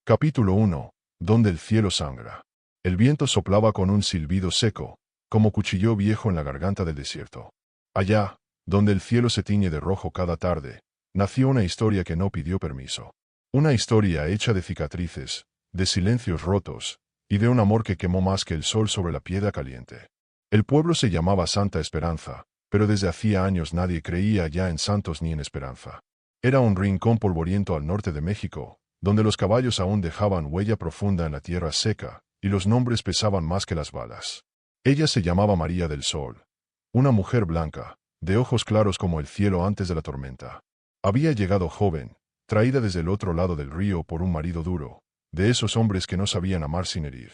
Capítulo 1. Donde el cielo sangra. El viento soplaba con un silbido seco, como cuchillo viejo en la garganta del desierto. Allá, donde el cielo se tiñe de rojo cada tarde, nació una historia que no pidió permiso. Una historia hecha de cicatrices, de silencios rotos, y de un amor que quemó más que el sol sobre la piedra caliente. El pueblo se llamaba Santa Esperanza, pero desde hacía años nadie creía ya en santos ni en esperanza. Era un rincón polvoriento al norte de México, donde los caballos aún dejaban huella profunda en la tierra seca, y los nombres pesaban más que las balas. Ella se llamaba María del Sol, una mujer blanca, de ojos claros como el cielo antes de la tormenta. Había llegado joven, traída desde el otro lado del río por un marido duro, de esos hombres que no sabían amar sin herir.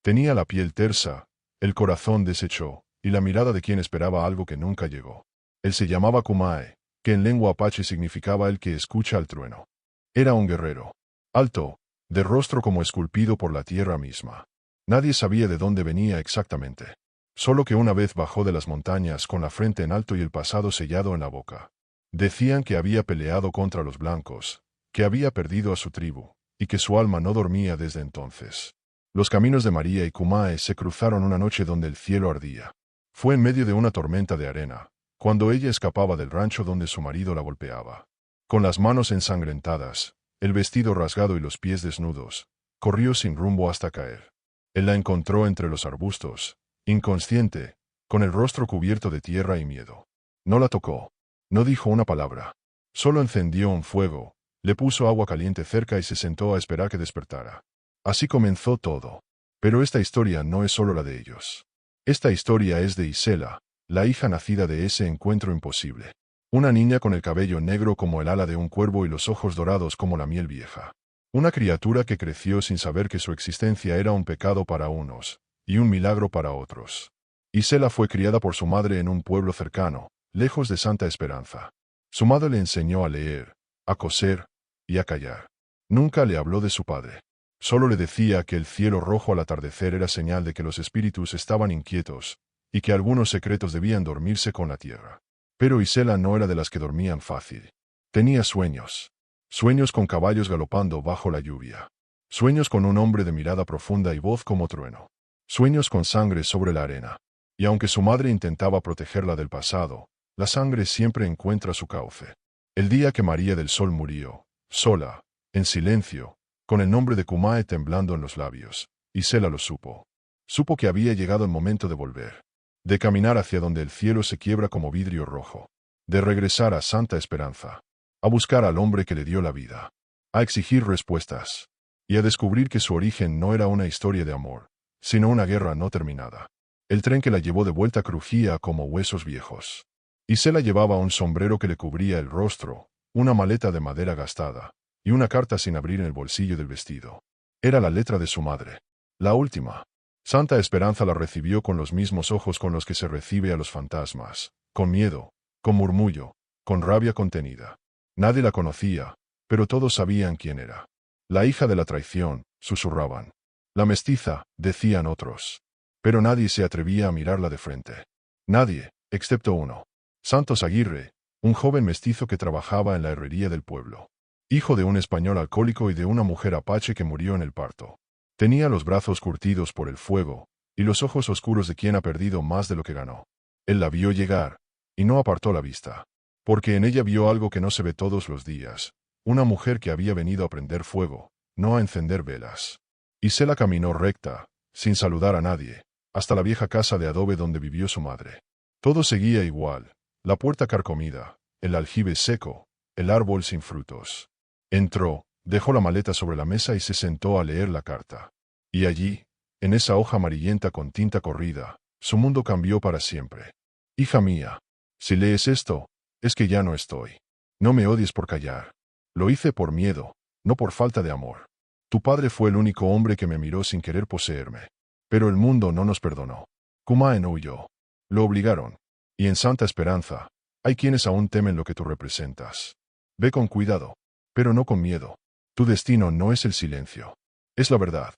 Tenía la piel tersa, el corazón deshecho, y la mirada de quien esperaba algo que nunca llegó. Él se llamaba Kumae, que en lengua apache significaba el que escucha al trueno. Era un guerrero. Alto, de rostro como esculpido por la tierra misma. Nadie sabía de dónde venía exactamente. Solo que una vez bajó de las montañas con la frente en alto y el pasado sellado en la boca. Decían que había peleado contra los blancos, que había perdido a su tribu, y que su alma no dormía desde entonces. Los caminos de María y Kumae se cruzaron una noche donde el cielo ardía. Fue en medio de una tormenta de arena, cuando ella escapaba del rancho donde su marido la golpeaba. Con las manos ensangrentadas, el vestido rasgado y los pies desnudos, corrió sin rumbo hasta caer. Él la encontró entre los arbustos, inconsciente, con el rostro cubierto de tierra y miedo. No la tocó. No dijo una palabra. Solo encendió un fuego, le puso agua caliente cerca y se sentó a esperar que despertara. Así comenzó todo. Pero esta historia no es solo la de ellos. Esta historia es de Isela, la hija nacida de ese encuentro imposible. Una niña con el cabello negro como el ala de un cuervo y los ojos dorados como la miel vieja. Una criatura que creció sin saber que su existencia era un pecado para unos, y un milagro para otros. Isela fue criada por su madre en un pueblo cercano, lejos de Santa Esperanza. Su madre le enseñó a leer, a coser, y a callar. Nunca le habló de su padre. Solo le decía que el cielo rojo al atardecer era señal de que los espíritus estaban inquietos, y que algunos secretos debían dormirse con la tierra. Pero Isela no era de las que dormían fácil. Tenía sueños. Sueños con caballos galopando bajo la lluvia. Sueños con un hombre de mirada profunda y voz como trueno. Sueños con sangre sobre la arena. Y aunque su madre intentaba protegerla del pasado, la sangre siempre encuentra su cauce. El día que María del Sol murió, sola, en silencio, con el nombre de Kumae temblando en los labios, Isela lo supo. Supo que había llegado el momento de volver. De caminar hacia donde el cielo se quiebra como vidrio rojo. De regresar a Santa Esperanza. A buscar al hombre que le dio la vida. A exigir respuestas. Y a descubrir que su origen no era una historia de amor, sino una guerra no terminada. El tren que la llevó de vuelta crujía como huesos viejos. Isela llevaba un sombrero que le cubría el rostro, una maleta de madera gastada, y una carta sin abrir en el bolsillo del vestido. Era la letra de su madre. La última. Santa Esperanza la recibió con los mismos ojos con los que se recibe a los fantasmas, con miedo, con murmullo, con rabia contenida. Nadie la conocía, pero todos sabían quién era. La hija de la traición, susurraban. La mestiza, decían otros. Pero nadie se atrevía a mirarla de frente. Nadie, excepto uno. Santos Aguirre, un joven mestizo que trabajaba en la herrería del pueblo. Hijo de un español alcohólico y de una mujer apache que murió en el parto. Tenía los brazos curtidos por el fuego, y los ojos oscuros de quien ha perdido más de lo que ganó. Él la vio llegar, y no apartó la vista. Porque en ella vio algo que no se ve todos los días, una mujer que había venido a prender fuego, no a encender velas. Isela caminó recta, sin saludar a nadie, hasta la vieja casa de adobe donde vivió su madre. Todo seguía igual, la puerta carcomida, el aljibe seco, el árbol sin frutos. Entró, dejó la maleta sobre la mesa y se sentó a leer la carta. Y allí, en esa hoja amarillenta con tinta corrida, su mundo cambió para siempre. Hija mía, si lees esto, es que ya no estoy. No me odies por callar. Lo hice por miedo, no por falta de amor. Tu padre fue el único hombre que me miró sin querer poseerme. Pero el mundo no nos perdonó. Kumae no huyó. Lo obligaron. Y en Santa Esperanza, hay quienes aún temen lo que tú representas. Ve con cuidado, pero no con miedo. Tu destino no es el silencio. Es la verdad.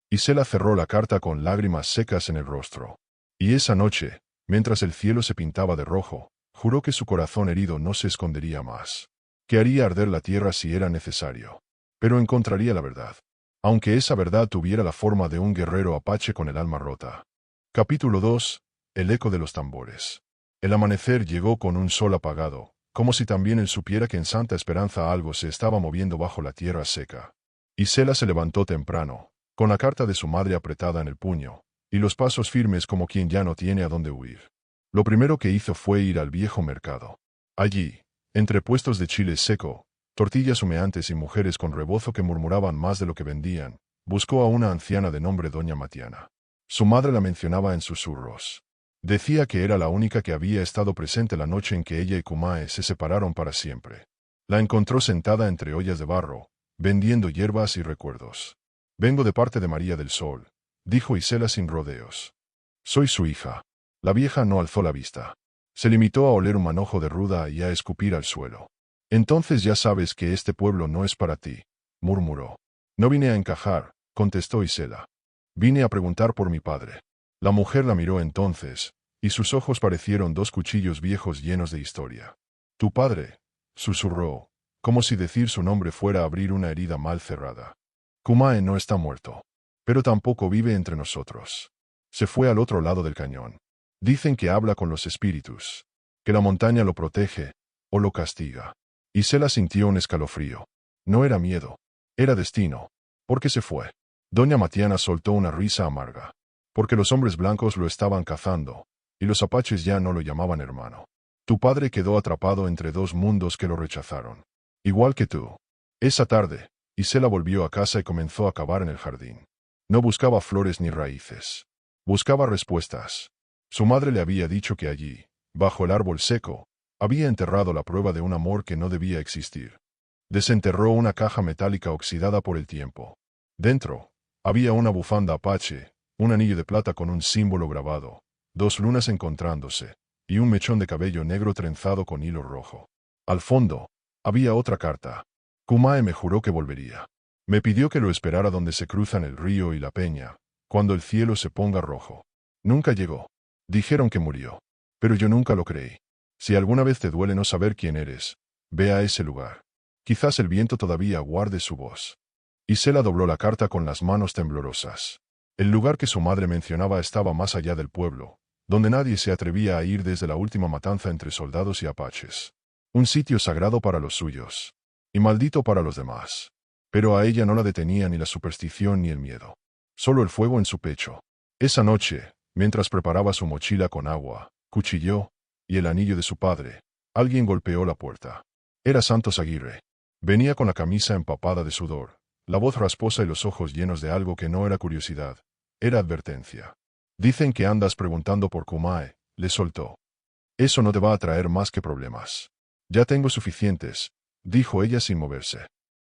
Isela cerró la carta con lágrimas secas en el rostro. Y esa noche, mientras el cielo se pintaba de rojo, juró que su corazón herido no se escondería más. Que haría arder la tierra si era necesario. Pero encontraría la verdad. aunque esa verdad tuviera la forma de un guerrero apache con el alma rota. Capítulo 2. El eco de los tambores. El amanecer llegó con un sol apagado, como si también él supiera que en Santa Esperanza algo se estaba moviendo bajo la tierra seca. Isela se levantó temprano, con la carta de su madre apretada en el puño, y los pasos firmes como quien ya no tiene a dónde huir. Lo primero que hizo fue ir al viejo mercado. Allí, entre puestos de chile seco, tortillas humeantes y mujeres con rebozo que murmuraban más de lo que vendían, buscó a una anciana de nombre Doña Matiana. Su madre la mencionaba en susurros. Decía que era la única que había estado presente la noche en que ella y Kumae se separaron para siempre. La encontró sentada entre ollas de barro, vendiendo hierbas y recuerdos. «Vengo de parte de María del Sol», dijo Isela sin rodeos. «Soy su hija». La vieja no alzó la vista. Se limitó a oler un manojo de ruda y a escupir al suelo. «Entonces ya sabes que este pueblo no es para ti», murmuró. «No vine a encajar», contestó Isela. «Vine a preguntar por mi padre». La mujer la miró entonces, y sus ojos parecieron dos cuchillos viejos llenos de historia. «¿Tu padre?», susurró, como si decir su nombre fuera abrir una herida mal cerrada. «Kumae no está muerto. Pero tampoco vive entre nosotros. Se fue al otro lado del cañón. Dicen que habla con los espíritus, que la montaña lo protege, o lo castiga». Isela sintió un escalofrío. No era miedo. Era destino. ¿Por qué se fue? Doña Matiana soltó una risa amarga. Porque los hombres blancos lo estaban cazando, y los apaches ya no lo llamaban hermano. Tu padre quedó atrapado entre dos mundos que lo rechazaron. Igual que tú. Esa tarde, Isela volvió a casa y comenzó a cavar en el jardín. No buscaba flores ni raíces. Buscaba respuestas. Su madre le había dicho que allí, bajo el árbol seco, había enterrado la prueba de un amor que no debía existir. Desenterró una caja metálica oxidada por el tiempo. Dentro, había una bufanda apache, un anillo de plata con un símbolo grabado, dos lunas encontrándose, y un mechón de cabello negro trenzado con hilo rojo. Al fondo, había otra carta. Kumae me juró que volvería. Me pidió que lo esperara donde se cruzan el río y la peña, cuando el cielo se ponga rojo. Nunca llegó. Dijeron que murió. Pero yo nunca lo creí. Si alguna vez te duele no saber quién eres, ve a ese lugar. Quizás el viento todavía guarde su voz. Isela dobló la carta con las manos temblorosas. El lugar que su madre mencionaba estaba más allá del pueblo, donde nadie se atrevía a ir desde la última matanza entre soldados y apaches. Un sitio sagrado para los suyos. Y maldito para los demás. Pero a ella no la detenía ni la superstición ni el miedo. Solo el fuego en su pecho. Esa noche, mientras preparaba su mochila con agua, cuchillo y el anillo de su padre, alguien golpeó la puerta. Era Santos Aguirre. Venía con la camisa empapada de sudor, la voz rasposa y los ojos llenos de algo que no era curiosidad, era advertencia. «Dicen que andas preguntando por Kumae», le soltó. «Eso no te va a traer más que problemas». «Ya tengo suficientes», dijo ella sin moverse.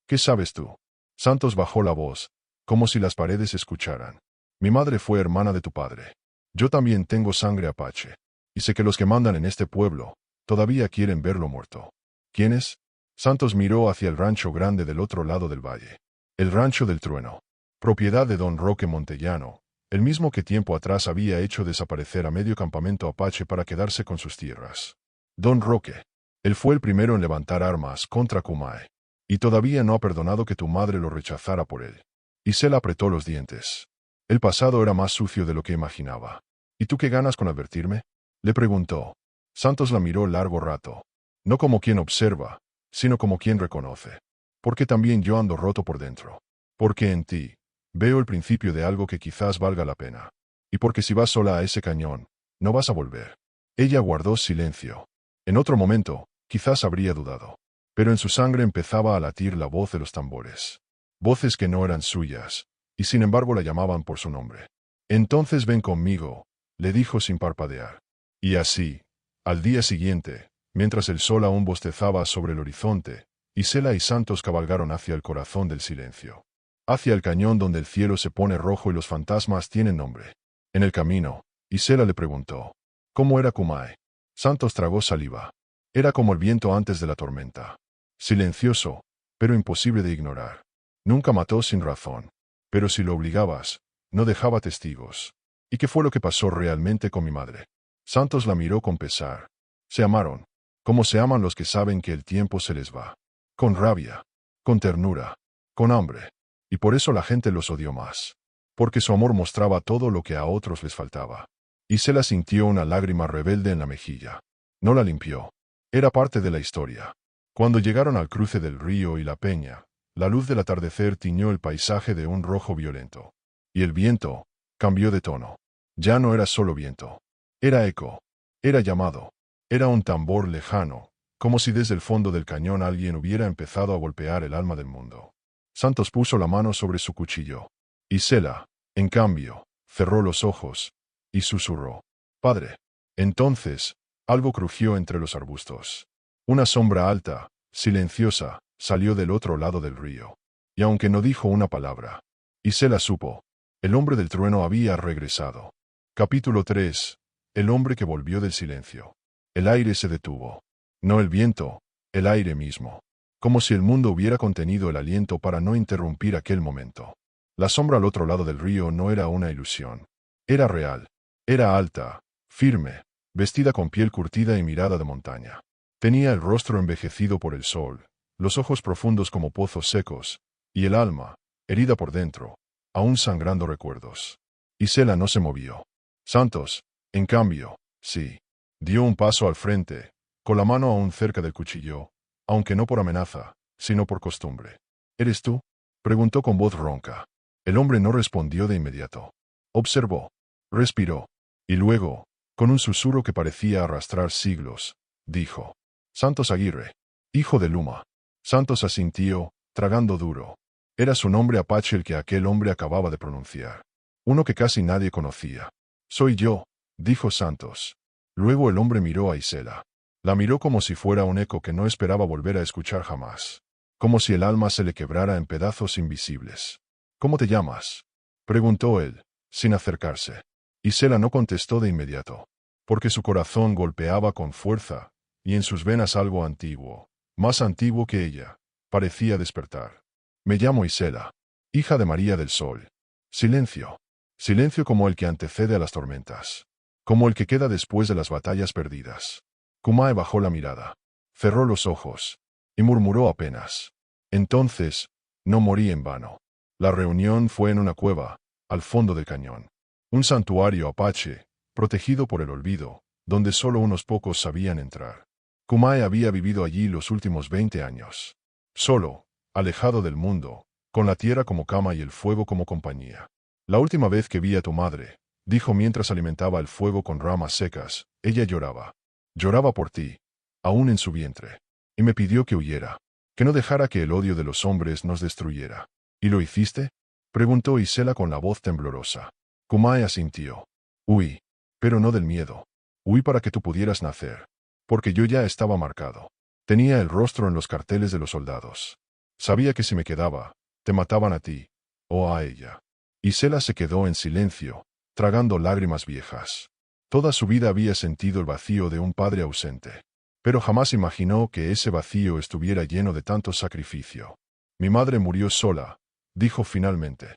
«¿Qué sabes tú?» Santos bajó la voz, como si las paredes escucharan. «Mi madre fue hermana de tu padre. Yo también tengo sangre apache. Y sé que los que mandan en este pueblo, todavía quieren verlo muerto». «¿Quiénes?» Santos miró hacia el rancho grande del otro lado del valle. El rancho del trueno. Propiedad de don Roque Montellano, el mismo que tiempo atrás había hecho desaparecer a medio campamento apache para quedarse con sus tierras. Don Roque. Él fue el primero en levantar armas contra Kumae. Y todavía no ha perdonado que tu madre lo rechazara por él. Isela apretó los dientes. El pasado era más sucio de lo que imaginaba. ¿Y tú qué ganas con advertirme?, le preguntó. Santos la miró largo rato. No como quien observa, sino como quien reconoce. Porque también yo ando roto por dentro. Porque en ti veo el principio de algo que quizás valga la pena. Y porque si vas sola a ese cañón, no vas a volver. Ella guardó silencio. En otro momento, quizás habría dudado. Pero en su sangre empezaba a latir la voz de los tambores. Voces que no eran suyas, y sin embargo la llamaban por su nombre. «Entonces ven conmigo», le dijo sin parpadear. Y así, al día siguiente, mientras el sol aún bostezaba sobre el horizonte, Isela y Santos cabalgaron hacia el corazón del silencio. Hacia el cañón donde el cielo se pone rojo y los fantasmas tienen nombre. En el camino, Isela le preguntó, ¿cómo era Kumae? Santos tragó saliva. Era como el viento antes de la tormenta. Silencioso, pero imposible de ignorar. Nunca mató sin razón. Pero si lo obligabas, no dejaba testigos. ¿Y qué fue lo que pasó realmente con mi madre? Santos la miró con pesar. Se amaron, como se aman los que saben que el tiempo se les va. Con rabia, con ternura, con hambre. Y por eso la gente los odió más. Porque su amor mostraba todo lo que a otros les faltaba. Isela sintió una lágrima rebelde en la mejilla. No la limpió. Era parte de la historia. Cuando llegaron al cruce del río y la peña, la luz del atardecer tiñó el paisaje de un rojo violento. Y el viento cambió de tono. Ya no era solo viento. Era eco. Era llamado. Era un tambor lejano, como si desde el fondo del cañón alguien hubiera empezado a golpear el alma del mundo. Santos puso la mano sobre su cuchillo. Isela, en cambio, cerró los ojos y susurró: «Padre». Entonces, algo crujió entre los arbustos. Una sombra alta, silenciosa, salió del otro lado del río. Y aunque no dijo una palabra, Isela supo. El hombre del trueno había regresado. Capítulo 3. El hombre que volvió del silencio. El aire se detuvo. No el viento, el aire mismo. Como si el mundo hubiera contenido el aliento para no interrumpir aquel momento. La sombra al otro lado del río no era una ilusión. Era real. Era alta, firme, vestida con piel curtida y mirada de montaña. Tenía el rostro envejecido por el sol, los ojos profundos como pozos secos, y el alma, herida por dentro, aún sangrando recuerdos. Isela no se movió. Santos, en cambio, sí. Dio un paso al frente, con la mano aún cerca del cuchillo, aunque no por amenaza, sino por costumbre. ¿Eres tú?, preguntó con voz ronca. El hombre no respondió de inmediato. Observó. Respiró. Y luego, con un susurro que parecía arrastrar siglos, dijo: «Santos Aguirre, hijo de Luma». Santos asintió, tragando duro. Era su nombre apache el que aquel hombre acababa de pronunciar. Uno que casi nadie conocía. «Soy yo», dijo Santos. Luego el hombre miró a Isela. La miró como si fuera un eco que no esperaba volver a escuchar jamás. Como si el alma se le quebrara en pedazos invisibles. «¿Cómo te llamas?», preguntó él, sin acercarse. Isela no contestó de inmediato. Porque su corazón golpeaba con fuerza, y en sus venas algo antiguo, más antiguo que ella, parecía despertar. «Me llamo Isela, hija de María del Sol». Silencio. Silencio como el que antecede a las tormentas. Como el que queda después de las batallas perdidas. Kumae bajó la mirada. Cerró los ojos. Y murmuró apenas: «Entonces, no morí en vano». La reunión fue en una cueva, al fondo del cañón. Un santuario apache, protegido por el olvido, donde solo unos pocos sabían entrar. Kumae había vivido allí los últimos 20 años. Solo, alejado del mundo, con la tierra como cama y el fuego como compañía. «La última vez que vi a tu madre», dijo mientras alimentaba el fuego con ramas secas, «ella lloraba. Lloraba por ti, aún en su vientre. Y me pidió que huyera, que no dejara que el odio de los hombres nos destruyera». «¿Y lo hiciste?», preguntó Isela con la voz temblorosa. Kumae asintió. «Huí. Pero no del miedo. Huí para que tú pudieras nacer. Porque yo ya estaba marcado. Tenía el rostro en los carteles de los soldados. Sabía que si me quedaba, te mataban a ti, o a ella». Isela se quedó en silencio, tragando lágrimas viejas. Toda su vida había sentido el vacío de un padre ausente. Pero jamás imaginó que ese vacío estuviera lleno de tanto sacrificio. «Mi madre murió sola», dijo finalmente.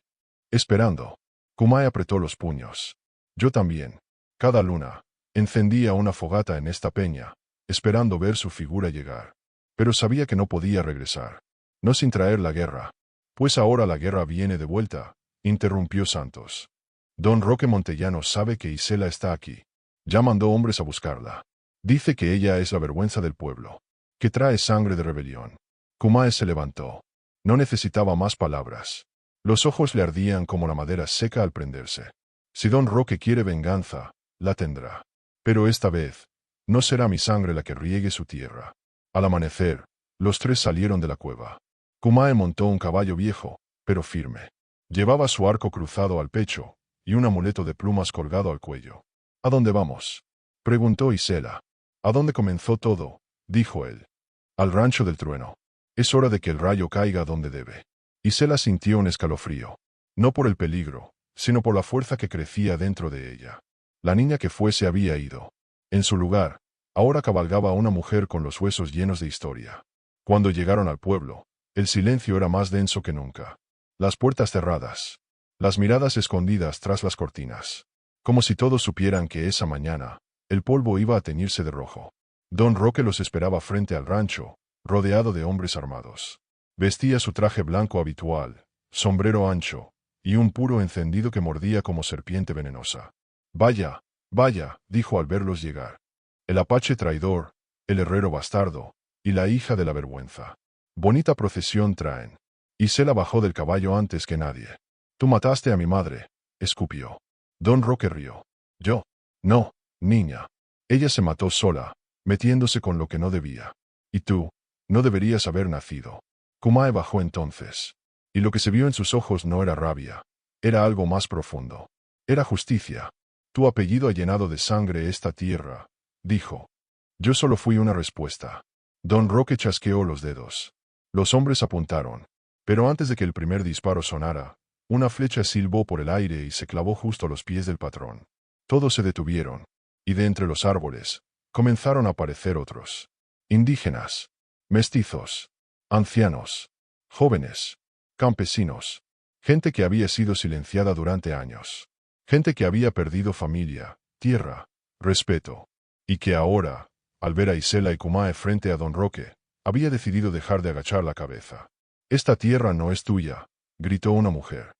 «Esperando». Kumae apretó los puños. «Yo también. Cada luna, encendía una fogata en esta peña, esperando ver su figura llegar. Pero sabía que no podía regresar. No sin traer la guerra. Pues ahora la guerra viene de vuelta», interrumpió Santos. «Don Roque Montellano sabe que Isela está aquí. Ya mandó hombres a buscarla. Dice que ella es la vergüenza del pueblo. Que trae sangre de rebelión». Kumae se levantó. No necesitaba más palabras. Los ojos le ardían como la madera seca al prenderse. «Si Don Roque quiere venganza, la tendrá. Pero esta vez, no será mi sangre la que riegue su tierra». Al amanecer, los tres salieron de la cueva. Kumae montó un caballo viejo, pero firme. Llevaba su arco cruzado al pecho, y un amuleto de plumas colgado al cuello. «¿A dónde vamos?», preguntó Isela. «¿A dónde comenzó todo?», dijo él. «Al rancho del trueno. Es hora de que el rayo caiga donde debe». Isela sintió un escalofrío. No por el peligro, sino por la fuerza que crecía dentro de ella. La niña que fue se había ido. En su lugar, ahora cabalgaba una mujer con los huesos llenos de historia. Cuando llegaron al pueblo, el silencio era más denso que nunca. Las puertas cerradas. Las miradas escondidas tras las cortinas. Como si todos supieran que esa mañana, el polvo iba a teñirse de rojo. Don Roque los esperaba frente al rancho, rodeado de hombres armados. Vestía su traje blanco habitual, sombrero ancho, y un puro encendido que mordía como serpiente venenosa. Vaya, vaya, dijo al verlos llegar. El apache traidor, el herrero bastardo, y la hija de la vergüenza. Bonita procesión traen. Isela bajó del caballo antes que nadie. Tú mataste a mi madre, escupió. Don Roque rió. Yo. No, niña. Ella se mató sola, metiéndose con lo que no debía. Y tú, no deberías haber nacido. Kumae bajó entonces. Y lo que se vio en sus ojos no era rabia. Era algo más profundo. Era justicia. Tu apellido ha llenado de sangre esta tierra, dijo. Yo solo fui una respuesta. Don Roque chasqueó los dedos. Los hombres apuntaron. Pero antes de que el primer disparo sonara, una flecha silbó por el aire y se clavó justo a los pies del patrón. Todos se detuvieron. Y de entre los árboles, comenzaron a aparecer otros. Indígenas. Mestizos. Ancianos. Jóvenes. Campesinos. Gente que había sido silenciada durante años. Gente que había perdido familia, tierra, respeto. Y que ahora, al ver a Isela y Kumae frente a Don Roque, había decidido dejar de agachar la cabeza. Esta tierra no es tuya, gritó una mujer.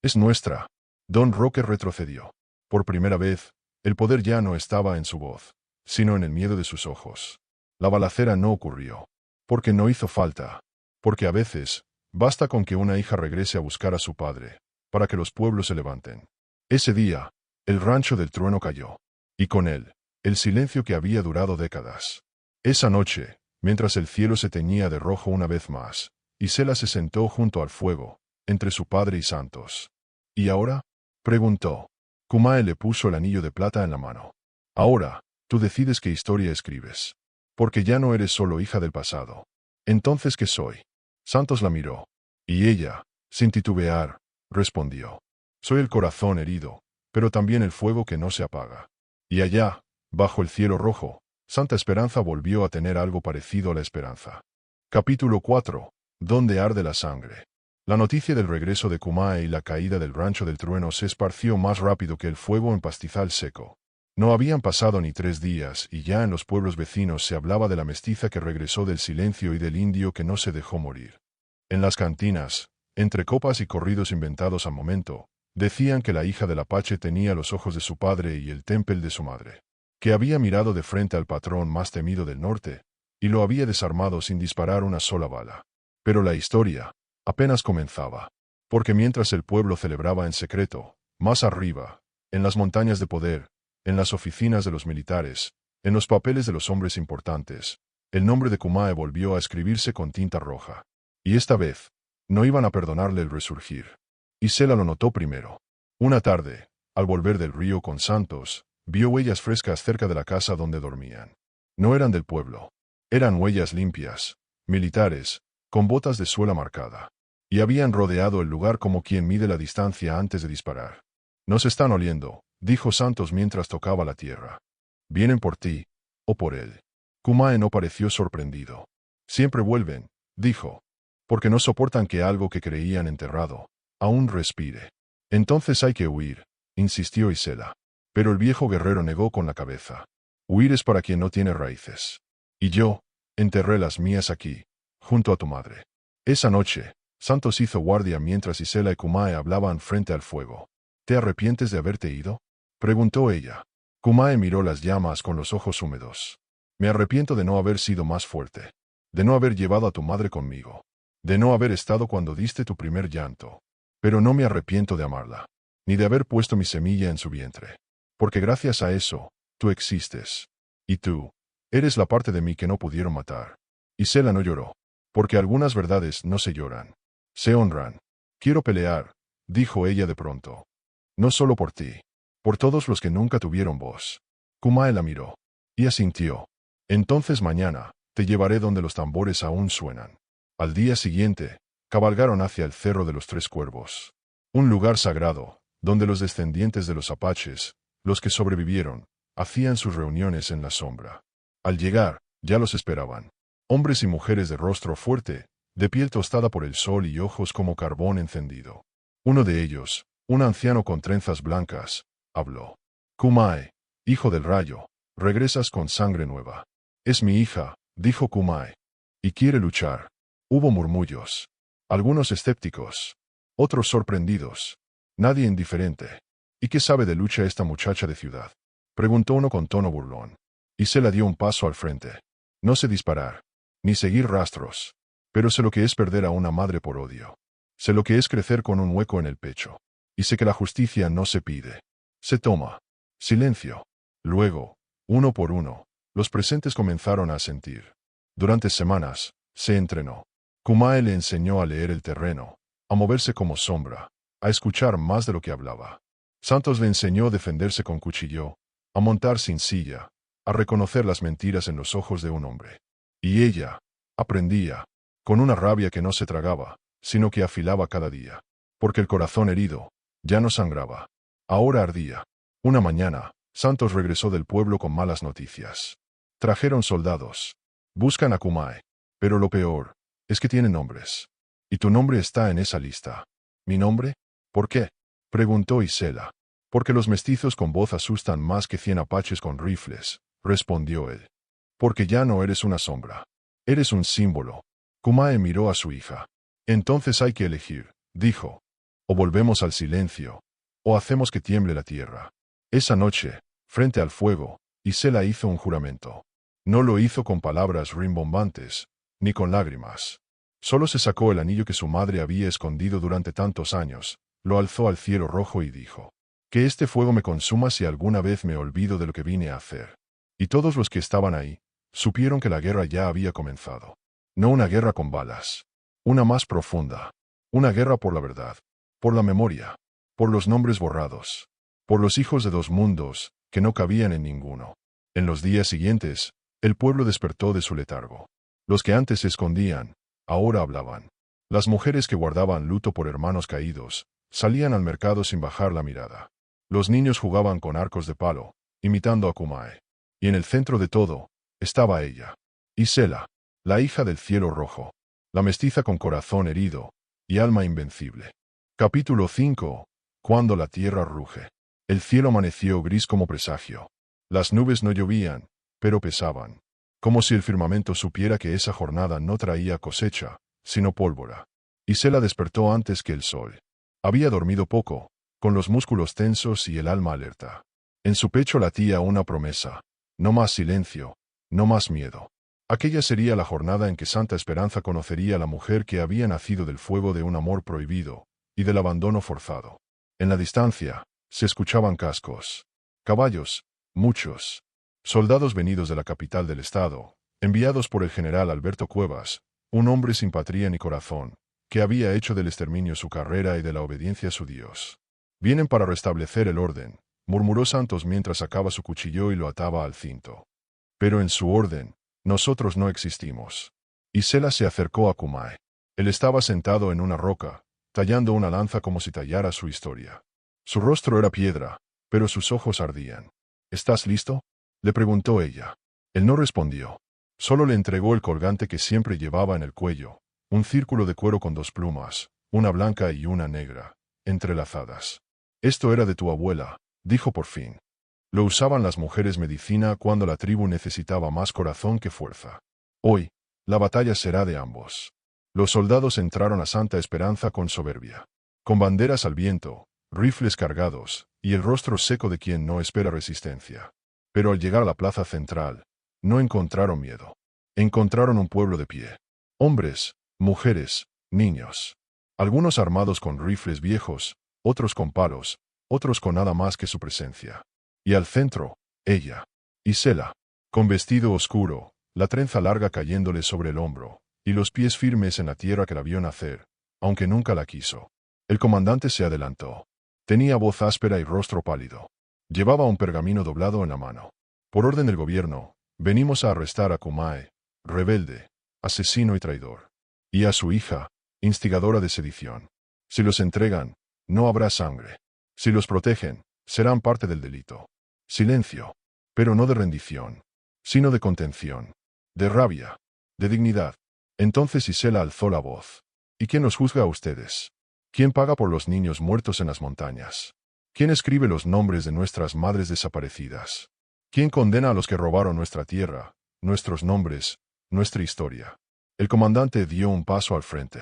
Es nuestra. Don Roque retrocedió. Por primera vez, el poder ya no estaba en su voz, sino en el miedo de sus ojos. La balacera no ocurrió. Porque no hizo falta. Porque a veces, basta con que una hija regrese a buscar a su padre, para que los pueblos se levanten. Ese día, el rancho del trueno cayó. Y con él, el silencio que había durado décadas. Esa noche, mientras el cielo se teñía de rojo una vez más, Isela se sentó junto al fuego, entre su padre y Santos. ¿Y ahora? Preguntó. Kumae le puso el anillo de plata en la mano. Ahora, tú decides qué historia escribes. Porque ya no eres solo hija del pasado. Entonces, ¿qué soy? Santos la miró. Y ella, sin titubear, respondió. Soy el corazón herido, pero también el fuego que no se apaga. Y allá, bajo el cielo rojo, Santa Esperanza volvió a tener algo parecido a la esperanza. Capítulo 4. ¿Dónde arde la sangre? La noticia del regreso de Kumae y la caída del rancho del trueno se esparció más rápido que el fuego en pastizal seco. No habían pasado ni 3 días y ya en los pueblos vecinos se hablaba de la mestiza que regresó del silencio y del indio que no se dejó morir. En las cantinas, entre copas y corridos inventados al momento, decían que la hija del apache tenía los ojos de su padre y el temple de su madre, que había mirado de frente al patrón más temido del norte, y lo había desarmado sin disparar una sola bala. Pero la historia apenas comenzaba, porque mientras el pueblo celebraba en secreto, más arriba, en las montañas de poder, en las oficinas de los militares, en los papeles de los hombres importantes, el nombre de Kumae volvió a escribirse con tinta roja. Y esta vez, no iban a perdonarle el resurgir. Isela lo notó primero. Una tarde, al volver del río con Santos, vio huellas frescas cerca de la casa donde dormían. No eran del pueblo. Eran huellas limpias, militares, con botas de suela marcada. Y habían rodeado el lugar como quien mide la distancia antes de disparar. Nos están oliendo, dijo Santos mientras tocaba la tierra. Vienen por ti, o por él. Kumae no pareció sorprendido. Siempre vuelven, dijo. Porque no soportan que algo que creían enterrado aún respire. Entonces hay que huir, insistió Isela. Pero el viejo guerrero negó con la cabeza. Huir es para quien no tiene raíces. Y yo, enterré las mías aquí, junto a tu madre. Esa noche, Santos hizo guardia mientras Isela y Kumae hablaban frente al fuego. ¿Te arrepientes de haberte ido? Preguntó ella. Kumae miró las llamas con los ojos húmedos. Me arrepiento de no haber sido más fuerte. De no haber llevado a tu madre conmigo. De no haber estado cuando diste tu primer llanto. Pero no me arrepiento de amarla, ni de haber puesto mi semilla en su vientre. Porque gracias a eso, tú existes. Y tú, eres la parte de mí que no pudieron matar. Isela no lloró. Porque algunas verdades no se lloran. Se honran. Quiero pelear, dijo ella de pronto. No solo por ti. Por todos los que nunca tuvieron voz. Kumae la miró. Y asintió. Entonces mañana, te llevaré donde los tambores aún suenan. Al día siguiente, cabalgaron hacia el Cerro de los Tres Cuervos. Un lugar sagrado, donde los descendientes de los apaches, los que sobrevivieron, hacían sus reuniones en la sombra. Al llegar, ya los esperaban. Hombres y mujeres de rostro fuerte, de piel tostada por el sol y ojos como carbón encendido. Uno de ellos, un anciano con trenzas blancas, habló. Kumae, hijo del rayo, regresas con sangre nueva. Es mi hija, dijo Kumae. Y quiere luchar. Hubo murmullos. Algunos escépticos. Otros sorprendidos. Nadie indiferente. ¿Y qué sabe de lucha esta muchacha de ciudad? Preguntó uno con tono burlón. Isela dio un paso al frente. No sé disparar, ni seguir rastros. Pero sé lo que es perder a una madre por odio. Sé lo que es crecer con un hueco en el pecho. Y sé que la justicia no se pide. Se toma. Silencio. Luego, uno por uno, los presentes comenzaron a asentir. Durante semanas, se entrenó. Kumae le enseñó a leer el terreno, a moverse como sombra, a escuchar más de lo que hablaba. Santos le enseñó a defenderse con cuchillo, a montar sin silla, a reconocer las mentiras en los ojos de un hombre. Y ella, aprendía, con una rabia que no se tragaba, sino que afilaba cada día. Porque el corazón herido, ya no sangraba. Ahora ardía. Una mañana, Santos regresó del pueblo con malas noticias. Trajeron soldados. Buscan a Kumae. Pero lo peor, es que tienen nombres. Y tu nombre está en esa lista. ¿Mi nombre? ¿Por qué? Preguntó Isela. Porque los mestizos con voz asustan más que 100 apaches con rifles, respondió él. Porque ya no eres una sombra. Eres un símbolo. Kumae miró a su hija. Entonces hay que elegir, dijo. O volvemos al silencio, o hacemos que tiemble la tierra. Esa noche, frente al fuego, Isela hizo un juramento. No lo hizo con palabras rimbombantes, ni con lágrimas. Solo se sacó el anillo que su madre había escondido durante tantos años, lo alzó al cielo rojo y dijo: que este fuego me consuma si alguna vez me olvido de lo que vine a hacer. Y todos los que estaban ahí, supieron que la guerra ya había comenzado. No una guerra con balas. Una más profunda. Una guerra por la verdad. Por la memoria. Por los nombres borrados. Por los hijos de dos mundos, que no cabían en ninguno. En los días siguientes, el pueblo despertó de su letargo. Los que antes se escondían, ahora hablaban. Las mujeres que guardaban luto por hermanos caídos, salían al mercado sin bajar la mirada. Los niños jugaban con arcos de palo, imitando a Kumae. Y en el centro de todo, estaba ella. Isela, la hija del cielo rojo. La mestiza con corazón herido, y alma invencible. Capítulo 5. Cuando la tierra ruge. El cielo amaneció gris como presagio. Las nubes no llovían, pero pesaban. Como si el firmamento supiera que esa jornada no traía cosecha, sino pólvora. Isela despertó antes que el sol. Había dormido poco, con los músculos tensos y el alma alerta. En su pecho latía una promesa. No más silencio, no más miedo. Aquella sería la jornada en que Santa Esperanza conocería a la mujer que había nacido del fuego de un amor prohibido y del abandono forzado. En la distancia, se escuchaban cascos. Caballos, muchos. Soldados venidos de la capital del estado, enviados por el general Alberto Cuevas, un hombre sin patria ni corazón, que había hecho del exterminio su carrera y de la obediencia su Dios. Vienen para restablecer el orden, murmuró Santos mientras sacaba su cuchillo y lo ataba al cinto. Pero en su orden, nosotros no existimos. Isela se acercó a Kumae. Él estaba sentado en una roca, tallando una lanza como si tallara su historia. Su rostro era piedra, pero sus ojos ardían. ¿Estás listo?, le preguntó ella. Él no respondió. Solo le entregó el colgante que siempre llevaba en el cuello, un círculo de cuero con dos plumas, una blanca y una negra, entrelazadas. Esto era de tu abuela, dijo por fin. Lo usaban las mujeres medicina cuando la tribu necesitaba más corazón que fuerza. Hoy, la batalla será de ambos. Los soldados entraron a Santa Esperanza con soberbia. Con banderas al viento, rifles cargados, y el rostro seco de quien no espera resistencia. Pero al llegar a la plaza central, no encontraron miedo. Encontraron un pueblo de pie. Hombres, mujeres, niños. Algunos armados con rifles viejos, otros con palos, otros con nada más que su presencia. Y al centro, ella, Isela, con vestido oscuro, la trenza larga cayéndole sobre el hombro, y los pies firmes en la tierra que la vio nacer, aunque nunca la quiso. El comandante se adelantó. Tenía voz áspera y rostro pálido. Llevaba un pergamino doblado en la mano. Por orden del gobierno, venimos a arrestar a Kumae, rebelde, asesino y traidor. Y a su hija, instigadora de sedición. Si los entregan, no habrá sangre. Si los protegen, serán parte del delito. Silencio. Pero no de rendición, sino de contención. De rabia. De dignidad. Entonces Isela alzó la voz. ¿Y quién los juzga a ustedes? ¿Quién paga por los niños muertos en las montañas? ¿Quién escribe los nombres de nuestras madres desaparecidas? ¿Quién condena a los que robaron nuestra tierra, nuestros nombres, nuestra historia? El comandante dio un paso al frente.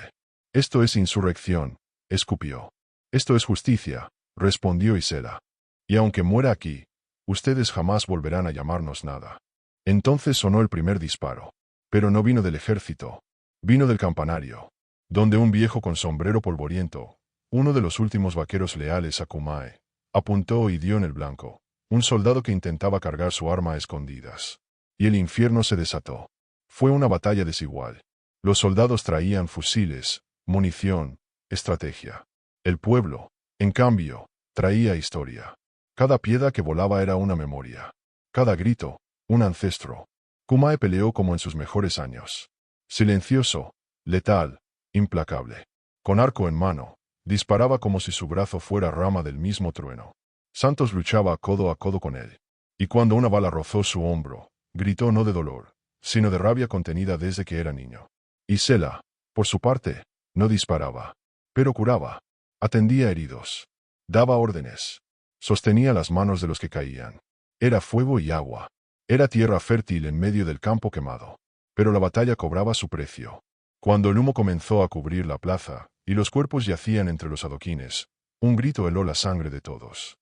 Esto es insurrección, escupió. Esto es justicia, respondió Isela. Y aunque muera aquí, ustedes jamás volverán a llamarnos nada. Entonces sonó el primer disparo. Pero no vino del ejército. Vino del campanario, donde un viejo con sombrero polvoriento, uno de los últimos vaqueros leales a Kumae, apuntó y dio en el blanco, un soldado que intentaba cargar su arma a escondidas. Y el infierno se desató. Fue una batalla desigual. Los soldados traían fusiles, munición, estrategia. El pueblo, en cambio, traía historia. Cada piedra que volaba era una memoria. Cada grito, un ancestro. Kumae peleó como en sus mejores años. Silencioso, letal, implacable. Con arco en mano, disparaba como si su brazo fuera rama del mismo trueno. Santos luchaba a codo con él. Y cuando una bala rozó su hombro, gritó no de dolor, sino de rabia contenida desde que era niño. Isela, por su parte, no disparaba, pero curaba. Atendía heridos. Daba órdenes. Sostenía las manos de los que caían. Era fuego y agua. Era tierra fértil en medio del campo quemado. Pero la batalla cobraba su precio. Cuando el humo comenzó a cubrir la plaza, y los cuerpos yacían entre los adoquines, un grito heló la sangre de todos.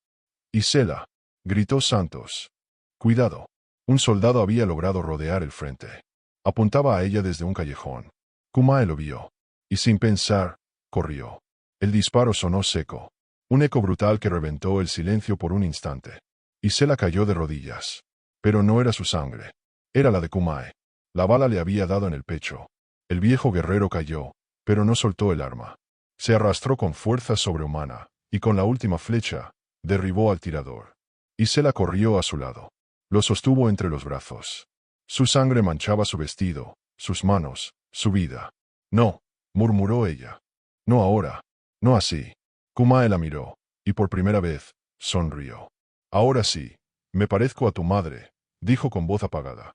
Isela, gritó Santos. Cuidado. Un soldado había logrado rodear el frente. Apuntaba a ella desde un callejón. Kumae lo vio. Y sin pensar, corrió. El disparo sonó seco. Un eco brutal que reventó el silencio por un instante. Isela cayó de rodillas. Pero no era su sangre. Era la de Kumae. La bala le había dado en el pecho. El viejo guerrero cayó, pero no soltó el arma. Se arrastró con fuerza sobrehumana, y con la última flecha, derribó al tirador. Isela corrió a su lado. Lo sostuvo entre los brazos. Su sangre manchaba su vestido, sus manos, su vida. No, murmuró ella. No ahora. No así. Kumae la miró, y por primera vez, sonrió. Ahora sí, me parezco a tu madre, dijo con voz apagada.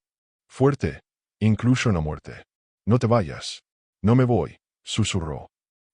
Fuerte, incluso en la muerte. No te vayas. No me voy, susurró.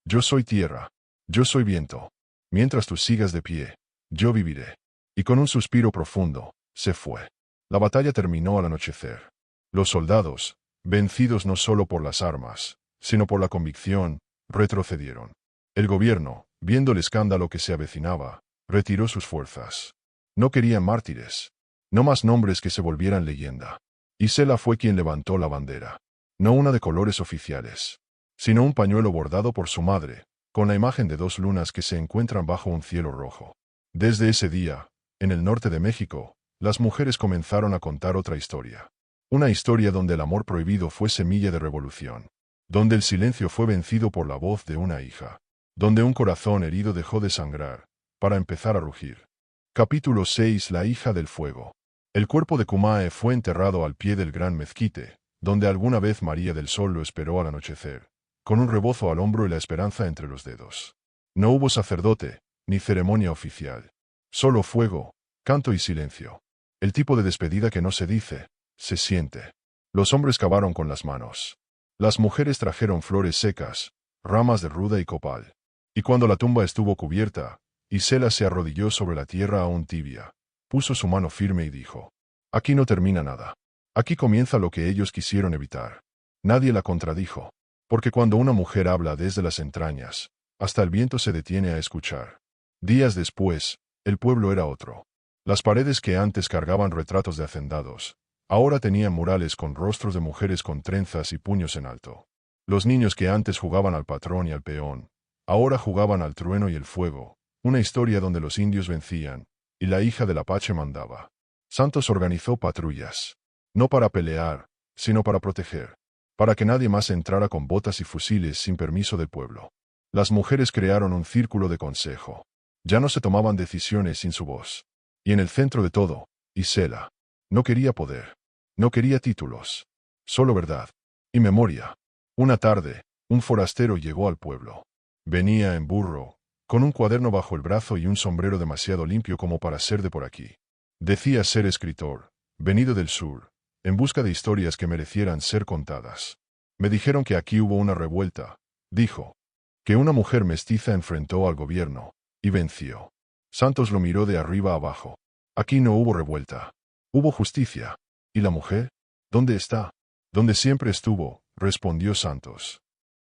Yo soy tierra. Yo soy viento. Mientras tú sigas de pie, yo viviré. Y con un suspiro profundo, se fue. La batalla terminó al anochecer. Los soldados, vencidos no solo por las armas, sino por la convicción, retrocedieron. El gobierno, viendo el escándalo que se avecinaba, retiró sus fuerzas. No querían mártires. No más nombres que se volvieran leyenda. Isela fue quien levantó la bandera. No una de colores oficiales, sino un pañuelo bordado por su madre, con la imagen de dos lunas que se encuentran bajo un cielo rojo. Desde ese día, en el norte de México, las mujeres comenzaron a contar otra historia. Una historia donde el amor prohibido fue semilla de revolución. Donde el silencio fue vencido por la voz de una hija. Donde un corazón herido dejó de sangrar, para empezar a rugir. Capítulo 6. La hija del fuego. El cuerpo de Kumae fue enterrado al pie del gran mezquite, donde alguna vez María del Sol lo esperó al anochecer, con un rebozo al hombro y la esperanza entre los dedos. No hubo sacerdote, ni ceremonia oficial. Solo fuego, canto y silencio. El tipo de despedida que no se dice, se siente. Los hombres cavaron con las manos. Las mujeres trajeron flores secas, ramas de ruda y copal. Y cuando la tumba estuvo cubierta, Isela se arrodilló sobre la tierra aún tibia, puso su mano firme y dijo: aquí no termina nada. Aquí comienza lo que ellos quisieron evitar. Nadie la contradijo. Porque cuando una mujer habla desde las entrañas, hasta el viento se detiene a escuchar. Días después, el pueblo era otro. Las paredes que antes cargaban retratos de hacendados, ahora tenían murales con rostros de mujeres con trenzas y puños en alto. Los niños que antes jugaban al patrón y al peón, ahora jugaban al trueno y el fuego, una historia donde los indios vencían, y la hija del Apache mandaba. Santos organizó patrullas. No para pelear, sino para proteger. Para que nadie más entrara con botas y fusiles sin permiso del pueblo. Las mujeres crearon un círculo de consejo. Ya no se tomaban decisiones sin su voz. Y en el centro de todo, Isela. No quería poder. No quería títulos. Solo verdad. Y memoria. Una tarde, un forastero llegó al pueblo. Venía en burro, con un cuaderno bajo el brazo y un sombrero demasiado limpio como para ser de por aquí. Decía ser escritor, venido del sur, en busca de historias que merecieran ser contadas. Me dijeron que aquí hubo una revuelta, dijo. Que una mujer mestiza enfrentó al gobierno, y venció. Santos lo miró de arriba abajo. Aquí no hubo revuelta. Hubo justicia. ¿Y la mujer? ¿Dónde está? Donde siempre estuvo, respondió Santos.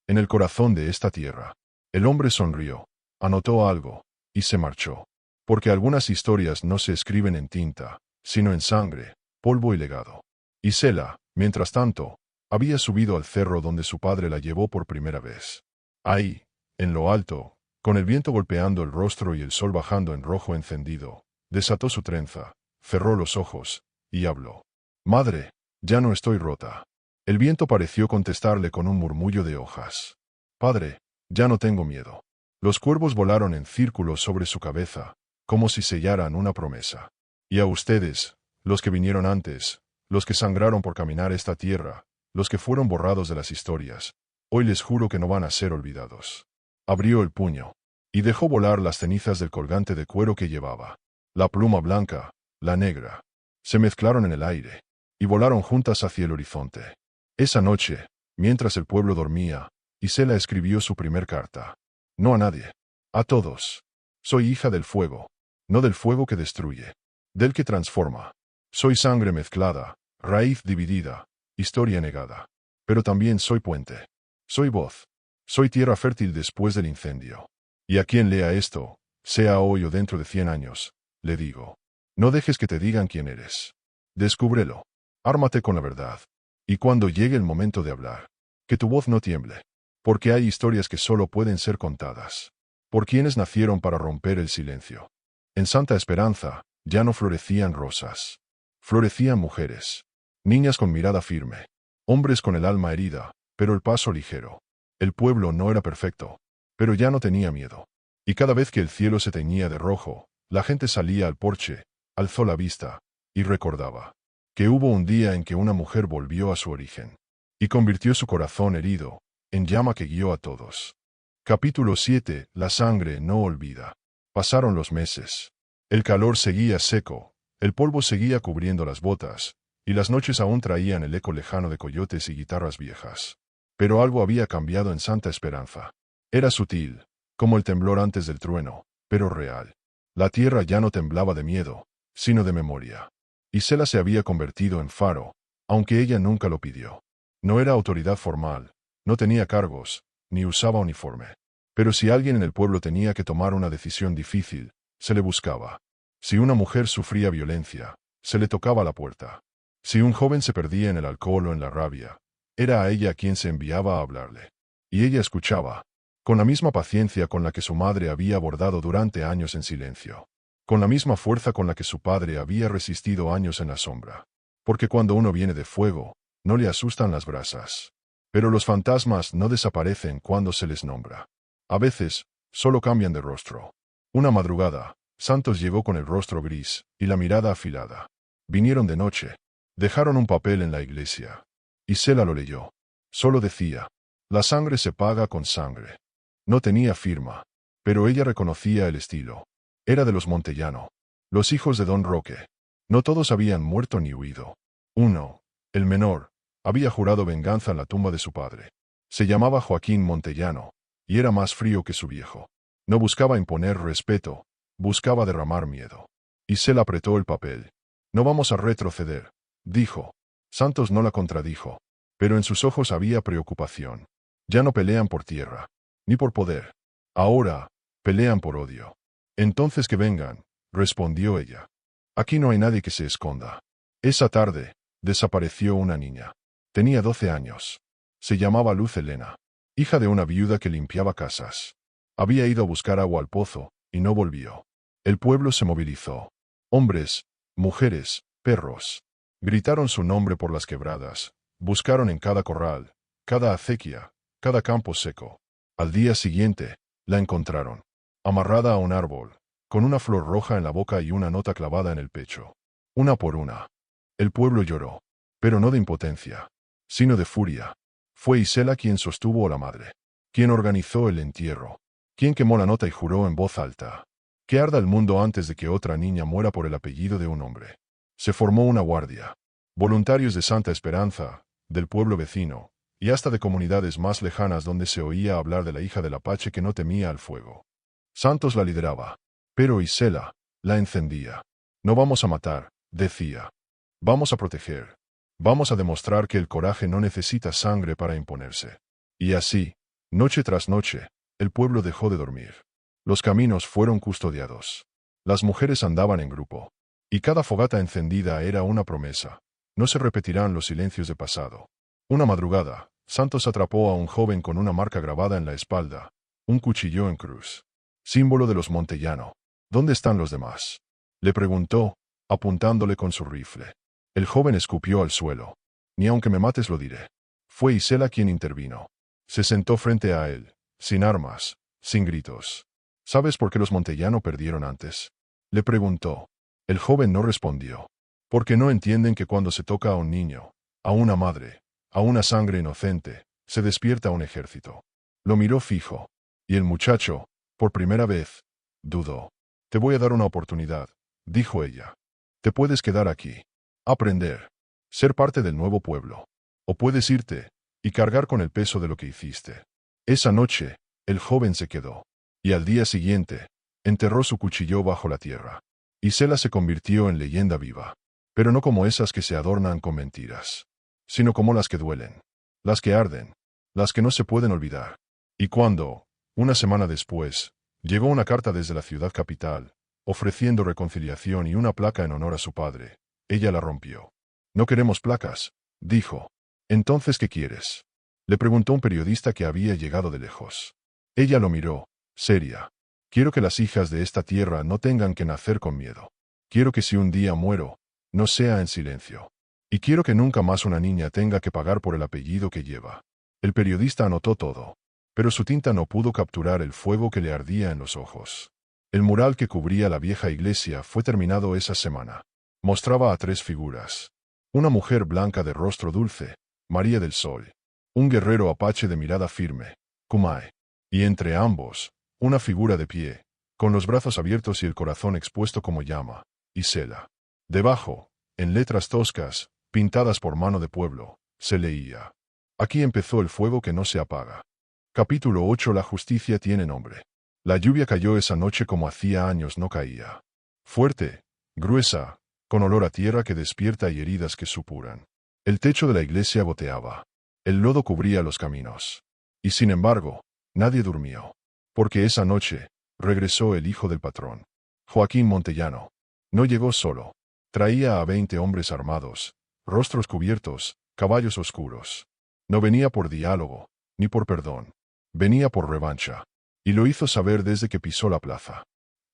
En el corazón de esta tierra. El hombre sonrió, anotó algo, y se marchó. Porque algunas historias no se escriben en tinta, sino en sangre, polvo y legado. Isela, mientras tanto, había subido al cerro donde su padre la llevó por primera vez. Ahí, en lo alto, con el viento golpeando el rostro y el sol bajando en rojo encendido, desató su trenza, cerró los ojos, y habló. Madre, ya no estoy rota. El viento pareció contestarle con un murmullo de hojas. Padre, ya no tengo miedo. Los cuervos volaron en círculos sobre su cabeza, como si sellaran una promesa. Y a ustedes, los que vinieron antes, los que sangraron por caminar esta tierra, los que fueron borrados de las historias, hoy les juro que no van a ser olvidados. Abrió el puño, y dejó volar las cenizas del colgante de cuero que llevaba. La pluma blanca, la negra, se mezclaron en el aire, y volaron juntas hacia el horizonte. Esa noche, mientras el pueblo dormía, Isela escribió su primer carta. No a nadie. A todos. Soy hija del fuego. No del fuego que destruye. Del que transforma. Soy sangre mezclada, raíz dividida, historia negada. Pero también soy puente. Soy voz. Soy tierra fértil después del incendio. Y a quien lea esto, sea hoy o dentro de 100 años, le digo. No dejes que te digan quién eres. Descúbrelo. Ármate con la verdad. Y cuando llegue el momento de hablar, que tu voz no tiemble. Porque hay historias que solo pueden ser contadas. Por quienes nacieron para romper el silencio. En Santa Esperanza, ya no florecían rosas. Florecían mujeres. Niñas con mirada firme. Hombres con el alma herida, pero el paso ligero. El pueblo no era perfecto, pero ya no tenía miedo. Y cada vez que el cielo se teñía de rojo, la gente salía al porche, alzó la vista, y recordaba que hubo un día en que una mujer volvió a su origen, y convirtió su corazón herido en llama que guió a todos. Capítulo 7. La sangre no olvida. Pasaron los meses. El calor seguía seco, el polvo seguía cubriendo las botas, y las noches aún traían el eco lejano de coyotes y guitarras viejas. Pero algo había cambiado en Santa Esperanza. Era sutil, como el temblor antes del trueno, pero real. La tierra ya no temblaba de miedo, sino de memoria. Isela se había convertido en faro, aunque ella nunca lo pidió. No era autoridad formal, no tenía cargos, ni usaba uniforme. Pero si alguien en el pueblo tenía que tomar una decisión difícil, se le buscaba. Si una mujer sufría violencia, se le tocaba la puerta. Si un joven se perdía en el alcohol o en la rabia, era a ella a quien se enviaba a hablarle. Y ella escuchaba, con la misma paciencia con la que su madre había abordado durante años en silencio. Con la misma fuerza con la que su padre había resistido años en la sombra. Porque cuando uno viene de fuego, no le asustan las brasas. Pero los fantasmas no desaparecen cuando se les nombra. A veces, solo cambian de rostro. Una madrugada, Santos llegó con el rostro gris y la mirada afilada. Vinieron de noche. Dejaron un papel en la iglesia. Isela lo leyó. Solo decía, la sangre se paga con sangre. No tenía firma, pero ella reconocía el estilo. Era de los Montellano, los hijos de Don Roque. No todos habían muerto ni huido. Uno, el menor, había jurado venganza en la tumba de su padre. Se llamaba Joaquín Montellano, y era más frío que su viejo. No buscaba imponer respeto, buscaba derramar miedo. Isela apretó el papel. No vamos a retroceder, dijo. Santos no la contradijo, pero en sus ojos había preocupación. Ya no pelean por tierra, ni por poder. Ahora, pelean por odio. Entonces que vengan, respondió ella. Aquí no hay nadie que se esconda. Esa tarde, desapareció una niña. Tenía 12 años. Se llamaba Luz Helena, hija de una viuda que limpiaba casas. Había ido a buscar agua al pozo, y no volvió. El pueblo se movilizó. Hombres, mujeres, perros. Gritaron su nombre por las quebradas, buscaron en cada corral, cada acequia, cada campo seco. Al día siguiente, la encontraron, amarrada a un árbol, con una flor roja en la boca y una nota clavada en el pecho. Una por una. El pueblo lloró, pero no de impotencia, sino de furia. Fue Isela quien sostuvo a la madre, quien organizó el entierro, quien quemó la nota y juró en voz alta. Que arda el mundo antes de que otra niña muera por el apellido de un hombre. Se formó una guardia. Voluntarios de Santa Esperanza, del pueblo vecino, y hasta de comunidades más lejanas donde se oía hablar de la hija del Apache que no temía al fuego. Santos la lideraba, pero Isela la encendía. No vamos a matar, decía. Vamos a proteger. Vamos a demostrar que el coraje no necesita sangre para imponerse. Y así, noche tras noche, el pueblo dejó de dormir. Los caminos fueron custodiados. Las mujeres andaban en grupo. Y cada fogata encendida era una promesa. No se repetirán los silencios de pasado. Una madrugada, Santos atrapó a un joven con una marca grabada en la espalda, un cuchillo en cruz. Símbolo de los Montellano. ¿Dónde están los demás? Le preguntó, apuntándole con su rifle. El joven escupió al suelo. Ni aunque me mates lo diré. Fue Isela quien intervino. Se sentó frente a él, sin armas, sin gritos. ¿Sabes por qué los Montellano perdieron antes? Le preguntó. El joven no respondió. Porque no entienden que cuando se toca a un niño, a una madre, a una sangre inocente, se despierta un ejército. Lo miró fijo. Y el muchacho, por primera vez, dudó. Te voy a dar una oportunidad, dijo ella. Te puedes quedar aquí. Aprender. Ser parte del nuevo pueblo. O puedes irte, y cargar con el peso de lo que hiciste. Esa noche, el joven se quedó. Y al día siguiente, enterró su cuchillo bajo la tierra. Isela se convirtió en leyenda viva. Pero no como esas que se adornan con mentiras, sino como las que duelen, las que arden, las que no se pueden olvidar. Y cuando, una semana después, llegó una carta desde la ciudad capital, ofreciendo reconciliación y una placa en honor a su padre, ella la rompió. No queremos placas, dijo. ¿Entonces qué quieres? Le preguntó un periodista que había llegado de lejos. Ella lo miró, seria. Quiero que las hijas de esta tierra no tengan que nacer con miedo. Quiero que si un día muero, no sea en silencio. Y quiero que nunca más una niña tenga que pagar por el apellido que lleva. El periodista anotó todo. Pero su tinta no pudo capturar el fuego que le ardía en los ojos. El mural que cubría la vieja iglesia fue terminado esa semana. Mostraba a tres figuras. Una mujer blanca de rostro dulce, María del Sol. Un guerrero apache de mirada firme, Kumae. Y entre ambos, una figura de pie, con los brazos abiertos y el corazón expuesto como llama, Isela. Debajo, en letras toscas, pintadas por mano de pueblo, se leía. Aquí empezó el fuego que no se apaga. Capítulo 8. La justicia tiene nombre. La lluvia cayó esa noche como hacía años no caía. Fuerte, gruesa, con olor a tierra que despierta y heridas que supuran. El techo de la iglesia goteaba. El lodo cubría los caminos. Y sin embargo, nadie durmió. Porque esa noche, regresó el hijo del patrón. Joaquín Montellano. No llegó solo. Traía a 20 hombres armados, rostros cubiertos, caballos oscuros. No venía por diálogo, ni por perdón. Venía por revancha. Y lo hizo saber desde que pisó la plaza.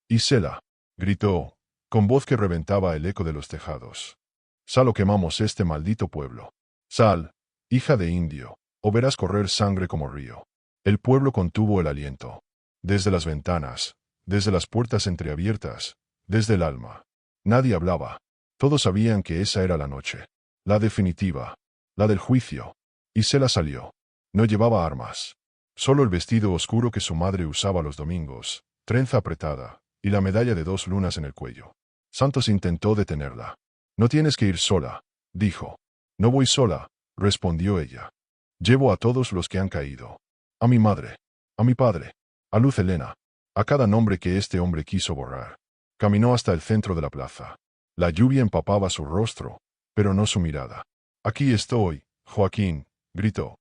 Isela, gritó, con voz que reventaba el eco de los tejados. Sal o quemamos este maldito pueblo. Sal, hija de indio, o verás correr sangre como río. El pueblo contuvo el aliento. Desde las ventanas, desde las puertas entreabiertas, desde el alma. Nadie hablaba. Todos sabían que esa era la noche. La definitiva. La del juicio. Isela salió. No llevaba armas. Solo el vestido oscuro que su madre usaba los domingos, trenza apretada, y la medalla de 2 lunas en el cuello. Santos intentó detenerla. No tienes que ir sola, dijo. No voy sola, respondió ella. Llevo a todos los que han caído. A mi madre. A mi padre. A Luz Helena. A cada nombre que este hombre quiso borrar. Caminó hasta el centro de la plaza. La lluvia empapaba su rostro, pero no su mirada. Aquí estoy, Joaquín, gritó.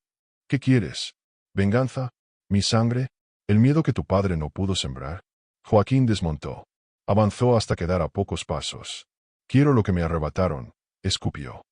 ¿Qué quieres? ¿Venganza? ¿Mi sangre? ¿El miedo que tu padre no pudo sembrar? Joaquín desmontó. Avanzó hasta quedar a pocos pasos. Quiero lo que me arrebataron, escupió.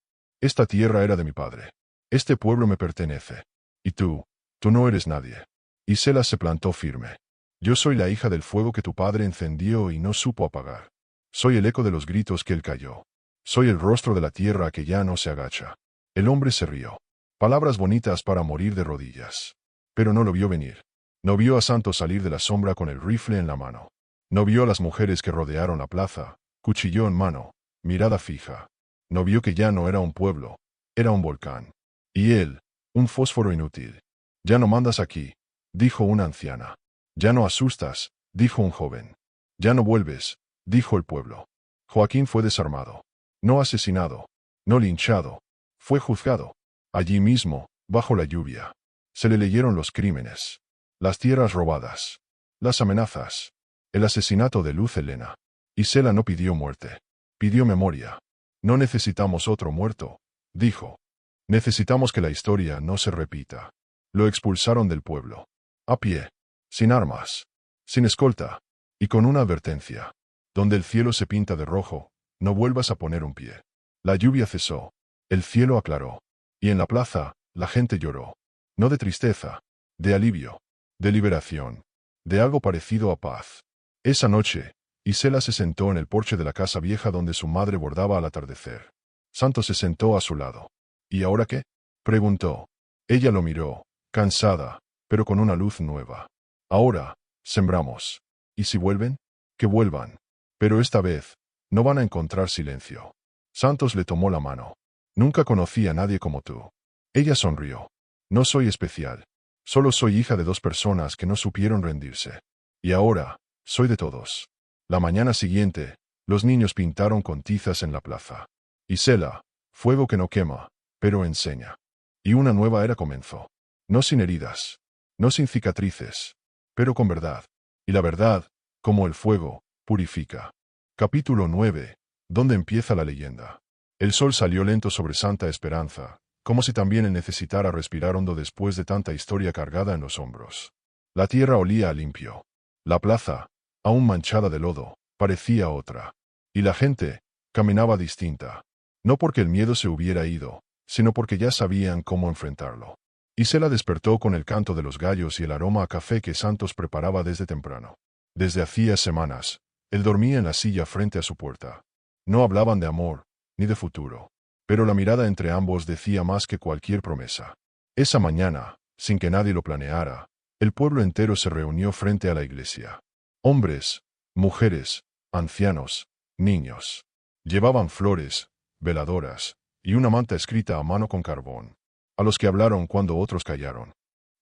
Esta tierra era de mi padre. Este pueblo me pertenece. Y tú no eres nadie. Isela se plantó firme. Yo soy la hija del fuego que tu padre encendió y no supo apagar. Soy el eco de los gritos que él calló. Soy el rostro de la tierra que ya no se agacha. El hombre se rió. Palabras bonitas para morir de rodillas. Pero no lo vio venir. No vio a Santos salir de la sombra con el rifle en la mano. No vio a las mujeres que rodearon la plaza, cuchillo en mano, mirada fija. No vio que ya no era un pueblo, era un volcán. Y él, un fósforo inútil. Ya no mandas aquí, dijo una anciana. Ya no asustas, dijo un joven. Ya no vuelves, dijo el pueblo. Joaquín fue desarmado. No asesinado. No linchado. Fue juzgado. Allí mismo, bajo la lluvia. Se le leyeron los crímenes. Las tierras robadas. Las amenazas. El asesinato de Luz Helena. Isela no pidió muerte. Pidió memoria. No necesitamos otro muerto, dijo. Necesitamos que la historia no se repita. Lo expulsaron del pueblo. A pie. sin armas, sin escolta, y con una advertencia. Donde el cielo se pinta de rojo, no vuelvas a poner un pie. La lluvia cesó, el cielo aclaró, y en la plaza, la gente lloró. No de tristeza, de alivio, de liberación, de algo parecido a paz. Esa noche, Isela se sentó en el porche de la casa vieja donde su madre bordaba al atardecer. Santos se sentó a su lado. ¿Y ahora qué?, preguntó. Ella lo miró, cansada, pero con una luz nueva. Ahora, sembramos. ¿Y si vuelven? Que vuelvan. Pero esta vez, no van a encontrar silencio. Santos le tomó la mano. Nunca conocí a nadie como tú. Ella sonrió. No soy especial. Solo soy hija de 2 personas que no supieron rendirse. Y ahora, soy de todos. La mañana siguiente, los niños pintaron con tizas en la plaza. Isela, fuego que no quema, pero enseña. Y una nueva era comenzó. No sin heridas, no sin cicatrices, pero con verdad. Y la verdad, como el fuego, purifica. Capítulo 9. ¿Dónde empieza la leyenda? El sol salió lento sobre Santa Esperanza, como si también él necesitara respirar hondo después de tanta historia cargada en los hombros. La tierra olía a limpio. La plaza, aún manchada de lodo, parecía otra. Y la gente, caminaba distinta. No porque el miedo se hubiera ido, sino porque ya sabían cómo enfrentarlo. Isela despertó con el canto de los gallos y el aroma a café que Santos preparaba desde temprano. Desde hacía semanas, él dormía en la silla frente a su puerta. No hablaban de amor, ni de futuro. Pero la mirada entre ambos decía más que cualquier promesa. Esa mañana, sin que nadie lo planeara, el pueblo entero se reunió frente a la iglesia. Hombres, mujeres, ancianos, niños. Llevaban flores, veladoras, y una manta escrita a mano con carbón. A los que hablaron cuando otros callaron.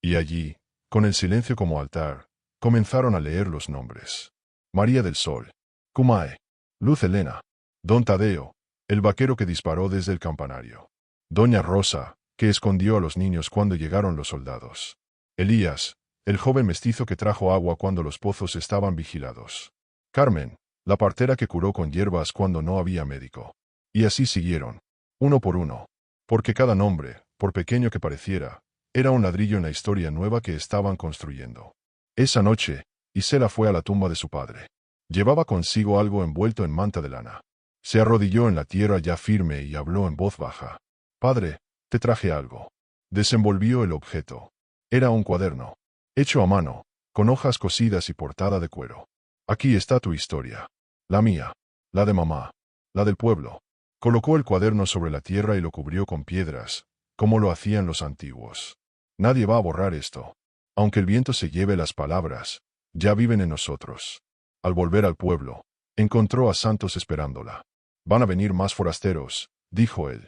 Y allí, con el silencio como altar, comenzaron a leer los nombres. María del Sol, Cumae, Luz Helena, Don Tadeo, el vaquero que disparó desde el campanario. Doña Rosa, que escondió a los niños cuando llegaron los soldados. Elías, el joven mestizo que trajo agua cuando los pozos estaban vigilados. Carmen, la partera que curó con hierbas cuando no había médico. Y así siguieron, uno por uno. Porque cada nombre, por pequeño que pareciera, era un ladrillo en la historia nueva que estaban construyendo. Esa noche, Isela fue a la tumba de su padre. Llevaba consigo algo envuelto en manta de lana. Se arrodilló en la tierra ya firme y habló en voz baja. «Padre, te traje algo». Desenvolvió el objeto. Era un cuaderno, hecho a mano, con hojas cosidas y portada de cuero. «Aquí está tu historia. La mía, la de mamá, la del pueblo». Colocó el cuaderno sobre la tierra y lo cubrió con piedras, como lo hacían los antiguos. Nadie va a borrar esto. Aunque el viento se lleve las palabras, ya viven en nosotros. Al volver al pueblo, encontró a Santos esperándola. «Van a venir más forasteros», dijo él.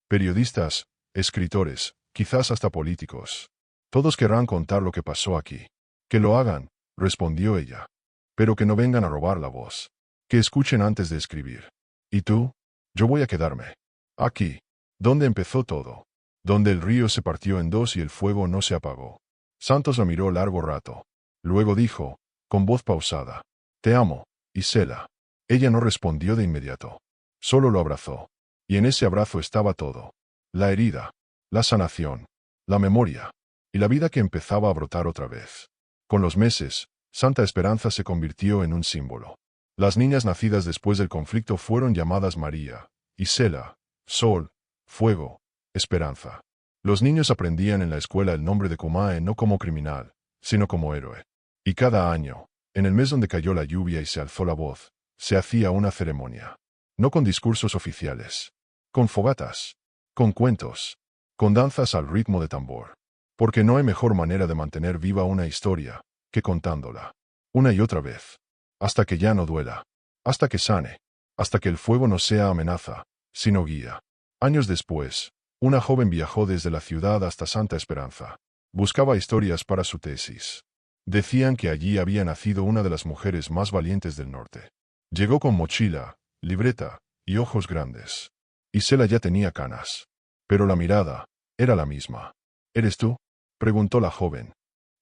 «Periodistas, escritores, quizás hasta políticos. Todos querrán contar lo que pasó aquí». «Que lo hagan», respondió ella. «Pero que no vengan a robar la voz. Que escuchen antes de escribir. ¿Y tú?» «Yo voy a quedarme. Aquí. Donde empezó todo. Donde el río se partió en dos y el fuego no se apagó». Santos la miró largo rato. Luego dijo, con voz pausada: «Te amo, Isela». Ella no respondió de inmediato. Solo lo abrazó. Y en ese abrazo estaba todo. La herida, la sanación, la memoria, y la vida que empezaba a brotar otra vez. Con los meses, Santa Esperanza se convirtió en un símbolo. Las niñas nacidas después del conflicto fueron llamadas María, Isela, Sol, Fuego, Esperanza. Los niños aprendían en la escuela el nombre de Cumae no como criminal, sino como héroe. Y cada año, en el mes donde cayó la lluvia y se alzó la voz, se hacía una ceremonia. No con discursos oficiales. Con fogatas. Con cuentos. Con danzas al ritmo de tambor. Porque no hay mejor manera de mantener viva una historia que contándola. Una y otra vez. Hasta que ya no duela. Hasta que sane. Hasta que el fuego no sea amenaza, sino guía. Años después, una joven viajó desde la ciudad hasta Santa Esperanza. Buscaba historias para su tesis. Decían que allí había nacido una de las mujeres más valientes del norte. Llegó con mochila, libreta y ojos grandes. Isela ya tenía canas. Pero la mirada era la misma. ¿Eres tú?, preguntó la joven.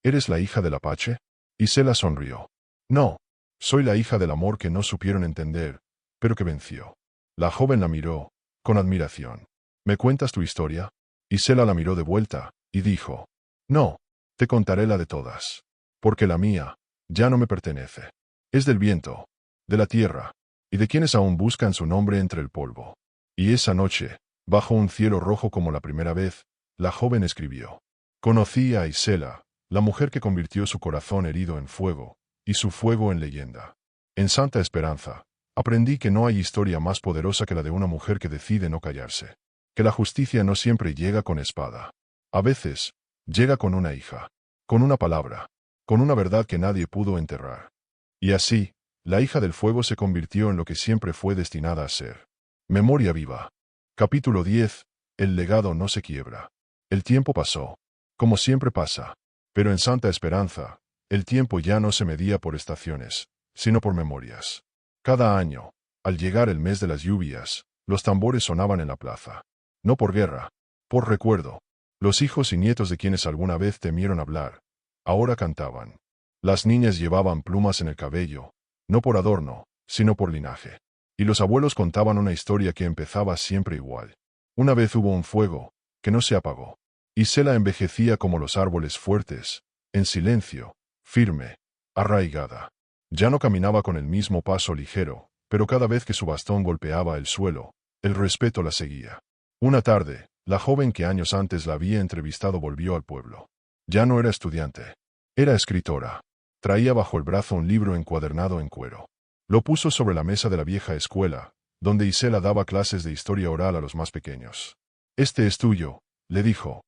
¿Eres la hija del Apache? Isela sonrió. No, soy la hija del amor que no supieron entender, pero que venció. La joven la miró, con admiración. ¿Me cuentas tu historia? Isela la miró de vuelta, y dijo: No, te contaré la de todas. porque la mía ya no me pertenece. Es del viento, de la tierra, y de quienes aún buscan su nombre entre el polvo. Y esa noche, bajo un cielo rojo como la primera vez, la joven escribió. Conocí a Isela, la mujer que convirtió su corazón herido en fuego, y su fuego en leyenda. En Santa Esperanza, aprendí que no hay historia más poderosa que la de una mujer que decide no callarse. Que la justicia no siempre llega con espada. A veces, llega con una hija, con una palabra, con una verdad que nadie pudo enterrar. Y así, la hija del fuego se convirtió en lo que siempre fue destinada a ser. Memoria viva. Capítulo 10. El legado no se quiebra. El tiempo pasó, como siempre pasa, pero en Santa Esperanza, el tiempo ya no se medía por estaciones, sino por memorias. Cada año, al llegar el mes de las lluvias, los tambores sonaban en la plaza. No por guerra, por recuerdo. Los hijos y nietos de quienes alguna vez temieron hablar, ahora cantaban. Las niñas llevaban plumas en el cabello, no por adorno, sino por linaje. Y los abuelos contaban una historia que empezaba siempre igual. Una vez hubo un fuego, que no se apagó. Isela envejecía como los árboles fuertes, en silencio, firme, arraigada. Ya no caminaba con el mismo paso ligero, pero cada vez que su bastón golpeaba el suelo, el respeto la seguía. Una tarde, la joven que años antes la había entrevistado volvió al pueblo. Ya no era estudiante. Era escritora. Traía bajo el brazo un libro encuadernado en cuero. Lo puso sobre la mesa de la vieja escuela, donde Isela daba clases de historia oral a los más pequeños. Este es tuyo, le dijo.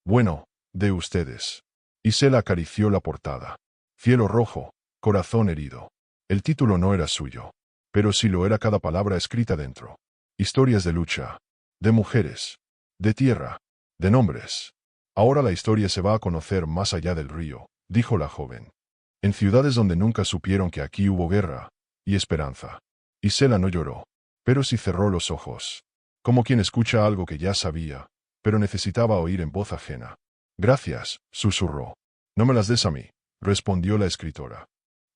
Bueno, de ustedes. Isela acarició la portada. Cielo rojo, corazón herido. El título no era suyo, pero sí lo era cada palabra escrita dentro. Historias de lucha, de mujeres, de tierra, de nombres. Ahora la historia se va a conocer más allá del río, dijo la joven. En ciudades donde nunca supieron que aquí hubo guerra y esperanza. Isela no lloró, pero sí cerró los ojos, como quien escucha algo que ya sabía, pero necesitaba oír en voz ajena. Gracias, susurró. No me las des a mí, respondió la escritora.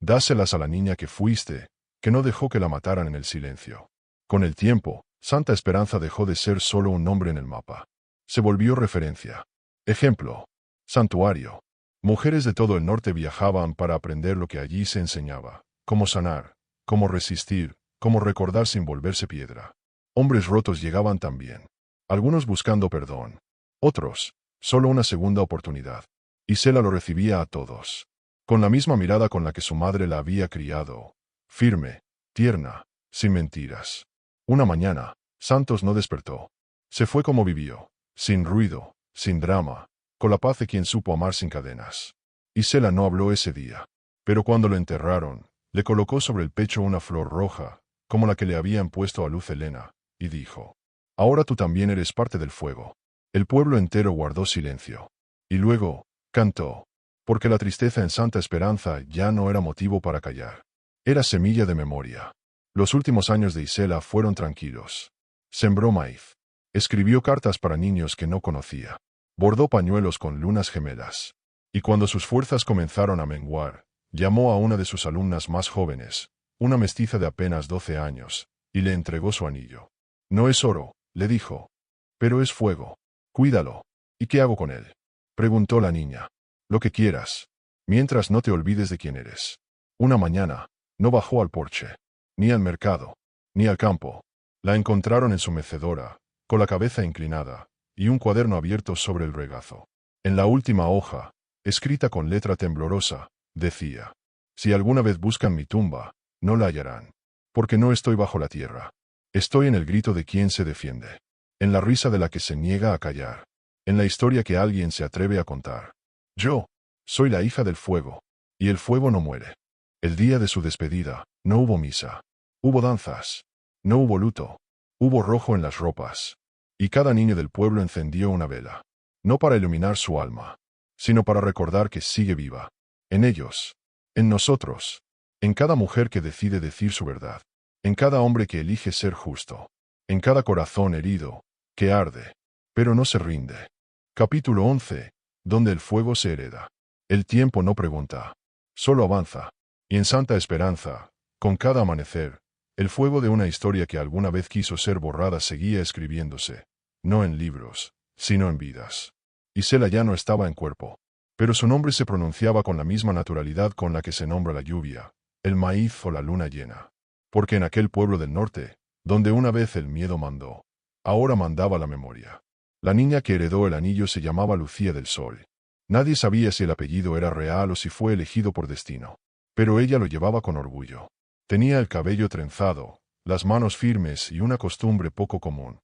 Dáselas a la niña que fuiste, que no dejó que la mataran en el silencio. Con el tiempo, Santa Esperanza dejó de ser solo un nombre en el mapa. Se volvió referencia. Ejemplo. Santuario. Mujeres de todo el norte viajaban para aprender lo que allí se enseñaba. Cómo sanar, cómo resistir, cómo recordar sin volverse piedra. Hombres rotos llegaban también. Algunos buscando perdón. Otros, solo una segunda oportunidad. Isela lo recibía a todos. Con la misma mirada con la que su madre la había criado. Firme, tierna, sin mentiras. Una mañana, Santos no despertó. Se fue como vivió, sin ruido, sin drama, con la paz de quien supo amar sin cadenas. Isela no habló ese día, pero cuando lo enterraron, le colocó sobre el pecho una flor roja, como la que le habían puesto a Luz Helena, y dijo: Ahora tú también eres parte del fuego. El pueblo entero guardó silencio. Y luego, cantó, porque la tristeza en Santa Esperanza ya no era motivo para callar. Era semilla de memoria. Los últimos años de Isela fueron tranquilos. Sembró maíz. Escribió cartas para niños que no conocía. Bordó pañuelos con lunas gemelas. Y cuando sus fuerzas comenzaron a menguar, llamó a una de sus alumnas más jóvenes, una mestiza de apenas 12 años, y le entregó su anillo. No es oro, le dijo, pero es fuego. Cuídalo. ¿Y qué hago con él? Preguntó la niña. Lo que quieras. Mientras no te olvides de quién eres. Una mañana, no bajó al porche, ni al mercado, ni al campo. La encontraron en su mecedora, con la cabeza inclinada, y un cuaderno abierto sobre el regazo. En la última hoja, escrita con letra temblorosa, decía: Si alguna vez buscan mi tumba, no la hallarán. Porque no estoy bajo la tierra. Estoy en el grito de quien se defiende. En la risa de la que se niega a callar. En la historia que alguien se atreve a contar. Yo soy la hija del fuego. Y el fuego no muere. El día de su despedida, no hubo misa. Hubo danzas. No hubo luto. Hubo rojo en las ropas. Y cada niño del pueblo encendió una vela. No para iluminar su alma, sino para recordar que sigue viva. En ellos. En nosotros. En cada mujer que decide decir su verdad. En cada hombre que elige ser justo. En cada corazón herido, que arde, pero no se rinde. Capítulo 11. Donde el fuego se hereda. El tiempo no pregunta. Solo avanza. Y en Santa Esperanza, con cada amanecer, el fuego de una historia que alguna vez quiso ser borrada seguía escribiéndose, no en libros, sino en vidas. Isela ya no estaba en cuerpo. pero su nombre se pronunciaba con la misma naturalidad con la que se nombra la lluvia, el maíz o la luna llena. Porque en aquel pueblo del norte, donde una vez el miedo mandó, ahora mandaba la memoria. La niña que heredó el anillo se llamaba Lucía del Sol. Nadie sabía si el apellido era real o si fue elegido por destino. Pero ella lo llevaba con orgullo. Tenía el cabello trenzado, las manos firmes y una costumbre poco común.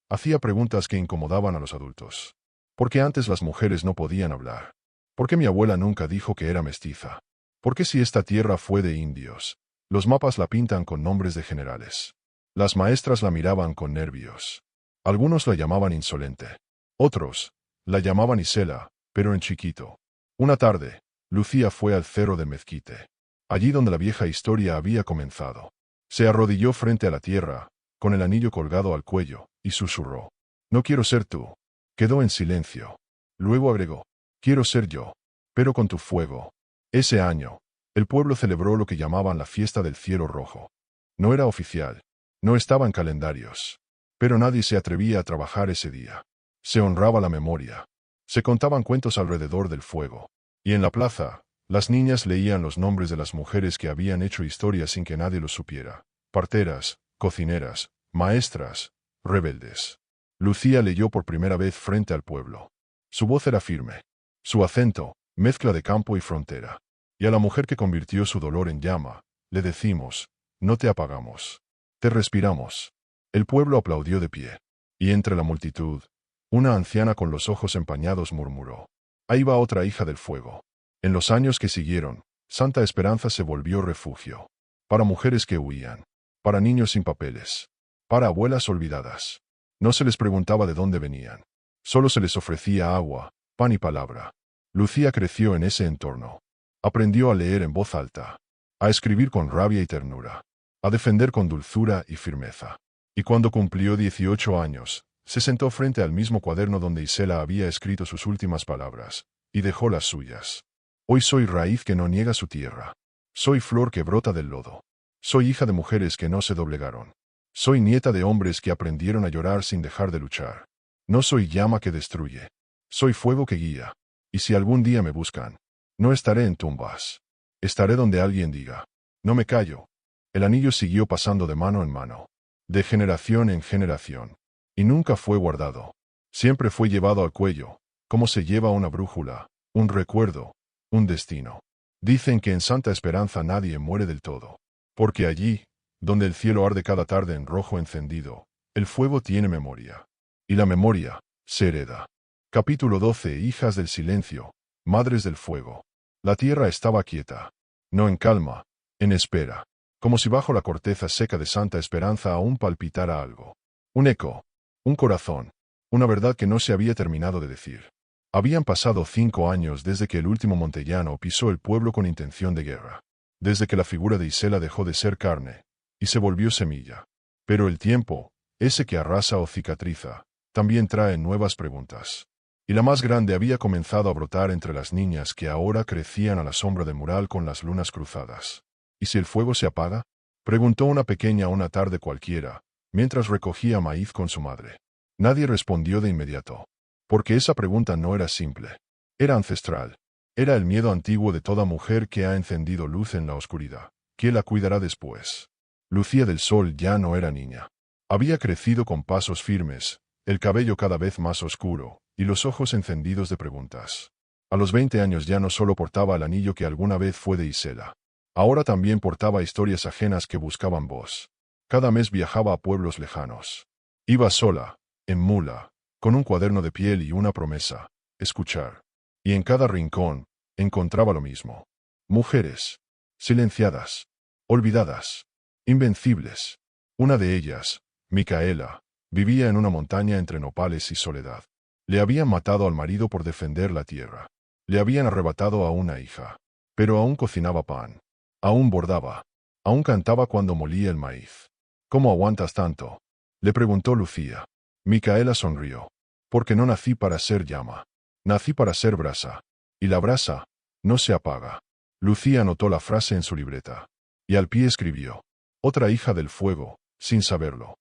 Hacía preguntas que incomodaban a los adultos. ¿Por qué antes las mujeres no podían hablar? ¿Por qué mi abuela nunca dijo que era mestiza? ¿Por qué si esta tierra fue de indios? Los mapas la pintan con nombres de generales. Las maestras la miraban con nervios. Algunos la llamaban insolente. Otros la llamaban Isela, pero en chiquito. Una tarde, Lucía fue al cerro de Mezquite. Allí donde la vieja historia había comenzado. Se arrodilló frente a la tierra, con el anillo colgado al cuello, y susurró. No quiero ser tú. Quedó en silencio. Luego agregó. Quiero ser yo. Pero con tu fuego. Ese año, el pueblo celebró lo que llamaban la fiesta del cielo rojo. No era oficial. No estaba en calendarios. Pero nadie se atrevía a trabajar ese día. Se honraba la memoria. Se contaban cuentos alrededor del fuego. Y en la plaza, las niñas leían los nombres de las mujeres que habían hecho historia sin que nadie lo supiera. Parteras, cocineras, maestras, rebeldes. Lucía leyó por primera vez frente al pueblo. Su voz era firme. Su acento, mezcla de campo y frontera. Y a la mujer que convirtió su dolor en llama, le decimos, no te apagamos. Te respiramos. El pueblo aplaudió de pie. Y entre la multitud, una anciana con los ojos empañados murmuró. Ahí va otra hija del fuego. En los años que siguieron, Santa Esperanza se volvió refugio. Para mujeres que huían. Para niños sin papeles. Para abuelas olvidadas. No se les preguntaba de dónde venían. Solo se les ofrecía agua, pan y palabra. Lucía creció en ese entorno. Aprendió a leer en voz alta. A escribir con rabia y ternura. A defender con dulzura y firmeza. Y cuando cumplió 18 años, se sentó frente al mismo cuaderno donde Isela había escrito sus últimas palabras, y dejó las suyas. Hoy soy raíz que no niega su tierra. Soy flor que brota del lodo. Soy hija de mujeres que no se doblegaron. Soy nieta de hombres que aprendieron a llorar sin dejar de luchar. No soy llama que destruye. Soy fuego que guía. Y si algún día me buscan, no estaré en tumbas. Estaré donde alguien diga. No me callo. El anillo siguió pasando de mano en mano. De generación en generación. Y nunca fue guardado. Siempre fue llevado al cuello, como se lleva una brújula, un recuerdo, un destino. Dicen que en Santa Esperanza nadie muere del todo. Porque allí, donde el cielo arde cada tarde en rojo encendido, el fuego tiene memoria. Y la memoria se hereda. Capítulo 12. Hijas del silencio, madres del fuego. La tierra estaba quieta. No en calma, en espera. Como si bajo la corteza seca de Santa Esperanza aún palpitara algo. Un eco. Un corazón. Una verdad que no se había terminado de decir. Habían pasado 5 años desde que el último montellano pisó el pueblo con intención de guerra. Desde que la figura de Isela dejó de ser carne, y se volvió semilla. Pero el tiempo, ese que arrasa o cicatriza, también trae nuevas preguntas. Y la más grande había comenzado a brotar entre las niñas que ahora crecían a la sombra del mural con las lunas cruzadas. ¿Y si el fuego se apaga? Preguntó una pequeña una tarde cualquiera, mientras recogía maíz con su madre. Nadie respondió de inmediato. Porque esa pregunta no era simple. Era ancestral. Era el miedo antiguo de toda mujer que ha encendido luz en la oscuridad. ¿Quién la cuidará después? Lucía del Sol ya no era niña. Había crecido con pasos firmes, el cabello cada vez más oscuro, y los ojos encendidos de preguntas. A los 20 años ya no solo portaba el anillo que alguna vez fue de Isela. Ahora también portaba historias ajenas que buscaban voz. Cada mes viajaba a pueblos lejanos. Iba sola, en mula, con un cuaderno de piel y una promesa: escuchar. Y en cada rincón, encontraba lo mismo. Mujeres. Silenciadas. Olvidadas. Invencibles. Una de ellas, Micaela, vivía en una montaña entre nopales y soledad. Le habían matado al marido por defender la tierra. Le habían arrebatado a una hija. Pero aún cocinaba pan. Aún bordaba. Aún cantaba cuando molía el maíz. ¿Cómo aguantas tanto?, le preguntó Lucía. Micaela sonrió. Porque no nací para ser llama. Nací para ser brasa. Y la brasa no se apaga. Lucía anotó la frase en su libreta. Y al pie escribió: otra hija del fuego, sin saberlo.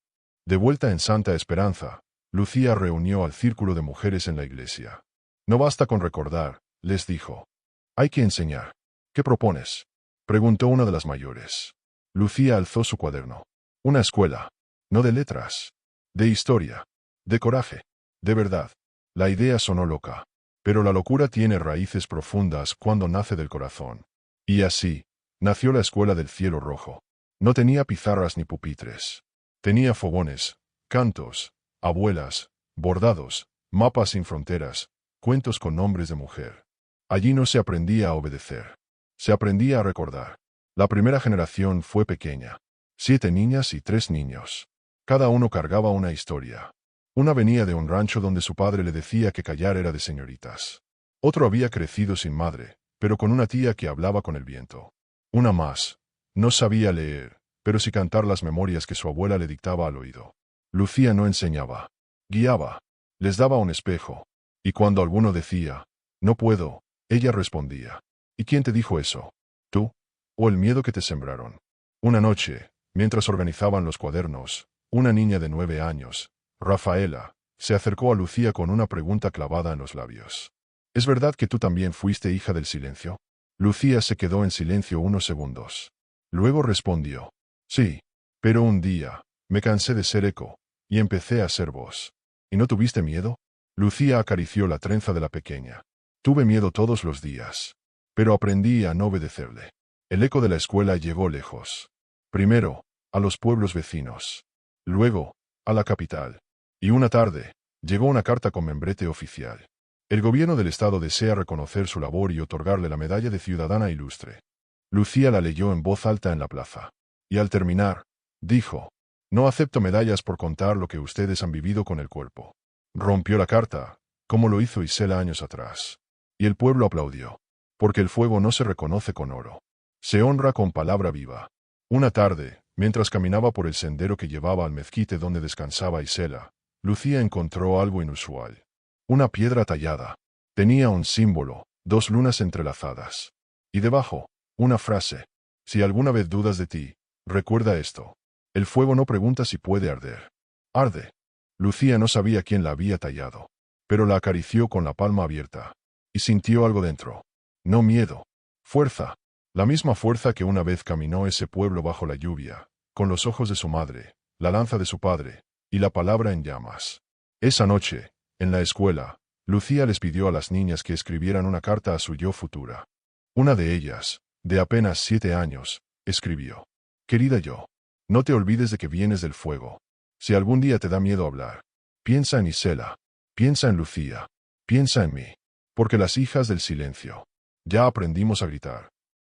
De vuelta en Santa Esperanza, Lucía reunió al círculo de mujeres en la iglesia. No basta con recordar, les dijo. Hay que enseñar. ¿Qué propones? Preguntó una de las mayores. Lucía alzó su cuaderno. Una escuela. No de letras. De historia. De coraje. De verdad. La idea sonó loca. Pero la locura tiene raíces profundas cuando nace del corazón. Y así, nació la Escuela del Cielo Rojo. No tenía pizarras ni pupitres. Tenía fogones, cantos, abuelas, bordados, mapas sin fronteras, cuentos con nombres de mujer. Allí no se aprendía a obedecer. Se aprendía a recordar. La primera generación fue pequeña. 7 niñas y 3 niños. Cada uno cargaba una historia. Una venía de un rancho donde su padre le decía que callar era de señoritas. Otro había crecido sin madre, pero con una tía que hablaba con el viento. Una más. No sabía leer, pero sí cantar las memorias que su abuela le dictaba al oído. Lucía no enseñaba. Guiaba. Les daba un espejo. Y cuando alguno decía, no puedo, ella respondía. ¿Y quién te dijo eso? ¿Tú? ¿O el miedo que te sembraron? Una noche, mientras organizaban los cuadernos, una niña de 9 años, Rafaela, se acercó a Lucía con una pregunta clavada en los labios. ¿Es verdad que tú también fuiste hija del silencio? Lucía se quedó en silencio unos segundos. Luego respondió. Sí. Pero un día, me cansé de ser eco, y empecé a ser voz. ¿Y no tuviste miedo? Lucía acarició la trenza de la pequeña. Tuve miedo todos los días. Pero aprendí a no obedecerle. El eco de la escuela llegó lejos. Primero, a los pueblos vecinos. Luego, a la capital. Y una tarde, llegó una carta con membrete oficial. El gobierno del estado desea reconocer su labor y otorgarle la medalla de ciudadana ilustre. Lucía la leyó en voz alta en la plaza. Y al terminar, dijo, no acepto medallas por contar lo que ustedes han vivido con el cuerpo. Rompió la carta, como lo hizo Isela años atrás. Y el pueblo aplaudió. Porque el fuego no se reconoce con oro. Se honra con palabra viva. Una tarde, mientras caminaba por el sendero que llevaba al mezquite donde descansaba Isela, Lucía encontró algo inusual. Una piedra tallada. Tenía un símbolo, 2 lunas entrelazadas. Y debajo, una frase. Si alguna vez dudas de ti, recuerda esto. El fuego no pregunta si puede arder. Arde. Lucía no sabía quién la había tallado. Pero la acarició con la palma abierta. Y sintió algo dentro. No miedo. Fuerza. La misma fuerza que una vez caminó ese pueblo bajo la lluvia, con los ojos de su madre, la lanza de su padre, y la palabra en llamas. Esa noche, en la escuela, Lucía les pidió a las niñas que escribieran una carta a su yo futura. Una de ellas, de apenas 7 años, escribió. Querida yo, no te olvides de que vienes del fuego. Si algún día te da miedo hablar, piensa en Isela, piensa en Lucía, piensa en mí. Porque las hijas del silencio. Ya aprendimos a gritar.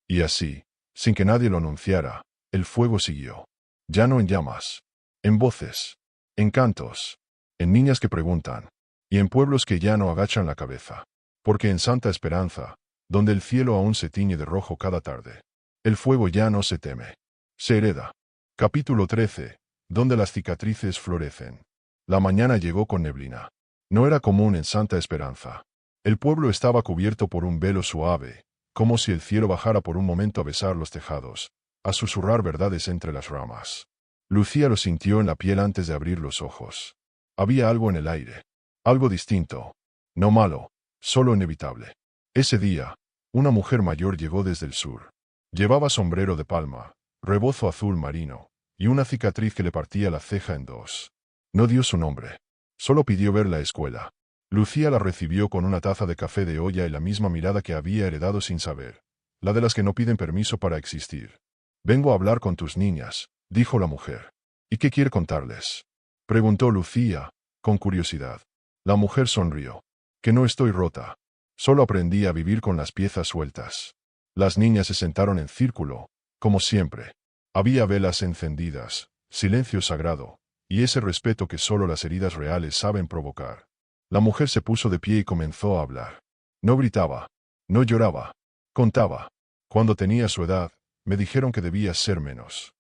Y así, sin que nadie lo anunciara, el fuego siguió. Ya no en llamas. En voces. En cantos. En niñas que preguntan. Y en pueblos que ya no agachan la cabeza. Porque en Santa Esperanza, donde el cielo aún se tiñe de rojo cada tarde, el fuego ya no se teme. Se hereda. Capítulo 13. Donde las cicatrices florecen. La mañana llegó con neblina. No era común en Santa Esperanza. El pueblo estaba cubierto por un velo suave, como si el cielo bajara por un momento a besar los tejados, a susurrar verdades entre las ramas. Lucía lo sintió en la piel antes de abrir los ojos. Había algo en el aire. Algo distinto. No malo, solo inevitable. Ese día, una mujer mayor llegó desde el sur. Llevaba sombrero de palma, rebozo azul marino, y una cicatriz que le partía la ceja en 2. No dio su nombre. Solo pidió ver la escuela. Lucía la recibió con una taza de café de olla y la misma mirada que había heredado sin saber, la de las que no piden permiso para existir. Vengo a hablar con tus niñas, dijo la mujer. ¿Y qué quiere contarles? Preguntó Lucía, con curiosidad. La mujer sonrió. Que no estoy rota. Solo aprendí a vivir con las piezas sueltas. Las niñas se sentaron en círculo, como siempre. Había velas encendidas, silencio sagrado, y ese respeto que solo las heridas reales saben provocar. La mujer se puso de pie y comenzó a hablar. No gritaba. No lloraba. Contaba. Cuando tenía su edad, me dijeron que debía ser menos.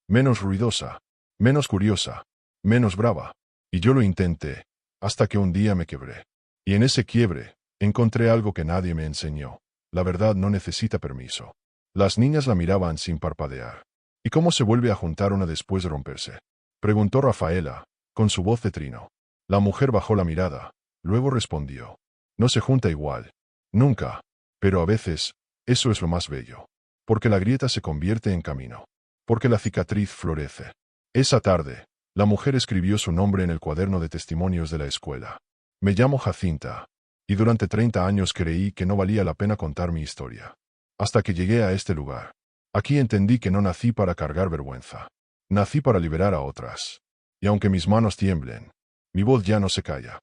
Menos ruidosa. Menos curiosa. Menos brava. Y yo lo intenté, hasta que un día me quebré. Y en ese quiebre, encontré algo que nadie me enseñó. La verdad no necesita permiso. Las niñas la miraban sin parpadear. ¿Y cómo se vuelve a juntar una después de romperse? Preguntó Rafaela, con su voz de trino. La mujer bajó la mirada. Luego respondió. No se junta igual. Nunca. Pero a veces, eso es lo más bello. Porque la grieta se convierte en camino. Porque la cicatriz florece. Esa tarde, la mujer escribió su nombre en el cuaderno de testimonios de la escuela. Me llamo Jacinta. Y durante 30 años creí que no valía la pena contar mi historia. Hasta que llegué a este lugar. Aquí entendí que no nací para cargar vergüenza. Nací para liberar a otras. Y aunque mis manos tiemblen, mi voz ya no se calla.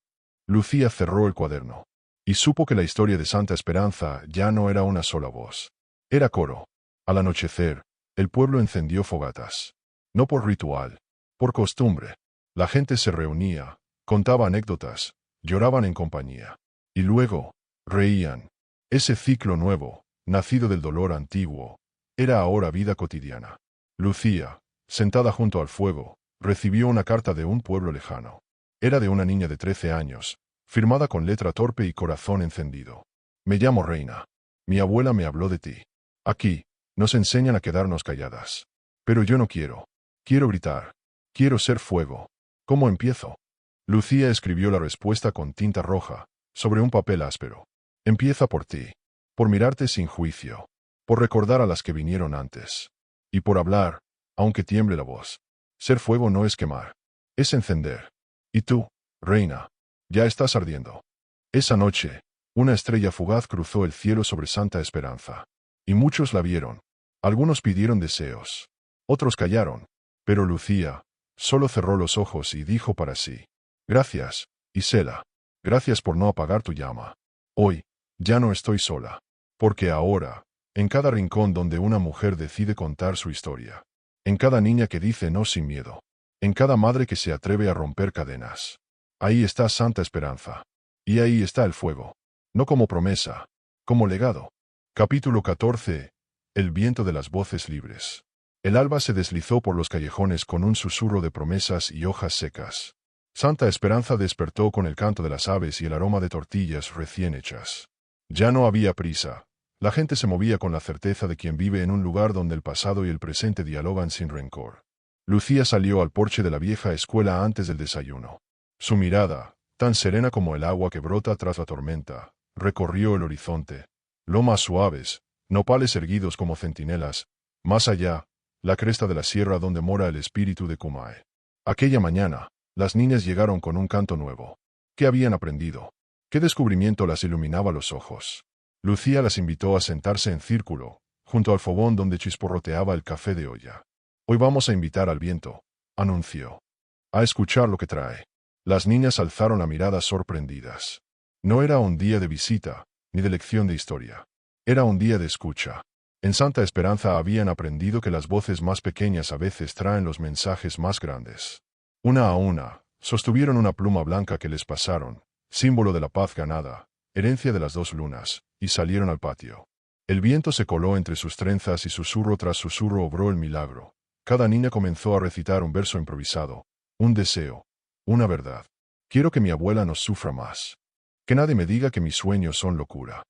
Lucía cerró el cuaderno. Y supo que la historia de Santa Esperanza ya no era una sola voz. Era coro. Al anochecer, el pueblo encendió fogatas. No por ritual, por costumbre. La gente se reunía, contaba anécdotas, lloraban en compañía. Y luego, reían. Ese ciclo nuevo, nacido del dolor antiguo, era ahora vida cotidiana. Lucía, sentada junto al fuego, recibió una carta de un pueblo lejano. Era de una niña de 13 años, firmada con letra torpe y corazón encendido. Me llamo Reina. Mi abuela me habló de ti. Aquí, nos enseñan a quedarnos calladas. Pero yo no quiero. Quiero gritar. Quiero ser fuego. ¿Cómo empiezo? Lucía escribió la respuesta con tinta roja, sobre un papel áspero. Empieza por ti. Por mirarte sin juicio. Por recordar a las que vinieron antes. Y por hablar, aunque tiemble la voz. Ser fuego no es quemar. Es encender. Y tú, Reina, ya estás ardiendo. Esa noche, una estrella fugaz cruzó el cielo sobre Santa Esperanza. Y muchos la vieron. Algunos pidieron deseos. Otros callaron. Pero Lucía, solo cerró los ojos y dijo para sí. Gracias, Isela. Gracias por no apagar tu llama. Hoy, ya no estoy sola. Porque ahora, en cada rincón donde una mujer decide contar su historia. En cada niña que dice no sin miedo. En cada madre que se atreve a romper cadenas. Ahí está Santa Esperanza. Y ahí está el fuego. No como promesa, como legado. Capítulo 14. El viento de las voces libres. El alba se deslizó por los callejones con un susurro de promesas y hojas secas. Santa Esperanza despertó con el canto de las aves y el aroma de tortillas recién hechas. Ya no había prisa. La gente se movía con la certeza de quien vive en un lugar donde el pasado y el presente dialogan sin rencor. Lucía salió al porche de la vieja escuela antes del desayuno. Su mirada, tan serena como el agua que brota tras la tormenta, recorrió el horizonte. Lomas suaves, nopales erguidos como centinelas. Más allá, la cresta de la sierra donde mora el espíritu de Kumae. Aquella mañana, las niñas llegaron con un canto nuevo. ¿Qué habían aprendido? ¿Qué descubrimiento las iluminaba los ojos? Lucía las invitó a sentarse en círculo, junto al fogón donde chisporroteaba el café de olla. Hoy vamos a invitar al viento, anunció. A escuchar lo que trae. Las niñas alzaron la mirada sorprendidas. No era un día de visita, ni de lección de historia. Era un día de escucha. En Santa Esperanza habían aprendido que las voces más pequeñas a veces traen los mensajes más grandes. Una a una, sostuvieron una pluma blanca que les pasaron, símbolo de la paz ganada, herencia de las dos lunas, y salieron al patio. El viento se coló entre sus trenzas y susurro tras susurro obró el milagro. Cada niña comenzó a recitar un verso improvisado, un deseo, una verdad. Quiero que mi abuela no sufra más. Que nadie me diga que mis sueños son locura.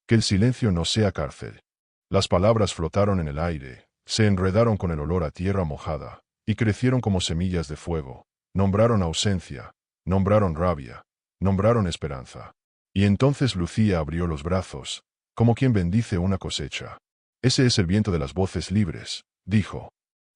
Que el silencio no sea cárcel. Las palabras flotaron en el aire, se enredaron con el olor a tierra mojada, y crecieron como semillas de fuego. Nombraron ausencia, nombraron rabia, nombraron esperanza. Y entonces Lucía abrió los brazos, como quien bendice una cosecha. Ese es el viento de las voces libres, dijo.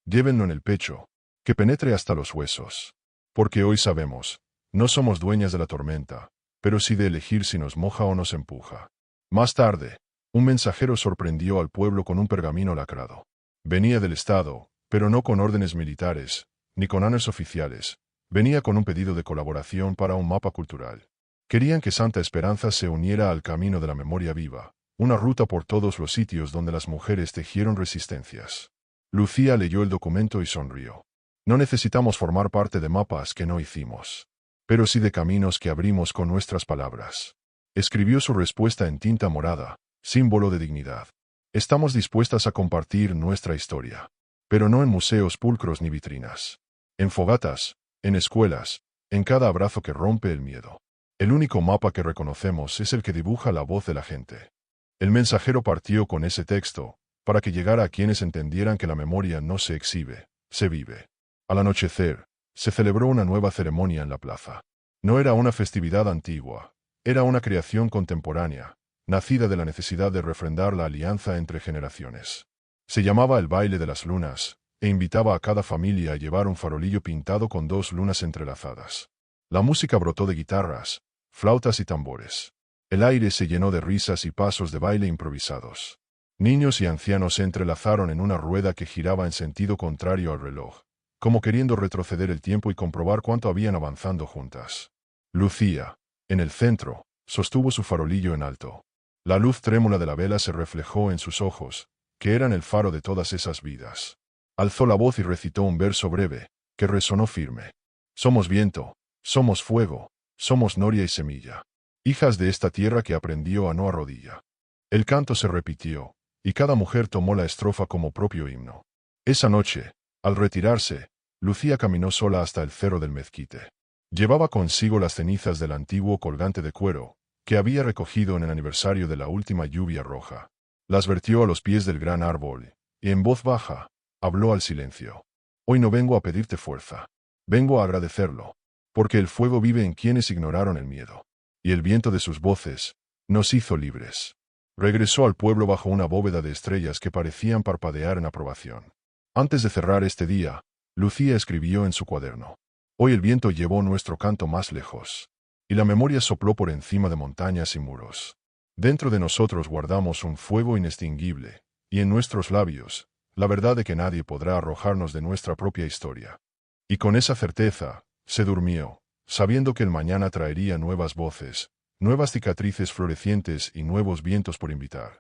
Llévenlo en el pecho, que penetre hasta los huesos. Porque hoy sabemos, no somos dueñas de la tormenta, pero sí de elegir si nos moja o nos empuja. Más tarde, un mensajero sorprendió al pueblo con un pergamino lacrado. Venía del Estado, pero no con órdenes militares, ni con anales oficiales. Venía con un pedido de colaboración para un mapa cultural. Querían que Santa Esperanza se uniera al camino de la memoria viva, una ruta por todos los sitios donde las mujeres tejieron resistencias. Lucía leyó el documento y sonrió. No necesitamos formar parte de mapas que no hicimos, pero sí de caminos que abrimos con nuestras palabras. Escribió su respuesta en tinta morada, símbolo de dignidad. Estamos dispuestas a compartir nuestra historia, pero no en museos pulcros ni vitrinas. En fogatas, en escuelas, en cada abrazo que rompe el miedo. El único mapa que reconocemos es el que dibuja la voz de la gente. El mensajero partió con ese texto, para que llegara a quienes entendieran que la memoria no se exhibe, se vive. Al anochecer, se celebró una nueva ceremonia en la plaza. No era una festividad antigua, era una creación contemporánea, nacida de la necesidad de refrendar la alianza entre generaciones. Se llamaba el baile de las lunas, e invitaba a cada familia a llevar un farolillo pintado con dos lunas entrelazadas. La música brotó de guitarras, flautas y tambores. El aire se llenó de risas y pasos de baile improvisados. Niños y ancianos se entrelazaron en una rueda que giraba en sentido contrario al reloj, como queriendo retroceder el tiempo y comprobar cuánto habían avanzado juntas. Lucía, en el centro, sostuvo su farolillo en alto. La luz trémula de la vela se reflejó en sus ojos, que eran el faro de todas esas vidas. Alzó la voz y recitó un verso breve, que resonó firme. Somos viento, somos fuego, somos noria y semilla, hijas de esta tierra que aprendió a no arrodilla. El canto se repitió, y cada mujer tomó la estrofa como propio himno. Esa noche, al retirarse, Lucía caminó sola hasta el cerro del mezquite. Llevaba consigo las cenizas del antiguo colgante de cuero, que había recogido en el aniversario de la última lluvia roja. Las vertió a los pies del gran árbol, y en voz baja, habló al silencio. Hoy no vengo a pedirte fuerza. Vengo a agradecerlo, porque el fuego vive en quienes ignoraron el miedo. Y el viento de sus voces nos hizo libres. Regresó al pueblo bajo una bóveda de estrellas que parecían parpadear en aprobación. Antes de cerrar este día, Lucía escribió en su cuaderno. Hoy el viento llevó nuestro canto más lejos. Y la memoria sopló por encima de montañas y muros. Dentro de nosotros guardamos un fuego inextinguible, y en nuestros labios, la verdad de que nadie podrá arrojarnos de nuestra propia historia. Y con esa certeza, se durmió, sabiendo que el mañana traería nuevas voces, nuevas cicatrices florecientes y nuevos vientos por invitar.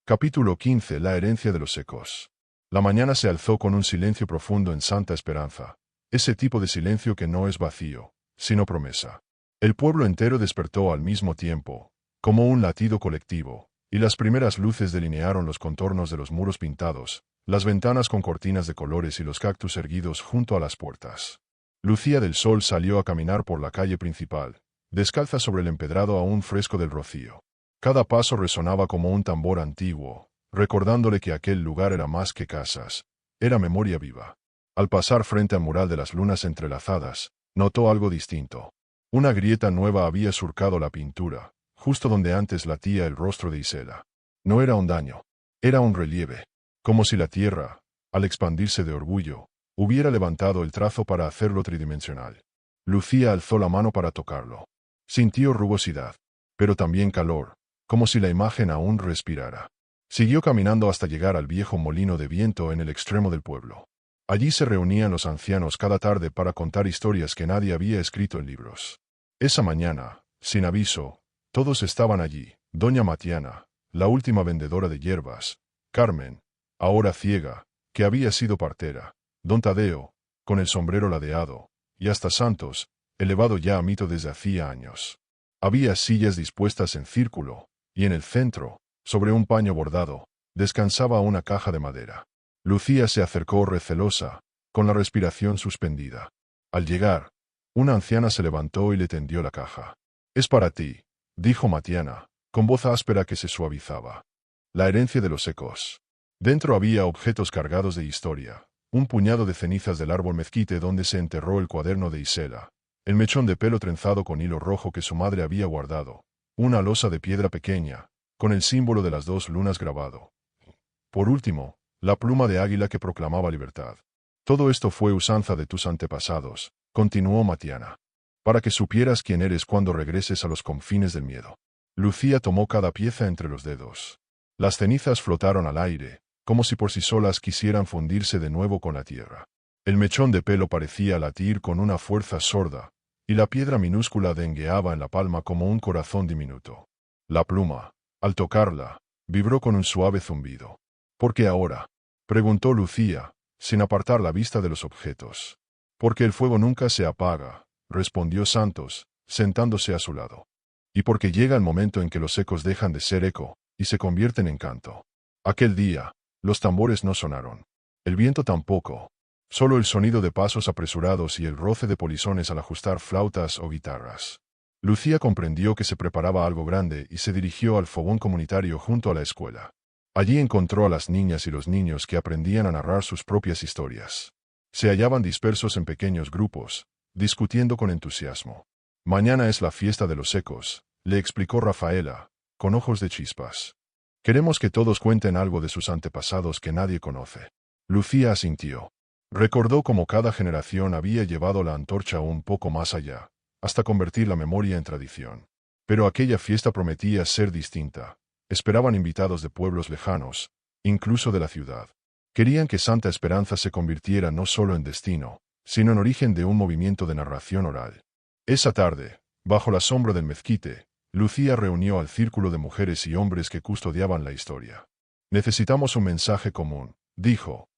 Capítulo 15. La herencia de los secos. La mañana se alzó con un silencio profundo en santa esperanza, ese tipo de silencio que no es vacío, sino promesa. El pueblo entero despertó al mismo tiempo, como un latido colectivo, y las primeras luces delinearon los contornos de los muros pintados, las ventanas con cortinas de colores y los cactus erguidos junto a las puertas. Lucía del Sol salió a caminar por la calle principal, descalza sobre el empedrado aún fresco del rocío. Cada paso resonaba como un tambor antiguo, recordándole que aquel lugar era más que casas, era memoria viva. Al pasar frente al mural de las lunas entrelazadas, notó algo distinto. Una grieta nueva había surcado la pintura, justo donde antes latía el rostro de Isela. No era un daño, era un relieve, como si la tierra, al expandirse de orgullo, hubiera levantado el trazo para hacerlo tridimensional. Lucía alzó la mano para tocarlo. Sintió rugosidad, pero también calor, como si la imagen aún respirara. Siguió caminando hasta llegar al viejo molino de viento en el extremo del pueblo. Allí se reunían los ancianos cada tarde para contar historias que nadie había escrito en libros. Esa mañana, sin aviso, todos estaban allí: doña Matiana, la última vendedora de hierbas; Carmen, ahora ciega, que había sido partera; don Tadeo, con el sombrero ladeado; y hasta Santos, elevado ya a mito desde hacía años. Había sillas dispuestas en círculo, y en el centro, sobre un paño bordado, descansaba una caja de madera. Lucía se acercó recelosa, con la respiración suspendida. Al llegar, una anciana se levantó y le tendió la caja. «Es para ti», dijo Matiana, con voz áspera que se suavizaba. «La herencia de los secos». Dentro había objetos cargados de historia: un puñado de cenizas del árbol mezquite donde se enterró el cuaderno de Isela, el mechón de pelo trenzado con hilo rojo que su madre había guardado, una losa de piedra pequeña, con el símbolo de las dos lunas grabado. Por último, la pluma de águila que proclamaba libertad. «Todo esto fue usanza de tus antepasados», continuó Matiana, «para que supieras quién eres cuando regreses a los confines del miedo». Lucía tomó cada pieza entre los dedos. Las cenizas flotaron al aire, como si por sí solas quisieran fundirse de nuevo con la tierra. El mechón de pelo parecía latir con una fuerza sorda, y la piedra minúscula dengueaba en la palma como un corazón diminuto. La pluma, al tocarla, vibró con un suave zumbido. «¿Por qué ahora?», preguntó Lucía, sin apartar la vista de los objetos. «Porque el fuego nunca se apaga», respondió Santos, sentándose a su lado. «Y porque llega el momento en que los ecos dejan de ser eco, y se convierten en canto». Aquel día, los tambores no sonaron. El viento tampoco. Solo el sonido de pasos apresurados y el roce de polizones al ajustar flautas o guitarras. Lucía comprendió que se preparaba algo grande y se dirigió al fogón comunitario junto a la escuela. Allí encontró a las niñas y los niños que aprendían a narrar sus propias historias. Se hallaban dispersos en pequeños grupos, discutiendo con entusiasmo. «Mañana es la fiesta de los ecos», le explicó Rafaela, con ojos de chispas. Queremos que todos cuenten algo de sus antepasados que nadie conoce. Lucía asintió. Recordó cómo cada generación había llevado la antorcha un poco más allá, hasta convertir la memoria en tradición. Pero aquella fiesta prometía ser distinta. Esperaban invitados de pueblos lejanos, incluso de la ciudad. Querían que Santa Esperanza se convirtiera no solo en destino, sino en origen de un movimiento de narración oral. Esa tarde, bajo la sombra del mezquite, Lucía reunió al círculo de mujeres y hombres que custodiaban la historia. Necesitamos un mensaje común, dijo.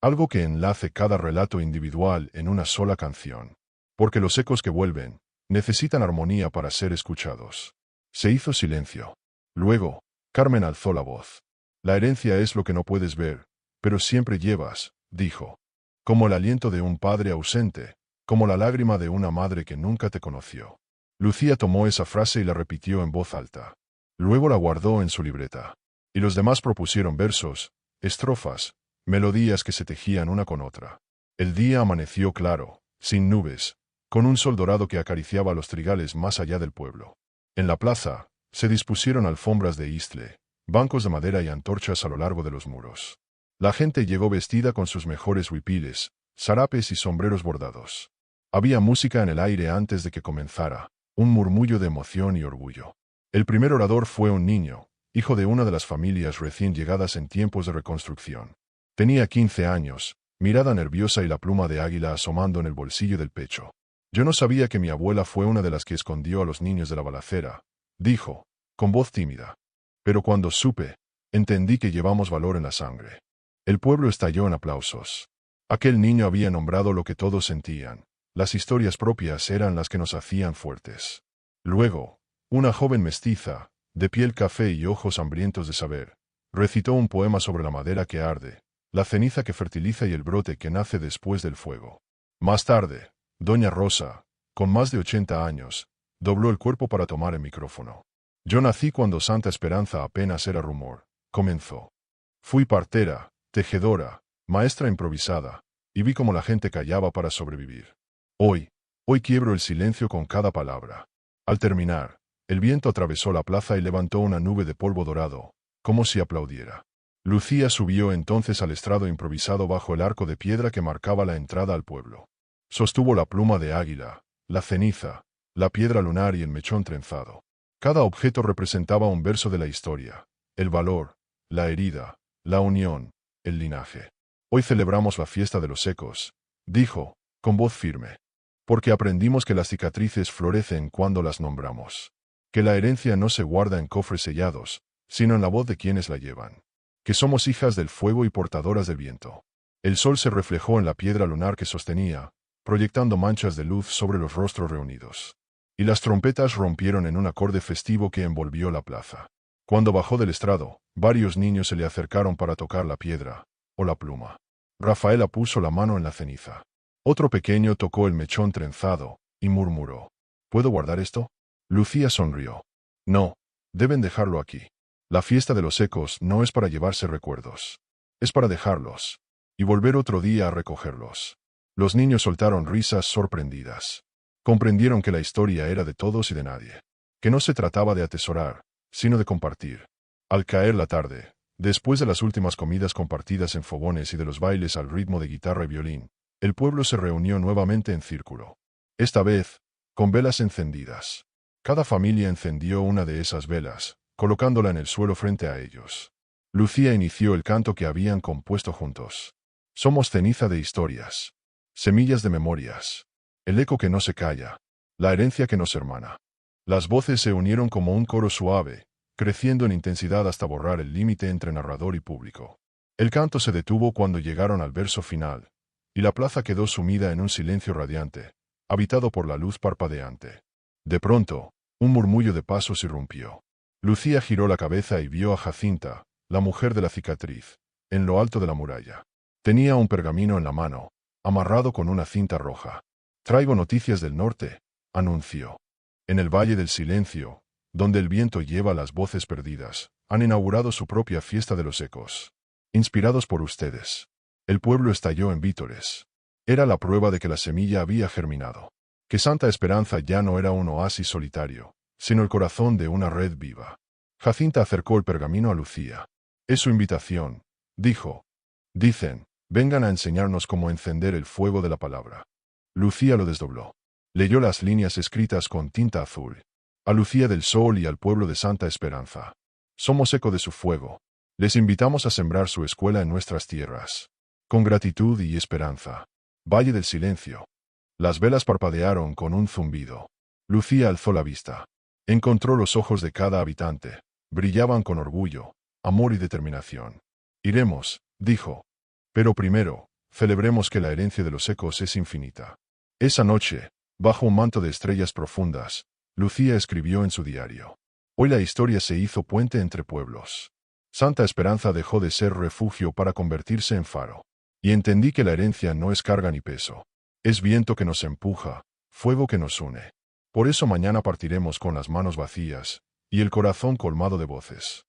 Algo que enlace cada relato individual en una sola canción. Porque los ecos que vuelven necesitan armonía para ser escuchados. Se hizo silencio. Luego, Carmen alzó la voz. La herencia es lo que no puedes ver, pero siempre llevas, dijo. Como el aliento de un padre ausente, como la lágrima de una madre que nunca te conoció. Lucía tomó esa frase y la repitió en voz alta. Luego la guardó en su libreta. Y los demás propusieron versos, estrofas, melodías que se tejían una con otra. El día amaneció claro, sin nubes, con un sol dorado que acariciaba los trigales más allá del pueblo. En la plaza, se dispusieron alfombras de istle, bancos de madera y antorchas a lo largo de los muros. La gente llegó vestida con sus mejores huipiles, sarapes y sombreros bordados. Había música en el aire antes de que comenzara, un murmullo de emoción y orgullo. El primer orador fue un niño, hijo de una de las familias recién llegadas en tiempos de reconstrucción. Tenía 15 años, mirada nerviosa y la pluma de águila asomando en el bolsillo del pecho. Yo no sabía que mi abuela fue una de las que escondió a los niños de la balacera, dijo, con voz tímida. Pero cuando supe, entendí que llevamos valor en la sangre. El pueblo estalló en aplausos. Aquel niño había nombrado lo que todos sentían. Las historias propias eran las que nos hacían fuertes. Luego, una joven mestiza, de piel café y ojos hambrientos de saber, recitó un poema sobre la madera que arde, la ceniza que fertiliza y el brote que nace después del fuego. Más tarde, doña Rosa, con más de 80 años, dobló el cuerpo para tomar el micrófono. Yo nací cuando Santa Esperanza apenas era rumor, comenzó. Fui partera, tejedora, maestra improvisada, y vi cómo la gente callaba para sobrevivir. Hoy quiebro el silencio con cada palabra. Al terminar, el viento atravesó la plaza y levantó una nube de polvo dorado, como si aplaudiera. Lucía subió entonces al estrado improvisado bajo el arco de piedra que marcaba la entrada al pueblo. Sostuvo la pluma de águila, la ceniza, la piedra lunar y el mechón trenzado. Cada objeto representaba un verso de la historia, el valor, la herida, la unión, el linaje. Hoy celebramos la fiesta de los ecos, dijo, con voz firme. Porque aprendimos que las cicatrices florecen cuando las nombramos. Que la herencia no se guarda en cofres sellados, sino en la voz de quienes la llevan. Que somos hijas del fuego y portadoras del viento. El sol se reflejó en la piedra lunar que sostenía, proyectando manchas de luz sobre los rostros reunidos. Y las trompetas rompieron en un acorde festivo que envolvió la plaza. Cuando bajó del estrado, varios niños se le acercaron para tocar la piedra, o la pluma. Rafaela puso la mano en la ceniza. Otro pequeño tocó el mechón trenzado, y murmuró. ¿Puedo guardar esto? Lucía sonrió. No, deben dejarlo aquí. La fiesta de los ecos no es para llevarse recuerdos. Es para dejarlos. Y volver otro día a recogerlos. Los niños soltaron risas sorprendidas. Comprendieron que la historia era de todos y de nadie. Que no se trataba de atesorar, sino de compartir. Al caer la tarde, después de las últimas comidas compartidas en fogones y de los bailes al ritmo de guitarra y violín, el pueblo se reunió nuevamente en círculo. Esta vez, con velas encendidas. Cada familia encendió una de esas velas, colocándola en el suelo frente a ellos. Lucía inició el canto que habían compuesto juntos. Somos ceniza de historias. Semillas de memorias. El eco que no se calla. La herencia que nos hermana. Las voces se unieron como un coro suave, creciendo en intensidad hasta borrar el límite entre narrador y público. El canto se detuvo cuando llegaron al verso final, y la plaza quedó sumida en un silencio radiante, habitado por la luz parpadeante. De pronto, un murmullo de pasos irrumpió. Lucía giró la cabeza y vio a Jacinta, la mujer de la cicatriz, en lo alto de la muralla. Tenía un pergamino en la mano, amarrado con una cinta roja. Traigo noticias del norte, anunció. En el Valle del Silencio, donde el viento lleva las voces perdidas, han inaugurado su propia fiesta de los ecos. Inspirados por ustedes. El pueblo estalló en vítores. Era la prueba de que la semilla había germinado. Que Santa Esperanza ya no era un oasis solitario, sino el corazón de una red viva. Jacinta acercó el pergamino a Lucía. Es su invitación, dijo. Dicen, vengan a enseñarnos cómo encender el fuego de la palabra. Lucía lo desdobló. Leyó las líneas escritas con tinta azul. A Lucía del Sol y al pueblo de Santa Esperanza. Somos eco de su fuego. Les invitamos a sembrar su escuela en nuestras tierras. Con gratitud y esperanza. Valle del Silencio. Las velas parpadearon con un zumbido. Lucía alzó la vista. Encontró los ojos de cada habitante. Brillaban con orgullo, amor y determinación. Iremos, dijo. Pero primero, celebremos que la herencia de los ecos es infinita. Esa noche, bajo un manto de estrellas profundas, Lucía escribió en su diario. Hoy la historia se hizo puente entre pueblos. Santa Esperanza dejó de ser refugio para convertirse en faro. Y entendí que la herencia no es carga ni peso. Es viento que nos empuja, fuego que nos une. Por eso mañana partiremos con las manos vacías y el corazón colmado de voces.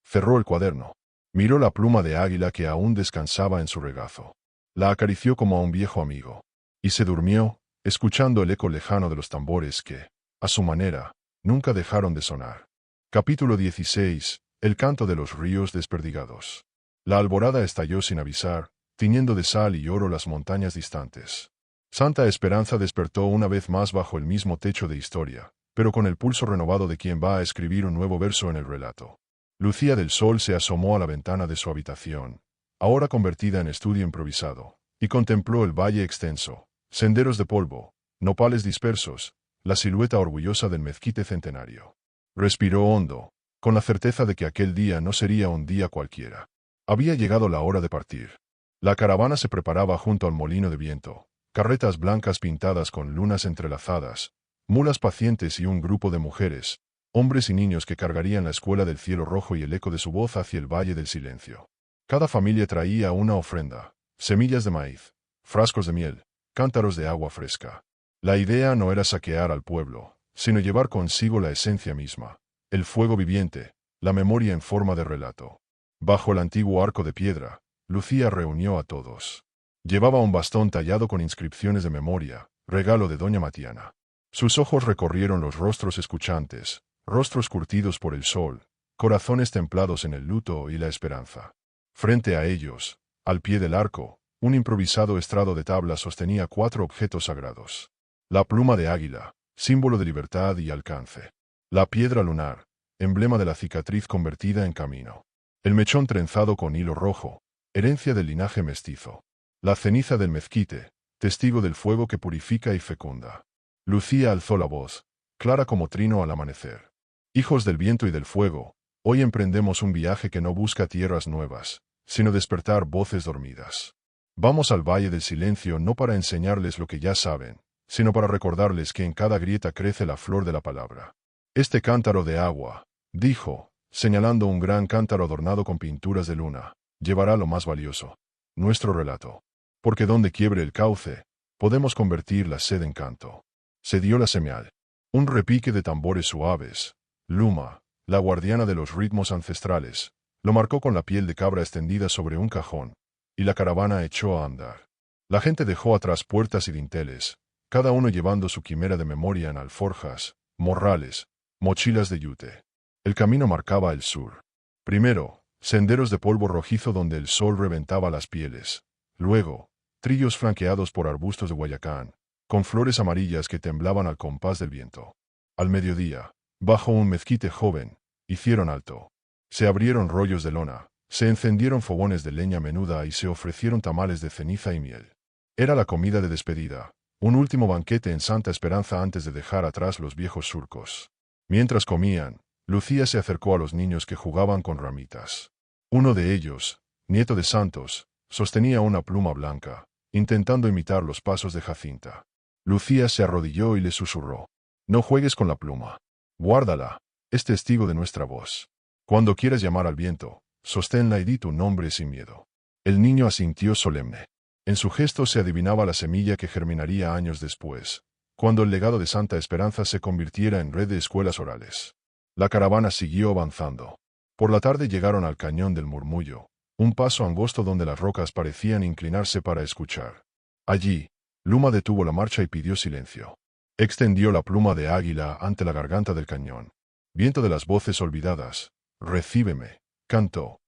Cerró el cuaderno. Miró la pluma de águila que aún descansaba en su regazo. La acarició como a un viejo amigo. Y se durmió, escuchando el eco lejano de los tambores que, a su manera, nunca dejaron de sonar. Capítulo 16. El canto de los ríos desperdigados. La alborada estalló sin avisar, tiñendo de sal y oro las montañas distantes. Santa Esperanza despertó una vez más bajo el mismo techo de historia, pero con el pulso renovado de quien va a escribir un nuevo verso en el relato. Lucía del Sol se asomó a la ventana de su habitación, ahora convertida en estudio improvisado, y contempló el valle extenso, senderos de polvo, nopales dispersos, la silueta orgullosa del mezquite centenario. Respiró hondo, con la certeza de que aquel día no sería un día cualquiera. Había llegado la hora de partir. La caravana se preparaba junto al molino de viento, carretas blancas pintadas con lunas entrelazadas, mulas pacientes y un grupo de mujeres, hombres y niños que cargarían la escuela del cielo rojo y el eco de su voz hacia el valle del silencio. Cada familia traía una ofrenda, semillas de maíz, frascos de miel, cántaros de agua fresca. La idea no era saquear al pueblo, sino llevar consigo la esencia misma, el fuego viviente, la memoria en forma de relato. Bajo el antiguo arco de piedra, Lucía reunió a todos. Llevaba un bastón tallado con inscripciones de memoria, regalo de doña Matiana. Sus ojos recorrieron los rostros escuchantes, rostros curtidos por el sol, corazones templados en el luto y la esperanza. Frente a ellos, al pie del arco, un improvisado estrado de tabla sostenía 4 objetos sagrados. La pluma de águila, símbolo de libertad y alcance. La piedra lunar, emblema de la cicatriz convertida en camino. El mechón trenzado con hilo rojo, herencia del linaje mestizo. La ceniza del mezquite, testigo del fuego que purifica y fecunda. Lucía alzó la voz, clara como trino al amanecer. Hijos del viento y del fuego, hoy emprendemos un viaje que no busca tierras nuevas, sino despertar voces dormidas. Vamos al Valle del Silencio no para enseñarles lo que ya saben, sino para recordarles que en cada grieta crece la flor de la palabra. Este cántaro de agua, dijo, señalando un gran cántaro adornado con pinturas de luna, llevará lo más valioso, nuestro relato. Porque donde quiebre el cauce, podemos convertir la sed en canto. Se dio la señal. Un repique de tambores suaves. Luma, la guardiana de los ritmos ancestrales, lo marcó con la piel de cabra extendida sobre un cajón, y la caravana echó a andar. La gente dejó atrás puertas y dinteles, cada uno llevando su quimera de memoria en alforjas, morrales, mochilas de yute. El camino marcaba el sur. Primero, senderos de polvo rojizo donde el sol reventaba las pieles. Luego, trillos flanqueados por arbustos de guayacán, con flores amarillas que temblaban al compás del viento. Al mediodía, bajo un mezquite joven, hicieron alto. Se abrieron rollos de lona, se encendieron fogones de leña menuda y se ofrecieron tamales de ceniza y miel. Era la comida de despedida, un último banquete en Santa Esperanza antes de dejar atrás los viejos surcos. Mientras comían, Lucía se acercó a los niños que jugaban con ramitas. Uno de ellos, nieto de Santos, sostenía una pluma blanca, intentando imitar los pasos de Jacinta. Lucía se arrodilló y le susurró. No juegues con la pluma. Guárdala, es testigo de nuestra voz. Cuando quieras llamar al viento, sosténla y di tu nombre sin miedo. El niño asintió solemne. En su gesto se adivinaba la semilla que germinaría años después, cuando el legado de Santa Esperanza se convirtiera en red de escuelas orales. La caravana siguió avanzando. Por la tarde llegaron al cañón del Murmullo, un paso angosto donde las rocas parecían inclinarse para escuchar. Allí, Luma detuvo la marcha y pidió silencio. Extendió la pluma de águila ante la garganta del cañón. Viento de las voces olvidadas, Recíbeme, cantó.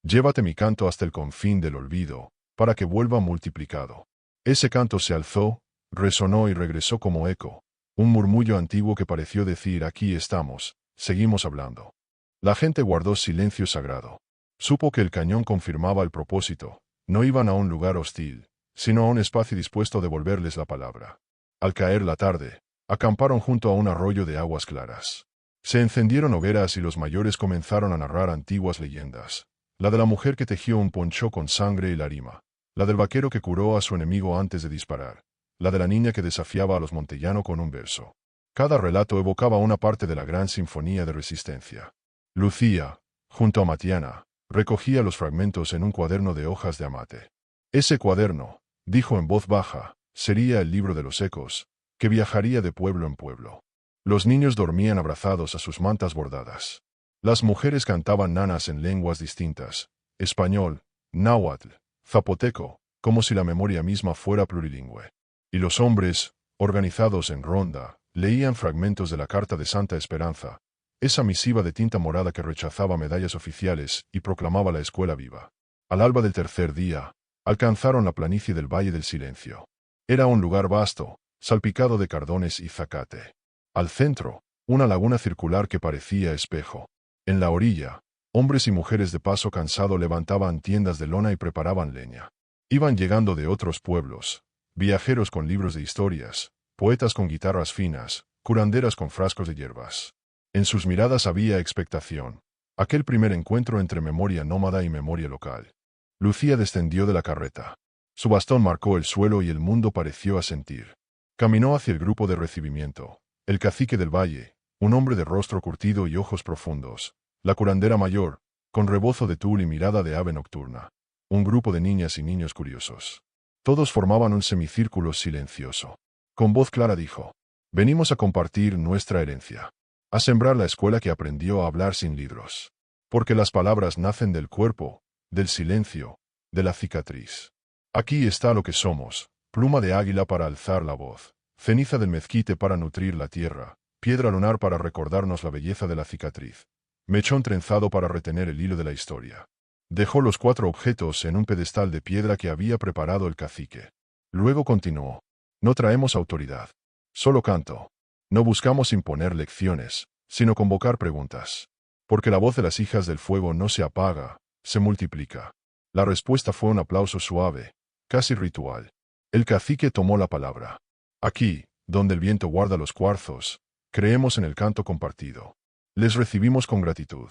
Llévate mi canto hasta el confín del olvido, para que vuelva multiplicado. Ese canto se alzó, resonó y regresó como eco, un murmullo antiguo que pareció decir: aquí estamos, seguimos hablando. La gente guardó silencio sagrado. Supo que el cañón confirmaba el propósito, no iban a un lugar hostil, sino a un espacio dispuesto a devolverles la palabra. Al caer la tarde, acamparon junto a un arroyo de aguas claras. Se encendieron hogueras y los mayores comenzaron a narrar antiguas leyendas. La de la mujer que tejió un poncho con sangre y lágrima. La del vaquero que curó a su enemigo antes de disparar. La de la niña que desafiaba a los Montellano con un verso. Cada relato evocaba una parte de la gran sinfonía de resistencia. Lucía, junto a Matiana, recogía los fragmentos en un cuaderno de hojas de amate. Ese cuaderno, dijo en voz baja, sería el libro de los ecos, que viajaría de pueblo en pueblo. Los niños dormían abrazados a sus mantas bordadas. Las mujeres cantaban nanas en lenguas distintas, español, náhuatl, zapoteco, como si la memoria misma fuera plurilingüe. Y los hombres, organizados en ronda, leían fragmentos de la Carta de Santa Esperanza, esa misiva de tinta morada que rechazaba medallas oficiales y proclamaba la escuela viva. Al alba del tercer día, alcanzaron la planicie del Valle del Silencio. Era un lugar vasto, salpicado de cardones y zacate. Al centro, una laguna circular que parecía espejo. En la orilla, hombres y mujeres de paso cansado levantaban tiendas de lona y preparaban leña. Iban llegando de otros pueblos, viajeros con libros de historias, poetas con guitarras finas, curanderas con frascos de hierbas. En sus miradas había expectación. Aquel primer encuentro entre memoria nómada y memoria local. Lucía descendió de la carreta. Su bastón marcó el suelo y el mundo pareció asentir. Caminó hacia el grupo de recibimiento. El cacique del valle, un hombre de rostro curtido y ojos profundos. La curandera mayor, con rebozo de tul y mirada de ave nocturna. Un grupo de niñas y niños curiosos. Todos formaban un semicírculo silencioso. Con voz clara dijo: venimos a compartir nuestra herencia. A sembrar la escuela que aprendió a hablar sin libros. Porque las palabras nacen del cuerpo, del silencio, de la cicatriz. Aquí está lo que somos: pluma de águila para alzar la voz, ceniza del mezquite para nutrir la tierra, piedra lunar para recordarnos la belleza de la cicatriz, mechón trenzado para retener el hilo de la historia. Dejó los 4 objetos en un pedestal de piedra que había preparado el cacique. Luego continuó: no traemos autoridad. Solo canto. No buscamos imponer lecciones, sino convocar preguntas. Porque la voz de las hijas del fuego no se apaga, se multiplica. La respuesta fue un aplauso suave, casi ritual. El cacique tomó la palabra. Aquí, donde el viento guarda los cuarzos, creemos en el canto compartido. Les recibimos con gratitud.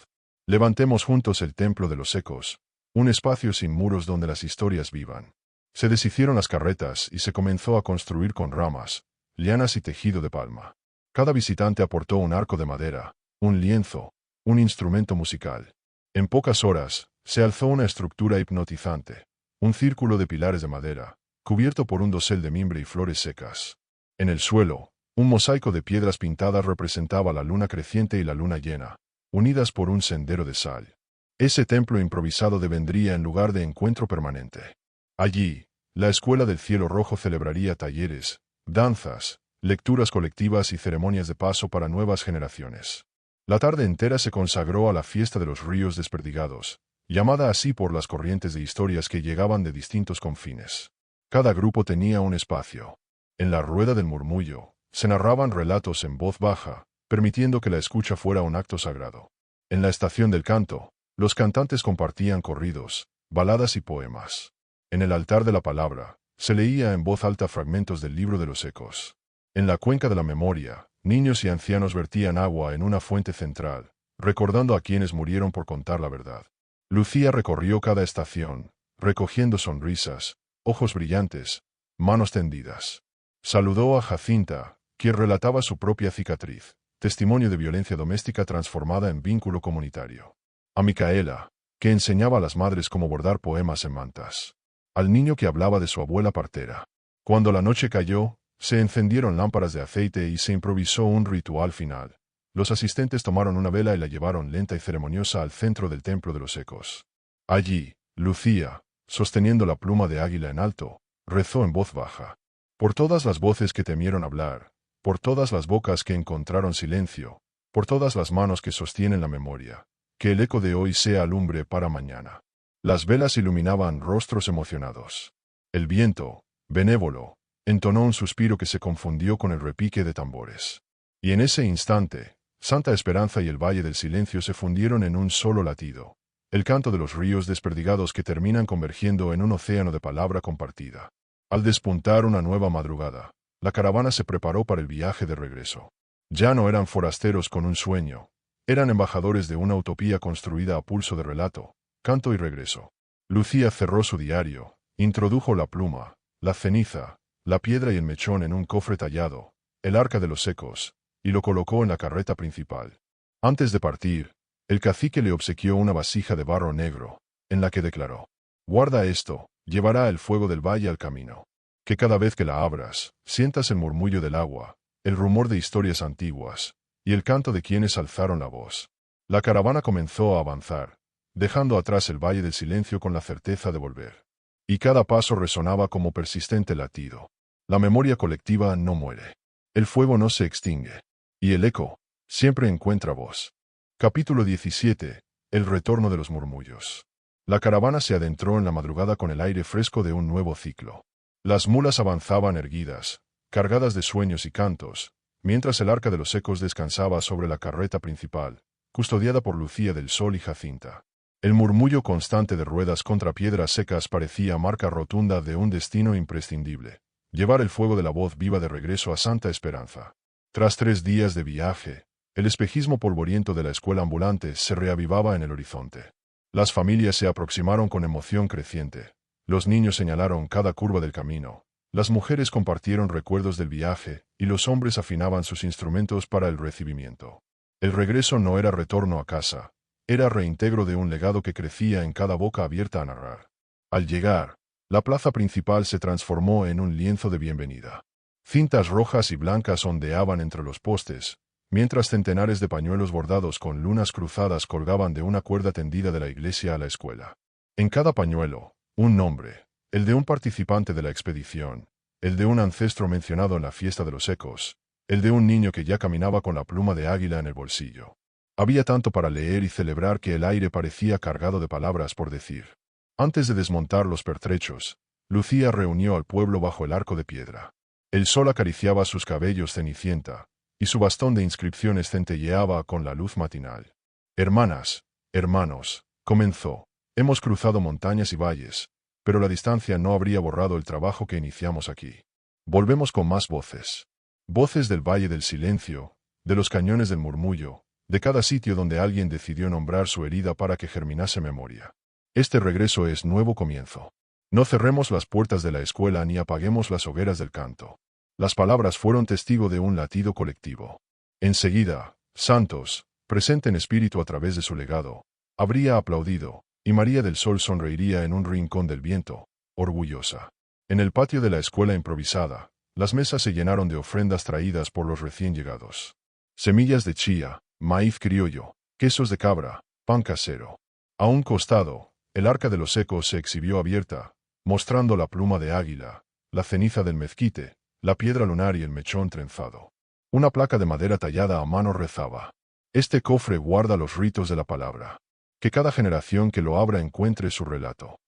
Levantemos juntos el templo de los ecos, un espacio sin muros donde las historias vivan. Se deshicieron las carretas y se comenzó a construir con ramas, lianas y tejido de palma. Cada visitante aportó un arco de madera, un lienzo, un instrumento musical. En pocas horas, se alzó una estructura hipnotizante, un círculo de pilares de madera, cubierto por un dosel de mimbre y flores secas. En el suelo, un mosaico de piedras pintadas representaba la luna creciente y la luna llena, unidas por un sendero de sal. Ese templo improvisado devendría en lugar de encuentro permanente. Allí, la Escuela del Cielo Rojo celebraría talleres, danzas, lecturas colectivas y ceremonias de paso para nuevas generaciones. La tarde entera se consagró a la fiesta de los ríos desperdigados, llamada así por las corrientes de historias que llegaban de distintos confines. Cada grupo tenía un espacio. En la rueda del murmullo, se narraban relatos en voz baja, permitiendo que la escucha fuera un acto sagrado. En la estación del canto, los cantantes compartían corridos, baladas y poemas. En el altar de la palabra, se leía en voz alta fragmentos del libro de los ecos. En la cuenca de la memoria, niños y ancianos vertían agua en una fuente central, recordando a quienes murieron por contar la verdad. Lucía recorrió cada estación, recogiendo sonrisas, ojos brillantes, manos tendidas. Saludó a Jacinta, quien relataba su propia cicatriz, testimonio de violencia doméstica transformada en vínculo comunitario. A Micaela, que enseñaba a las madres cómo bordar poemas en mantas. Al niño que hablaba de su abuela partera. Cuando la noche cayó, se encendieron lámparas de aceite y se improvisó un ritual final. Los asistentes tomaron una vela y la llevaron lenta y ceremoniosa al centro del templo de los ecos. Allí, Lucía, sosteniendo la pluma de águila en alto, rezó en voz baja. Por todas las voces que temieron hablar, por todas las bocas que encontraron silencio, por todas las manos que sostienen la memoria, que el eco de hoy sea alumbre para mañana. Las velas iluminaban rostros emocionados. El viento, benévolo, entonó un suspiro que se confundió con el repique de tambores. Y en ese instante, Santa Esperanza y el Valle del Silencio se fundieron en un solo latido. El canto de los ríos desperdigados que terminan convergiendo en un océano de palabra compartida. Al despuntar una nueva madrugada, la caravana se preparó para el viaje de regreso. Ya no eran forasteros con un sueño, eran embajadores de una utopía construida a pulso de relato, canto y regreso. Lucía cerró su diario, introdujo la pluma, la ceniza, la piedra y el mechón en un cofre tallado, el arca de los ecos, y lo colocó en la carreta principal. Antes de partir, el cacique le obsequió una vasija de barro negro, en la que declaró: «Guarda esto, llevará el fuego del valle al camino. Que cada vez que la abras, sientas el murmullo del agua, el rumor de historias antiguas, y el canto de quienes alzaron la voz». La caravana comenzó a avanzar, dejando atrás el Valle del Silencio con la certeza de volver. Y cada paso resonaba como persistente latido. La memoria colectiva no muere. El fuego no se extingue. Y el eco siempre encuentra voz. Capítulo 17. El retorno de los murmullos. La caravana se adentró en la madrugada con el aire fresco de un nuevo ciclo. Las mulas avanzaban erguidas, cargadas de sueños y cantos, mientras el arca de los ecos descansaba sobre la carreta principal, custodiada por Lucía del Sol y Jacinta. El murmullo constante de ruedas contra piedras secas parecía marca rotunda de un destino imprescindible: llevar el fuego de la voz viva de regreso a Santa Esperanza. Tras 3 días de viaje, el espejismo polvoriento de la escuela ambulante se reavivaba en el horizonte. Las familias se aproximaron con emoción creciente. Los niños señalaron cada curva del camino. Las mujeres compartieron recuerdos del viaje, y los hombres afinaban sus instrumentos para el recibimiento. El regreso no era retorno a casa, era reintegro de un legado que crecía en cada boca abierta a narrar. Al llegar, la plaza principal se transformó en un lienzo de bienvenida. Cintas rojas y blancas ondeaban entre los postes, mientras centenares de pañuelos bordados con lunas cruzadas colgaban de una cuerda tendida de la iglesia a la escuela. En cada pañuelo, un nombre: el de un participante de la expedición, el de un ancestro mencionado en la fiesta de los ecos, el de un niño que ya caminaba con la pluma de águila en el bolsillo. Había tanto para leer y celebrar que el aire parecía cargado de palabras por decir. Antes de desmontar los pertrechos, Lucía reunió al pueblo bajo el arco de piedra. El sol acariciaba sus cabellos cenicienta, y su bastón de inscripciones centelleaba con la luz matinal. «Hermanas, hermanos», comenzó, «hemos cruzado montañas y valles, pero la distancia no habría borrado el trabajo que iniciamos aquí. Volvemos con más voces. Voces del Valle del Silencio, de los cañones del murmullo, de cada sitio donde alguien decidió nombrar su herida para que germinase memoria. Este regreso es nuevo comienzo. No cerremos las puertas de la escuela ni apaguemos las hogueras del canto». Las palabras fueron testigo de un latido colectivo. Enseguida, Santos, presente en espíritu a través de su legado, habría aplaudido, y María del Sol sonreiría en un rincón del viento, orgullosa. En el patio de la escuela improvisada, las mesas se llenaron de ofrendas traídas por los recién llegados. Semillas de chía, maíz criollo, quesos de cabra, pan casero. A un costado, el arca de los ecos se exhibió abierta, mostrando la pluma de águila, la ceniza del mezquite, la piedra lunar y el mechón trenzado. Una placa de madera tallada a mano rezaba: «Este cofre guarda los ritos de la palabra. Que cada generación que lo abra encuentre su relato».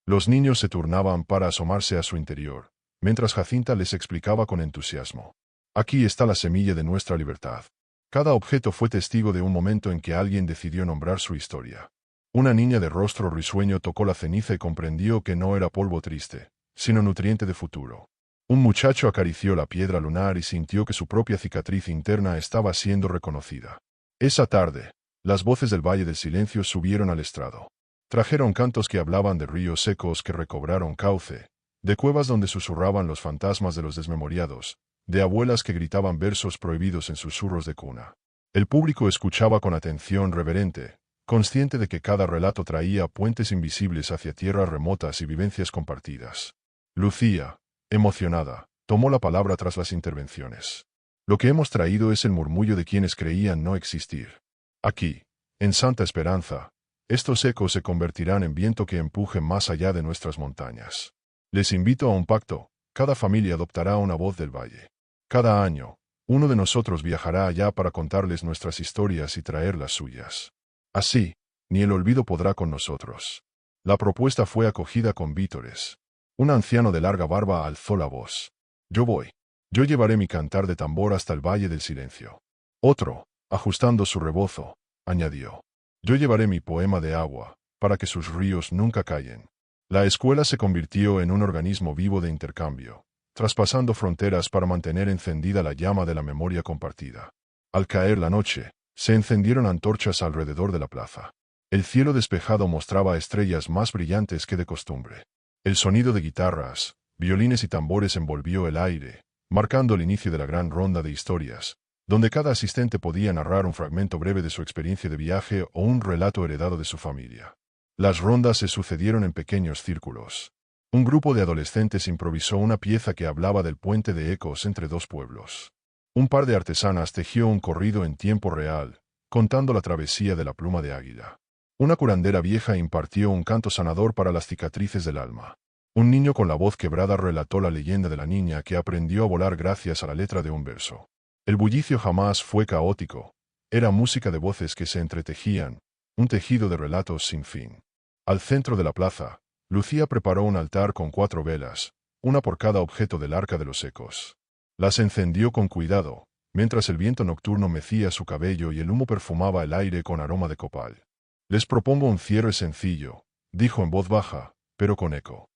Los niños se turnaban para asomarse a su interior, mientras Jacinta les explicaba con entusiasmo: «Aquí está la semilla de nuestra libertad». Cada objeto fue testigo de un momento en que alguien decidió nombrar su historia. Una niña de rostro risueño tocó la ceniza y comprendió que no era polvo triste, sino nutriente de futuro. Un muchacho acarició la piedra lunar y sintió que su propia cicatriz interna estaba siendo reconocida. Esa tarde, las voces del Valle del Silencio subieron al estrado. Trajeron cantos que hablaban de ríos secos que recobraron cauce, de cuevas donde susurraban los fantasmas de los desmemoriados, de abuelas que gritaban versos prohibidos en susurros de cuna. El público escuchaba con atención reverente, consciente de que cada relato traía puentes invisibles hacia tierras remotas y vivencias compartidas. Lucía, emocionada, tomó la palabra tras las intervenciones. «Lo que hemos traído es el murmullo de quienes creían no existir. Aquí, en Santa Esperanza, estos ecos se convertirán en viento que empuje más allá de nuestras montañas. Les invito a un pacto: cada familia adoptará una voz del valle. Cada año, uno de nosotros viajará allá para contarles nuestras historias y traer las suyas. Así, ni el olvido podrá con nosotros. La propuesta fue acogida con vítores. Un anciano de larga barba alzó la voz. Yo voy. Yo llevaré mi cantar de tambor hasta el Valle del Silencio. Otro, ajustando su rebozo, añadió. Yo llevaré mi poema de agua, para que sus ríos nunca callen. La escuela se convirtió en un organismo vivo de intercambio, traspasando fronteras para mantener encendida la llama de la memoria compartida. Al caer la noche, se encendieron antorchas alrededor de la plaza. El cielo despejado mostraba estrellas más brillantes que de costumbre. El sonido de guitarras, violines y tambores envolvió el aire, marcando el inicio de la gran ronda de historias, donde cada asistente podía narrar un fragmento breve de su experiencia de viaje o un relato heredado de su familia. Las rondas se sucedieron en pequeños círculos. Un grupo de adolescentes improvisó una pieza que hablaba del puente de ecos entre dos pueblos. Un par de artesanas tejió un corrido en tiempo real, contando la travesía de la pluma de águila. Una curandera vieja impartió un canto sanador para las cicatrices del alma. Un niño con la voz quebrada relató la leyenda de la niña que aprendió a volar gracias a la letra de un verso. El bullicio jamás fue caótico. Era música de voces que se entretejían, un tejido de relatos sin fin. Al centro de la plaza, Lucía preparó un altar con 4 velas, una por cada objeto del arca de los ecos. Las encendió con cuidado, mientras el viento nocturno mecía su cabello y el humo perfumaba el aire con aroma de copal. Les propongo un cierre sencillo, dijo en voz baja, pero con eco.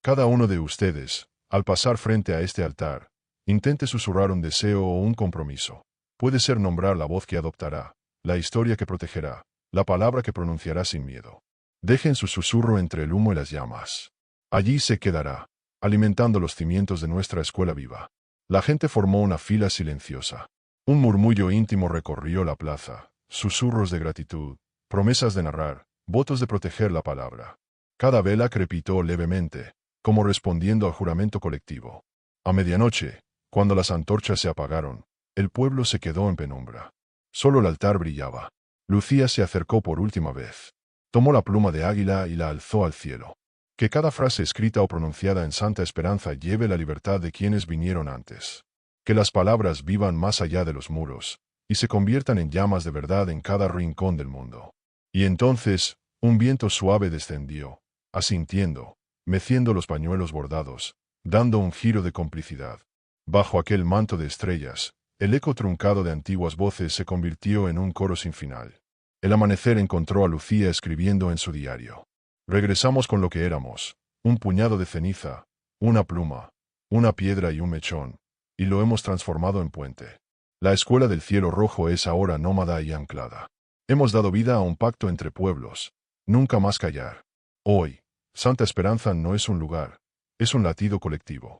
Cada uno de ustedes, al pasar frente a este altar, intente susurrar un deseo o un compromiso. Puede ser nombrar la voz que adoptará, la historia que protegerá, la palabra que pronunciará sin miedo. Dejen su susurro entre el humo y las llamas. Allí se quedará, alimentando los cimientos de nuestra escuela viva. La gente formó una fila silenciosa. Un murmullo íntimo recorrió la plaza, susurros de gratitud, promesas de narrar, votos de proteger la palabra. Cada vela crepitó levemente, como respondiendo al juramento colectivo. A medianoche, cuando las antorchas se apagaron, el pueblo se quedó en penumbra. Solo el altar brillaba. Lucía se acercó por última vez. Tomó la pluma de águila y la alzó al cielo. Que cada frase escrita o pronunciada en santa esperanza lleve la libertad de quienes vinieron antes. Que las palabras vivan más allá de los muros, y se conviertan en llamas de verdad en cada rincón del mundo. Y entonces, un viento suave descendió, asintiendo, meciendo los pañuelos bordados, dando un giro de complicidad. Bajo aquel manto de estrellas, el eco truncado de antiguas voces se convirtió en un coro sin final. El amanecer encontró a Lucía escribiendo en su diario. Regresamos con lo que éramos, un puñado de ceniza, una pluma, una piedra y un mechón, y lo hemos transformado en puente. La escuela del cielo rojo es ahora nómada y anclada. Hemos dado vida a un pacto entre pueblos, nunca más callar. Hoy, Santa Esperanza no es un lugar, es un latido colectivo.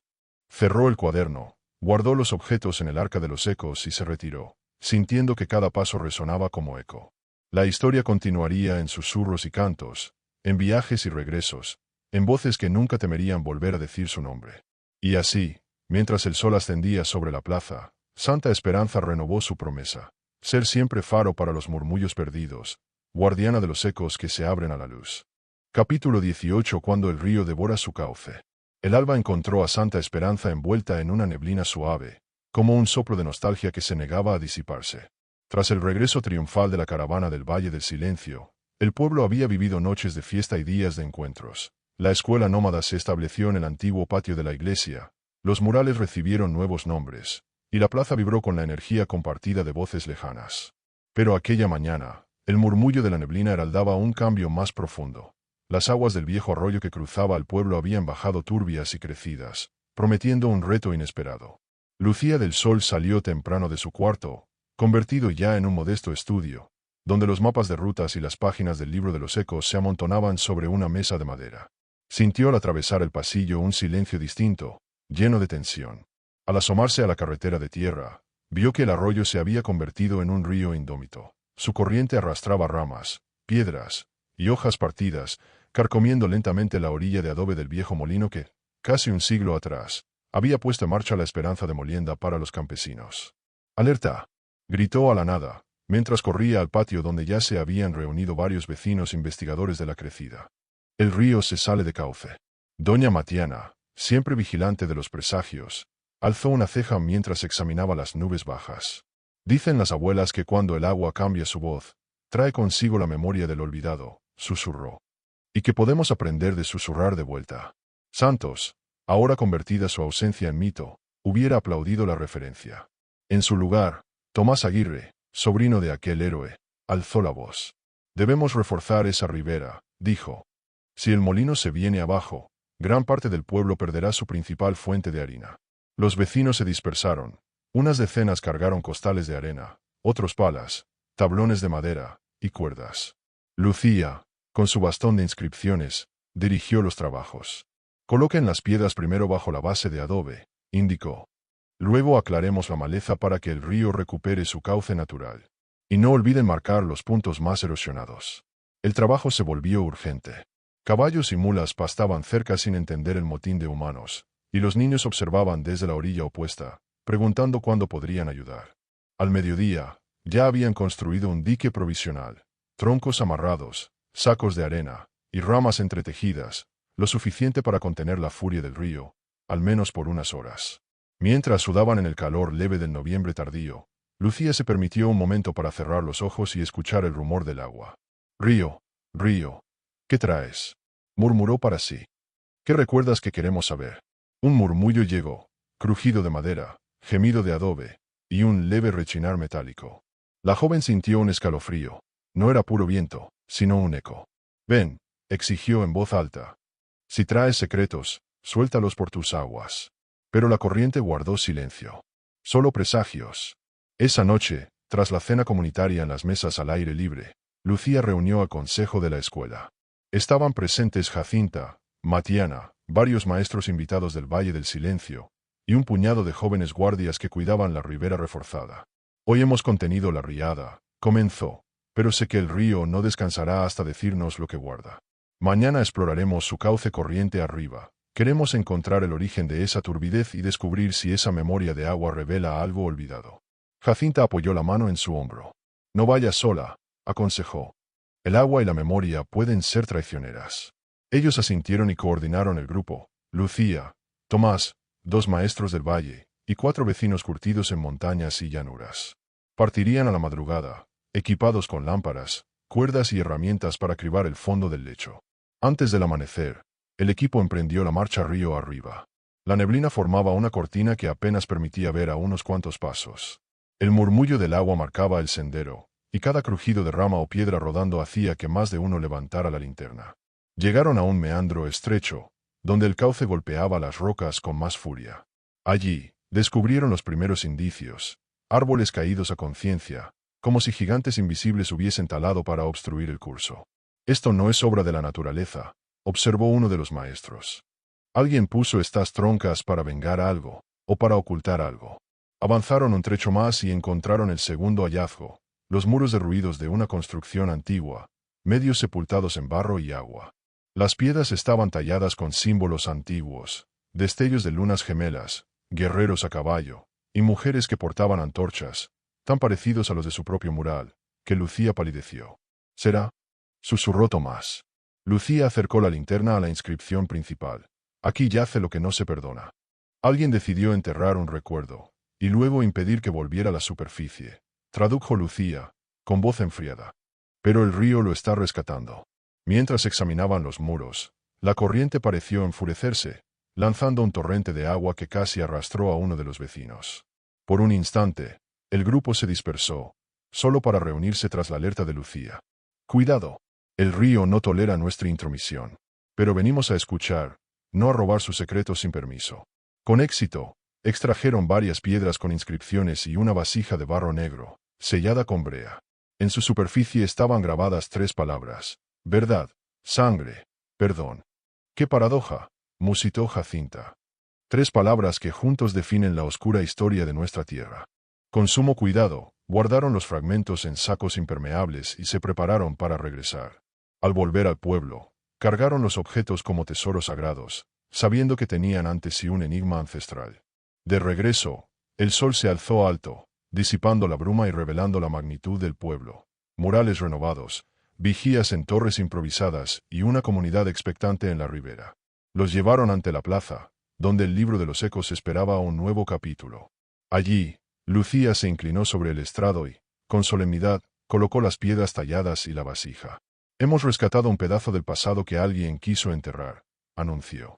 Cerró el cuaderno, guardó los objetos en el arca de los ecos y se retiró, sintiendo que cada paso resonaba como eco. La historia continuaría en susurros y cantos, en viajes y regresos, en voces que nunca temerían volver a decir su nombre. Y así, mientras el sol ascendía sobre la plaza, Santa Esperanza renovó su promesa, ser siempre faro para los murmullos perdidos, guardiana de los ecos que se abren a la luz. Capítulo 18. Cuando el río devora su cauce. El alba encontró a Santa Esperanza envuelta en una neblina suave, como un soplo de nostalgia que se negaba a disiparse. Tras el regreso triunfal de la caravana del Valle del Silencio, el pueblo había vivido noches de fiesta y días de encuentros. La escuela nómada se estableció en el antiguo patio de la iglesia, los murales recibieron nuevos nombres, y la plaza vibró con la energía compartida de voces lejanas. Pero aquella mañana, el murmullo de la neblina heraldaba un cambio más profundo. Las aguas del viejo arroyo que cruzaba al pueblo habían bajado turbias y crecidas, prometiendo un reto inesperado. Lucía del Sol salió temprano de su cuarto, convertido ya en un modesto estudio, donde los mapas de rutas y las páginas del libro de los ecos se amontonaban sobre una mesa de madera. Sintió al atravesar el pasillo un silencio distinto, lleno de tensión. Al asomarse a la carretera de tierra, vio que el arroyo se había convertido en un río indómito. Su corriente arrastraba ramas, piedras y hojas partidas, carcomiendo lentamente la orilla de adobe del viejo molino que, casi un siglo atrás, había puesto en marcha la esperanza de molienda para los campesinos. ¡Alerta!, gritó a la nada, mientras corría al patio donde ya se habían reunido varios vecinos investigadores de la crecida. El río se sale de cauce. Doña Matiana, siempre vigilante de los presagios, alzó una ceja mientras examinaba las nubes bajas. Dicen las abuelas que cuando el agua cambia su voz, trae consigo la memoria del olvidado, susurró. Y que podemos aprender de susurrar de vuelta. Santos, ahora convertida su ausencia en mito, hubiera aplaudido la referencia. En su lugar, Tomás Aguirre, sobrino de aquel héroe, alzó la voz. Debemos reforzar esa ribera, dijo. Si el molino se viene abajo, gran parte del pueblo perderá su principal fuente de harina. Los vecinos se dispersaron. Unas decenas cargaron costales de arena, otros palas, tablones de madera y cuerdas. Lucía, con su bastón de inscripciones, dirigió los trabajos. Coloquen las piedras primero bajo la base de adobe, indicó. Luego aclaremos la maleza para que el río recupere su cauce natural. Y no olviden marcar los puntos más erosionados. El trabajo se volvió urgente. Caballos y mulas pastaban cerca sin entender el motín de humanos, y los niños observaban desde la orilla opuesta, preguntando cuándo podrían ayudar. Al mediodía, ya habían construido un dique provisional, troncos amarrados, sacos de arena, y ramas entretejidas, lo suficiente para contener la furia del río, al menos por unas horas. Mientras sudaban en el calor leve del noviembre tardío, Lucía se permitió un momento para cerrar los ojos y escuchar el rumor del agua. Río, río, ¿qué traes? Murmuró para sí. ¿Qué recuerdas que queremos saber? Un murmullo llegó, crujido de madera, gemido de adobe, y un leve rechinar metálico. La joven sintió un escalofrío. No era puro viento, sino un eco. Ven, exigió en voz alta. Si traes secretos, suéltalos por tus aguas. Pero la corriente guardó silencio. Solo presagios. Esa noche, tras la cena comunitaria en las mesas al aire libre, Lucía reunió al consejo de la escuela. Estaban presentes Jacinta, Matiana, varios maestros invitados del Valle del Silencio, y un puñado de jóvenes guardias que cuidaban la ribera reforzada. Hoy hemos contenido la riada, comenzó, pero sé que el río no descansará hasta decirnos lo que guarda. Mañana exploraremos su cauce corriente arriba. Queremos encontrar el origen de esa turbidez y descubrir si esa memoria de agua revela algo olvidado. Jacinta apoyó la mano en su hombro. No vayas sola, aconsejó. El agua y la memoria pueden ser traicioneras. Ellos asintieron y coordinaron el grupo. Lucía, Tomás, 2 maestros del valle, y 4 vecinos curtidos en montañas y llanuras. Partirían a la madrugada, equipados con lámparas, cuerdas y herramientas para cribar el fondo del lecho. Antes del amanecer, el equipo emprendió la marcha río arriba. La neblina formaba una cortina que apenas permitía ver a unos cuantos pasos. El murmullo del agua marcaba el sendero, y cada crujido de rama o piedra rodando hacía que más de uno levantara la linterna. Llegaron a un meandro estrecho, donde el cauce golpeaba las rocas con más furia. Allí, descubrieron los primeros indicios, árboles caídos a conciencia, como si gigantes invisibles hubiesen talado para obstruir el curso. Esto no es obra de la naturaleza, observó uno de los maestros. Alguien puso estas troncas para vengar algo, o para ocultar algo. Avanzaron un trecho más y encontraron el segundo hallazgo, los muros derruidos de una construcción antigua, medio sepultados en barro y agua. Las piedras estaban talladas con símbolos antiguos, destellos de lunas gemelas, guerreros a caballo, y mujeres que portaban antorchas, tan parecidos a los de su propio mural, que Lucía palideció. ¿Será? Susurró Tomás. Lucía acercó la linterna a la inscripción principal. Aquí yace lo que no se perdona. Alguien decidió enterrar un recuerdo, y luego impedir que volviera a la superficie, tradujo Lucía, con voz enfriada. Pero el río lo está rescatando. Mientras examinaban los muros, la corriente pareció enfurecerse, lanzando un torrente de agua que casi arrastró a uno de los vecinos. Por un instante, el grupo se dispersó, solo para reunirse tras la alerta de Lucía. Cuidado. El río no tolera nuestra intromisión. Pero venimos a escuchar, no a robar sus secretos sin permiso. Con éxito, extrajeron varias piedras con inscripciones y una vasija de barro negro, sellada con brea. En su superficie estaban grabadas 3 palabras: verdad, sangre, perdón. ¡Qué paradoja!, musitó Jacinta. 3 palabras que juntos definen la oscura historia de nuestra tierra. Con sumo cuidado, guardaron los fragmentos en sacos impermeables y se prepararon para regresar. Al volver al pueblo, cargaron los objetos como tesoros sagrados, sabiendo que tenían ante sí un enigma ancestral. De regreso, el sol se alzó alto, disipando la bruma y revelando la magnitud del pueblo. Murales renovados, vigías en torres improvisadas y una comunidad expectante en la ribera. Los llevaron ante la plaza, donde el libro de los ecos esperaba un nuevo capítulo. Allí, Lucía se inclinó sobre el estrado y, con solemnidad, colocó las piedras talladas y la vasija. Hemos rescatado un pedazo del pasado que alguien quiso enterrar, anunció.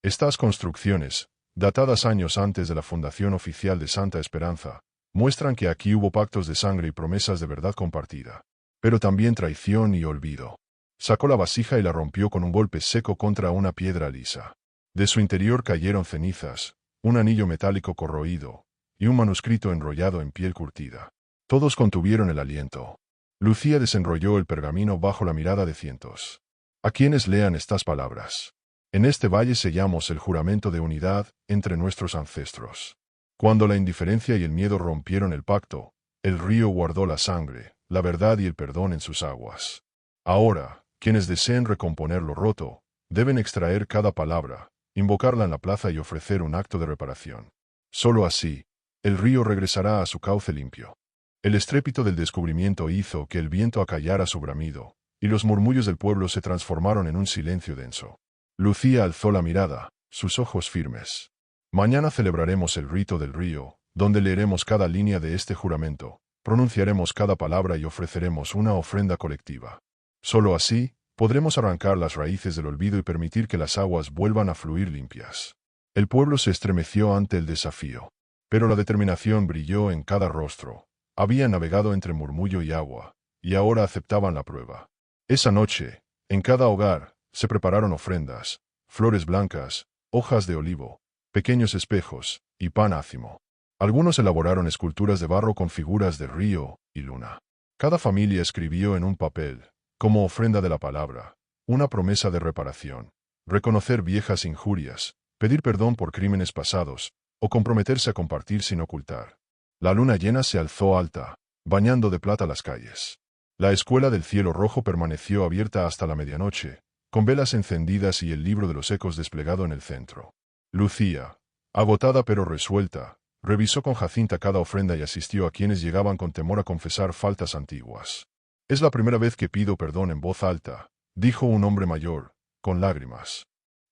Estas construcciones, datadas años antes de la fundación oficial de Santa Esperanza, muestran que aquí hubo pactos de sangre y promesas de verdad compartida. Pero también traición y olvido. Sacó la vasija y la rompió con un golpe seco contra una piedra lisa. De su interior cayeron cenizas, un anillo metálico corroído, y un manuscrito enrollado en piel curtida. Todos contuvieron el aliento. Lucía desenrolló el pergamino bajo la mirada de cientos. A quienes lean estas palabras. En este valle sellamos el juramento de unidad entre nuestros ancestros. Cuando la indiferencia y el miedo rompieron el pacto, el río guardó la sangre, la verdad y el perdón en sus aguas. Ahora, quienes deseen recomponer lo roto, deben extraer cada palabra, invocarla en la plaza y ofrecer un acto de reparación. Solo así, el río regresará a su cauce limpio. El estrépito del descubrimiento hizo que el viento acallara su bramido, y los murmullos del pueblo se transformaron en un silencio denso. Lucía alzó la mirada, sus ojos firmes. Mañana celebraremos el rito del río, donde leeremos cada línea de este juramento, pronunciaremos cada palabra y ofreceremos una ofrenda colectiva. Solo así, podremos arrancar las raíces del olvido y permitir que las aguas vuelvan a fluir limpias. El pueblo se estremeció ante el desafío, pero la determinación brilló en cada rostro. Habían navegado entre murmullo y agua, y ahora aceptaban la prueba. Esa noche, en cada hogar, se prepararon ofrendas, flores blancas, hojas de olivo, pequeños espejos, y pan ácimo. Algunos elaboraron esculturas de barro con figuras de río y luna. Cada familia escribió en un papel, como ofrenda de la palabra, una promesa de reparación, reconocer viejas injurias, pedir perdón por crímenes pasados, o comprometerse a compartir sin ocultar. La luna llena se alzó alta, bañando de plata las calles. La escuela del cielo rojo permaneció abierta hasta la medianoche, con velas encendidas y el libro de los ecos desplegado en el centro. Lucía, agotada pero resuelta, revisó con Jacinta cada ofrenda y asistió a quienes llegaban con temor a confesar faltas antiguas. «Es la primera vez que pido perdón en voz alta», dijo un hombre mayor, con lágrimas.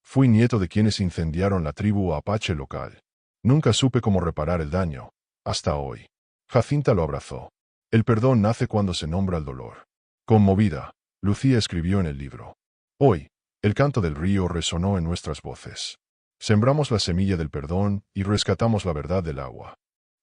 «Fui nieto de quienes incendiaron la tribu apache local. Nunca supe cómo reparar el daño, hasta hoy». Jacinta lo abrazó. El perdón nace cuando se nombra el dolor. Conmovida, Lucía escribió en el libro. «Hoy, el canto del río resonó en nuestras voces. Sembramos la semilla del perdón y rescatamos la verdad del agua».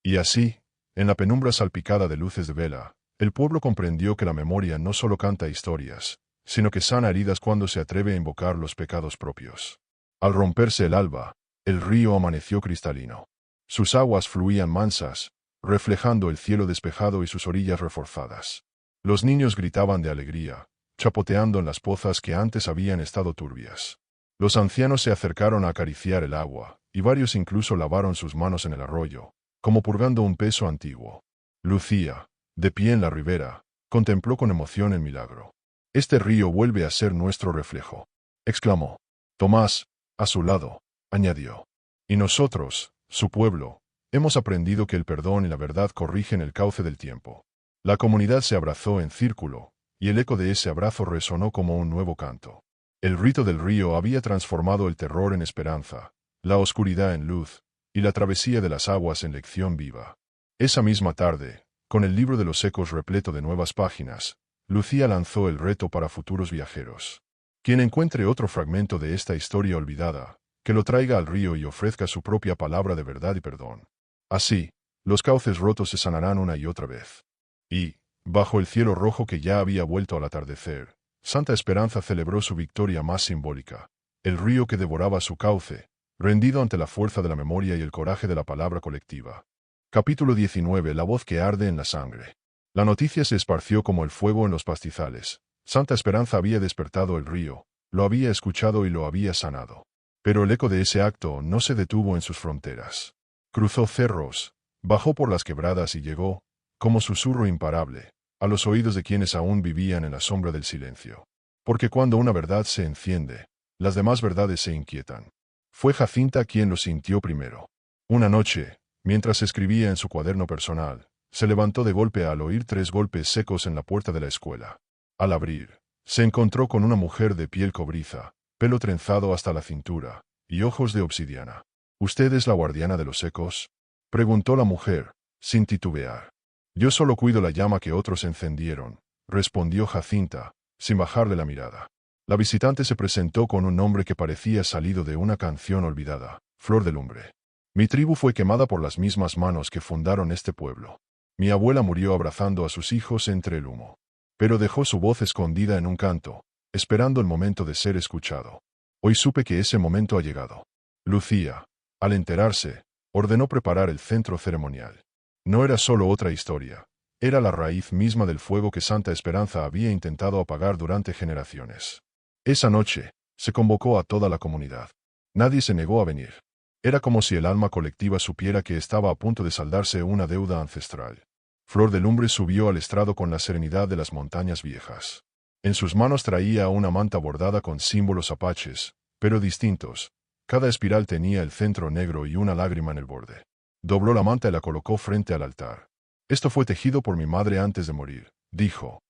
Y así, en la penumbra salpicada de luces de vela, el pueblo comprendió que la memoria no solo canta historias, sino que sana heridas cuando se atreve a invocar los pecados propios. Al romperse el alba, el río amaneció cristalino. Sus aguas fluían mansas, reflejando el cielo despejado y sus orillas reforzadas. Los niños gritaban de alegría, chapoteando en las pozas que antes habían estado turbias. Los ancianos se acercaron a acariciar el agua, y varios incluso lavaron sus manos en el arroyo, como purgando un peso antiguo. Lucía, de pie en la ribera, contempló con emoción el milagro. «Este río vuelve a ser nuestro reflejo», exclamó. Tomás, a su lado, añadió. «Y nosotros, su pueblo, hemos aprendido que el perdón y la verdad corrigen el cauce del tiempo». La comunidad se abrazó en círculo, y el eco de ese abrazo resonó como un nuevo canto. El rito del río había transformado el terror en esperanza, la oscuridad en luz, y la travesía de las aguas en lección viva. Esa misma tarde, con el libro de los ecos repleto de nuevas páginas, Lucía lanzó el reto para futuros viajeros. Quien encuentre otro fragmento de esta historia olvidada, que lo traiga al río y ofrezca su propia palabra de verdad y perdón. Así, los cauces rotos se sanarán una y otra vez. Y, bajo el cielo rojo que ya había vuelto al atardecer, Santa Esperanza celebró su victoria más simbólica, el río que devoraba su cauce, rendido ante la fuerza de la memoria y el coraje de la palabra colectiva. Capítulo 19. La voz que arde en la sangre. La noticia se esparció como el fuego en los pastizales. Santa Esperanza había despertado el río, lo había escuchado y lo había sanado. Pero el eco de ese acto no se detuvo en sus fronteras. Cruzó cerros, bajó por las quebradas y llegó, como susurro imparable, a los oídos de quienes aún vivían en la sombra del silencio. Porque cuando una verdad se enciende, las demás verdades se inquietan. Fue Jacinta quien lo sintió primero. Una noche, mientras escribía en su cuaderno personal, se levantó de golpe al oír 3 golpes secos en la puerta de la escuela. Al abrir, se encontró con una mujer de piel cobriza, pelo trenzado hasta la cintura, y ojos de obsidiana. «¿Usted es la guardiana de los ecos?», preguntó la mujer, sin titubear. Yo solo cuido la llama que otros encendieron, respondió Jacinta, sin bajarle la mirada. La visitante se presentó con un nombre que parecía salido de una canción olvidada, Flor de Lumbre. Mi tribu fue quemada por las mismas manos que fundaron este pueblo. Mi abuela murió abrazando a sus hijos entre el humo. Pero dejó su voz escondida en un canto, esperando el momento de ser escuchado. Hoy supe que ese momento ha llegado. Lucía, al enterarse, ordenó preparar el centro ceremonial. No era solo otra historia, era la raíz misma del fuego que Santa Esperanza había intentado apagar durante generaciones. Esa noche, se convocó a toda la comunidad. Nadie se negó a venir. Era como si el alma colectiva supiera que estaba a punto de saldarse una deuda ancestral. Flor de Lumbre subió al estrado con la serenidad de las montañas viejas. En sus manos traía una manta bordada con símbolos apaches, pero distintos. Cada espiral tenía el centro negro y una lágrima en el borde. Dobló la manta y la colocó frente al altar. Esto fue tejido por mi madre antes de morir, dijo.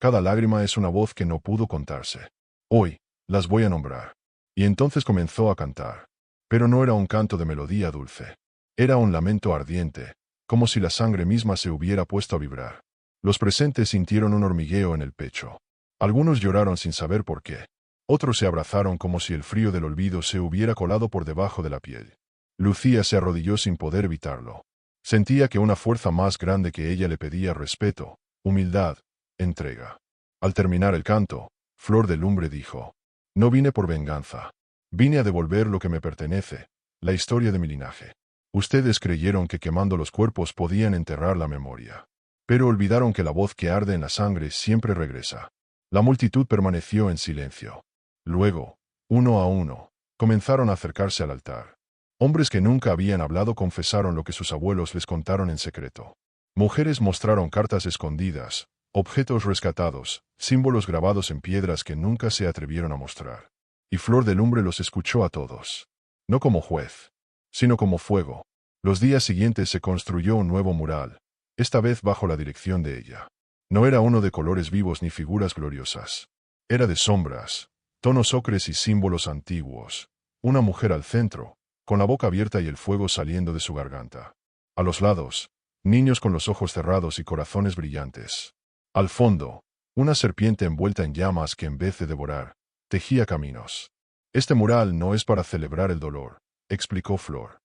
Cada lágrima es una voz que no pudo contarse. Hoy, las voy a nombrar. Y entonces comenzó a cantar. Pero no era un canto de melodía dulce. Era un lamento ardiente, como si la sangre misma se hubiera puesto a vibrar. Los presentes sintieron un hormigueo en el pecho. Algunos lloraron sin saber por qué. Otros se abrazaron como si el frío del olvido se hubiera colado por debajo de la piel. Lucía se arrodilló sin poder evitarlo. Sentía que una fuerza más grande que ella le pedía respeto, humildad, entrega. Al terminar el canto, Flor de Lumbre dijo: No vine por venganza. Vine a devolver lo que me pertenece, la historia de mi linaje. Ustedes creyeron que quemando los cuerpos podían enterrar la memoria. Pero olvidaron que la voz que arde en la sangre siempre regresa. La multitud permaneció en silencio. Luego, uno a uno, comenzaron a acercarse al altar. Hombres que nunca habían hablado confesaron lo que sus abuelos les contaron en secreto. Mujeres mostraron cartas escondidas, objetos rescatados, símbolos grabados en piedras que nunca se atrevieron a mostrar. Y Flor de Lumbre los escuchó a todos. No como juez, sino como fuego. Los días siguientes se construyó un nuevo mural, esta vez bajo la dirección de ella. No era uno de colores vivos ni figuras gloriosas. Era de sombras, tonos ocres y símbolos antiguos. Una mujer al centro, con la boca abierta y el fuego saliendo de su garganta. A los lados, niños con los ojos cerrados y corazones brillantes. Al fondo, una serpiente envuelta en llamas que en vez de devorar, tejía caminos. Este mural no es para celebrar el dolor, explicó Flor.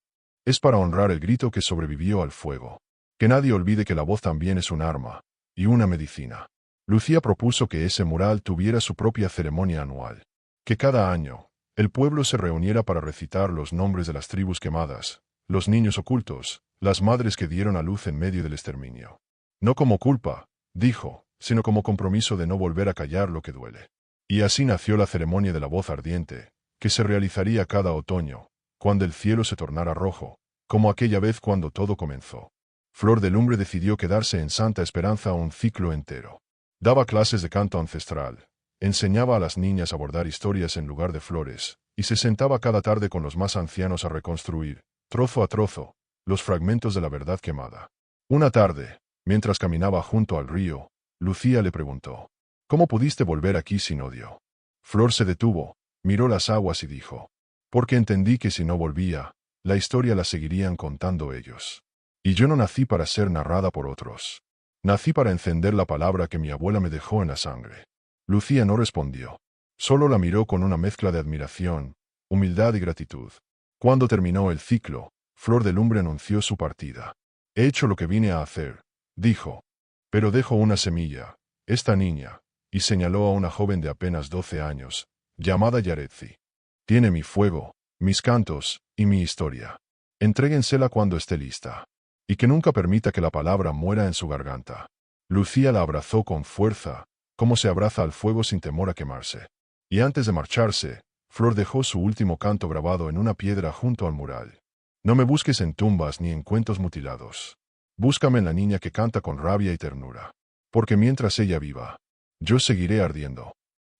Es para honrar el grito que sobrevivió al fuego. Que nadie olvide que la voz también es un arma, y una medicina. Lucía propuso que ese mural tuviera su propia ceremonia anual. Que cada año, el pueblo se reuniera para recitar los nombres de las tribus quemadas, los niños ocultos, las madres que dieron a luz en medio del exterminio. No como culpa, dijo, sino como compromiso de no volver a callar lo que duele. Y así nació la ceremonia de la voz ardiente, que se realizaría cada otoño, cuando el cielo se tornara rojo, como aquella vez cuando todo comenzó. Flor de Lumbre decidió quedarse en Santa Esperanza un ciclo entero. Daba clases de canto ancestral, enseñaba a las niñas a bordar historias en lugar de flores, y se sentaba cada tarde con los más ancianos a reconstruir, trozo a trozo, los fragmentos de la verdad quemada. Una tarde, mientras caminaba junto al río, Lucía le preguntó: ¿Cómo pudiste volver aquí sin odio? Flor se detuvo, miró las aguas y dijo: Porque entendí que si no volvía, la historia la seguirían contando ellos. Y yo no nací para ser narrada por otros. Nací para encender la palabra que mi abuela me dejó en la sangre. Lucía no respondió. Solo la miró con una mezcla de admiración, humildad y gratitud. Cuando terminó el ciclo, Flor de Lumbre anunció su partida. He hecho lo que vine a hacer, dijo. Pero dejo una semilla, esta niña, y señaló a una joven de apenas 12 años, llamada Yaretzi. Tiene mi fuego, mis cantos, y mi historia. Entréguensela cuando esté lista. Y que nunca permita que la palabra muera en su garganta. Lucía la abrazó con fuerza, como se abraza al fuego sin temor a quemarse. Y antes de marcharse, Flor dejó su último canto grabado en una piedra junto al mural. No me busques en tumbas ni en cuentos mutilados. Búscame en la niña que canta con rabia y ternura. Porque mientras ella viva, yo seguiré ardiendo.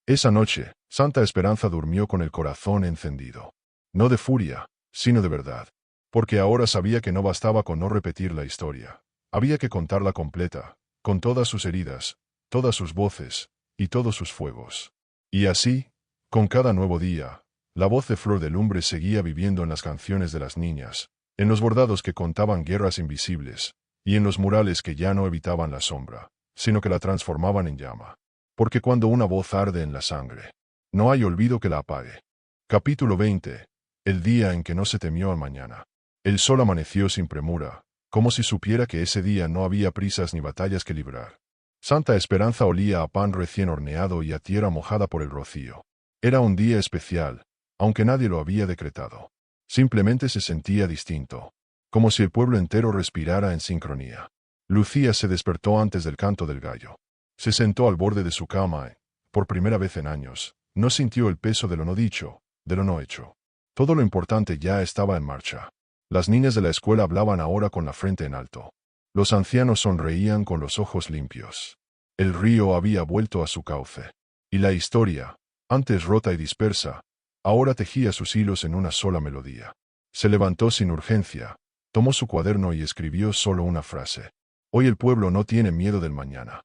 Esa noche, Santa Esperanza durmió con el corazón encendido. No de furia, sino de verdad. Porque ahora sabía que no bastaba con no repetir la historia. Había que contarla completa, con todas sus heridas, todas sus voces, y todos sus fuegos. Y así, con cada nuevo día, la voz de Flor de Lumbre seguía viviendo en las canciones de las niñas, en los bordados que contaban guerras invisibles, y en los murales que ya no evitaban la sombra, sino que la transformaban en llama. Porque cuando una voz arde en la sangre, no hay olvido que la apague. Capítulo 20. El día en que no se temió al mañana. El sol amaneció sin premura, como si supiera que ese día no había prisas ni batallas que librar. Santa Esperanza olía a pan recién horneado y a tierra mojada por el rocío. Era un día especial, aunque nadie lo había decretado. Simplemente se sentía distinto, como si el pueblo entero respirara en sincronía. Lucía se despertó antes del canto del gallo. Se sentó al borde de su cama y, por primera vez en años, no sintió el peso de lo no dicho, de lo no hecho. Todo lo importante ya estaba en marcha. Las niñas de la escuela hablaban ahora con la frente en alto. Los ancianos sonreían con los ojos limpios. El río había vuelto a su cauce. Y la historia, antes rota y dispersa, ahora tejía sus hilos en una sola melodía. Se levantó sin urgencia, tomó su cuaderno y escribió solo una frase. Hoy el pueblo no tiene miedo del mañana.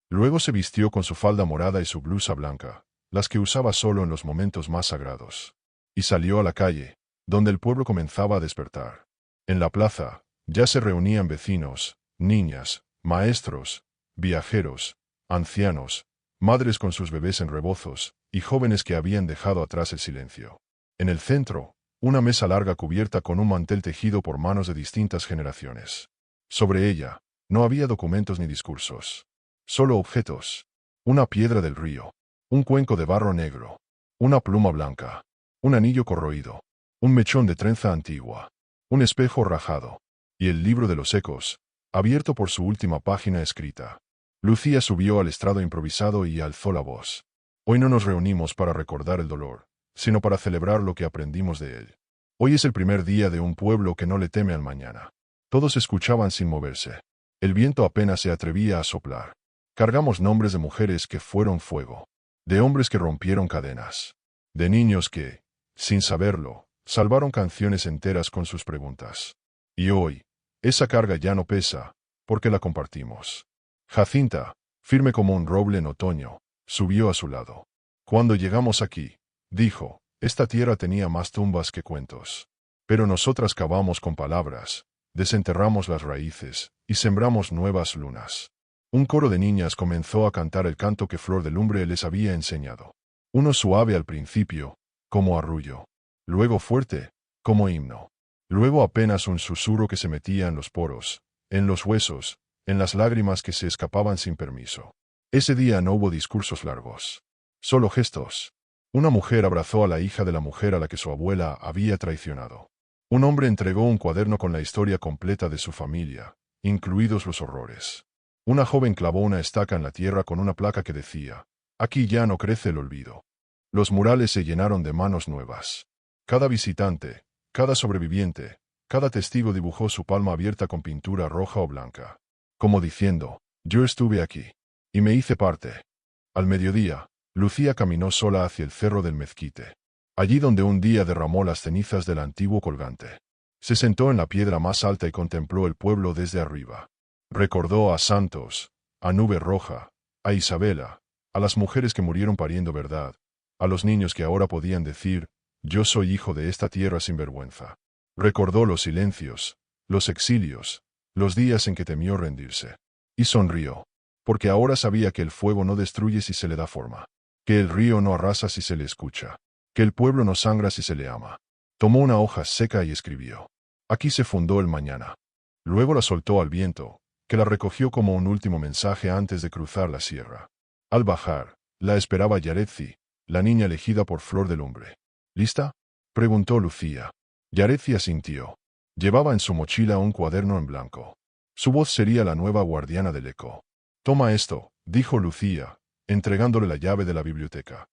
Luego se vistió con su falda morada y su blusa blanca, las que usaba solo en los momentos más sagrados. Y salió a la calle, donde el pueblo comenzaba a despertar. En la plaza, ya se reunían vecinos, niñas, maestros, viajeros, ancianos, madres con sus bebés en rebozos, y jóvenes que habían dejado atrás el silencio. En el centro, una mesa larga cubierta con un mantel tejido por manos de distintas generaciones. Sobre ella, no había documentos ni discursos. Solo objetos. Una piedra del río. Un cuenco de barro negro. Una pluma blanca. Un anillo corroído. Un mechón de trenza antigua. Un espejo rajado. Y el libro de los ecos, abierto por su última página escrita. Lucía subió al estrado improvisado y alzó la voz. Hoy no nos reunimos para recordar el dolor, sino para celebrar lo que aprendimos de él. Hoy es el primer día de un pueblo que no le teme al mañana. Todos escuchaban sin moverse. El viento apenas se atrevía a soplar. Cargamos nombres de mujeres que fueron fuego, de hombres que rompieron cadenas, de niños que, sin saberlo, salvaron canciones enteras con sus preguntas. Y hoy, esa carga ya no pesa, porque la compartimos. Jacinta, firme como un roble en otoño, subió a su lado. Cuando llegamos aquí, dijo, esta tierra tenía más tumbas que cuentos. Pero nosotras cavamos con palabras, desenterramos las raíces, y sembramos nuevas lunas. Un coro de niñas comenzó a cantar el canto que Flor de Lumbre les había enseñado. Uno suave al principio, como arrullo. Luego fuerte, como himno. Luego apenas un susurro que se metía en los poros, en los huesos, en las lágrimas que se escapaban sin permiso. Ese día no hubo discursos largos. Solo gestos. Una mujer abrazó a la hija de la mujer a la que su abuela había traicionado. Un hombre entregó un cuaderno con la historia completa de su familia, incluidos los horrores. Una joven clavó una estaca en la tierra con una placa que decía, aquí ya no crece el olvido. Los murales se llenaron de manos nuevas. Cada visitante, cada sobreviviente, cada testigo dibujó su palma abierta con pintura roja o blanca. Como diciendo, yo estuve aquí. Y me hice parte. Al mediodía, Lucía caminó sola hacia el cerro del Mezquite. Allí donde un día derramó las cenizas del antiguo colgante. Se sentó en la piedra más alta y contempló el pueblo desde arriba. Recordó a Santos, a Nube Roja, a Isabela, a las mujeres que murieron pariendo verdad, a los niños que ahora podían decir, yo soy hijo de esta tierra sin vergüenza. Recordó los silencios, los exilios, los días en que temió rendirse. Y sonrió, porque ahora sabía que el fuego no destruye si se le da forma, que el río no arrasa si se le escucha, que el pueblo no sangra si se le ama. Tomó una hoja seca y escribió. Aquí se fundó el mañana. Luego la soltó al viento, que la recogió como un último mensaje antes de cruzar la sierra. Al bajar, la esperaba Yaretzi, la niña elegida por Flor de Lumbre. ¿Lista?, preguntó Lucía. Yaretzi asintió. Llevaba en su mochila un cuaderno en blanco. Su voz sería la nueva guardiana del eco. Toma esto, dijo Lucía, entregándole la llave de la biblioteca.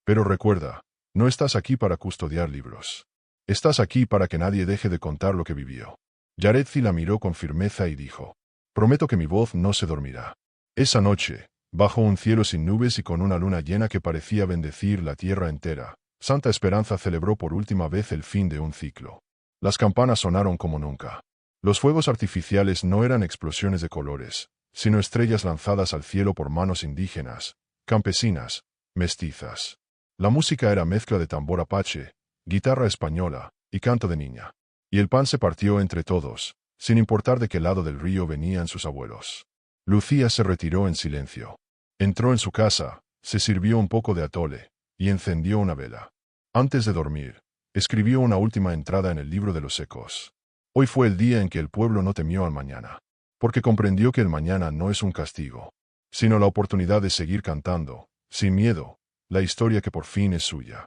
Pero recuerda, no estás aquí para custodiar libros. Estás aquí para que nadie deje de contar lo que vivió. Yaretzi la miró con firmeza y dijo, prometo que mi voz no se dormirá. Esa noche, bajo un cielo sin nubes y con una luna llena que parecía bendecir la tierra entera, Santa Esperanza celebró por última vez el fin de un ciclo. Las campanas sonaron como nunca. Los fuegos artificiales no eran explosiones de colores, sino estrellas lanzadas al cielo por manos indígenas, campesinas, mestizas. La música era mezcla de tambor apache, guitarra española y canto de niña. Y el pan se partió entre todos, sin importar de qué lado del río venían sus abuelos. Lucía se retiró en silencio. Entró en su casa, se sirvió un poco de atole, y encendió una vela. Antes de dormir, escribió una última entrada en el libro de los ecos. Hoy fue el día en que el pueblo no temió al mañana, porque comprendió que el mañana no es un castigo, sino la oportunidad de seguir cantando, sin miedo, la historia que por fin es suya.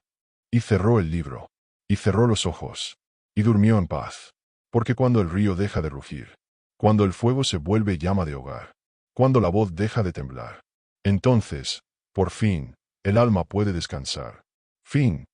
Y cerró el libro, y cerró los ojos, y durmió en paz, porque cuando el río deja de rugir, cuando el fuego se vuelve llama de hogar, cuando la voz deja de temblar, entonces, por fin, el alma puede descansar. Fin.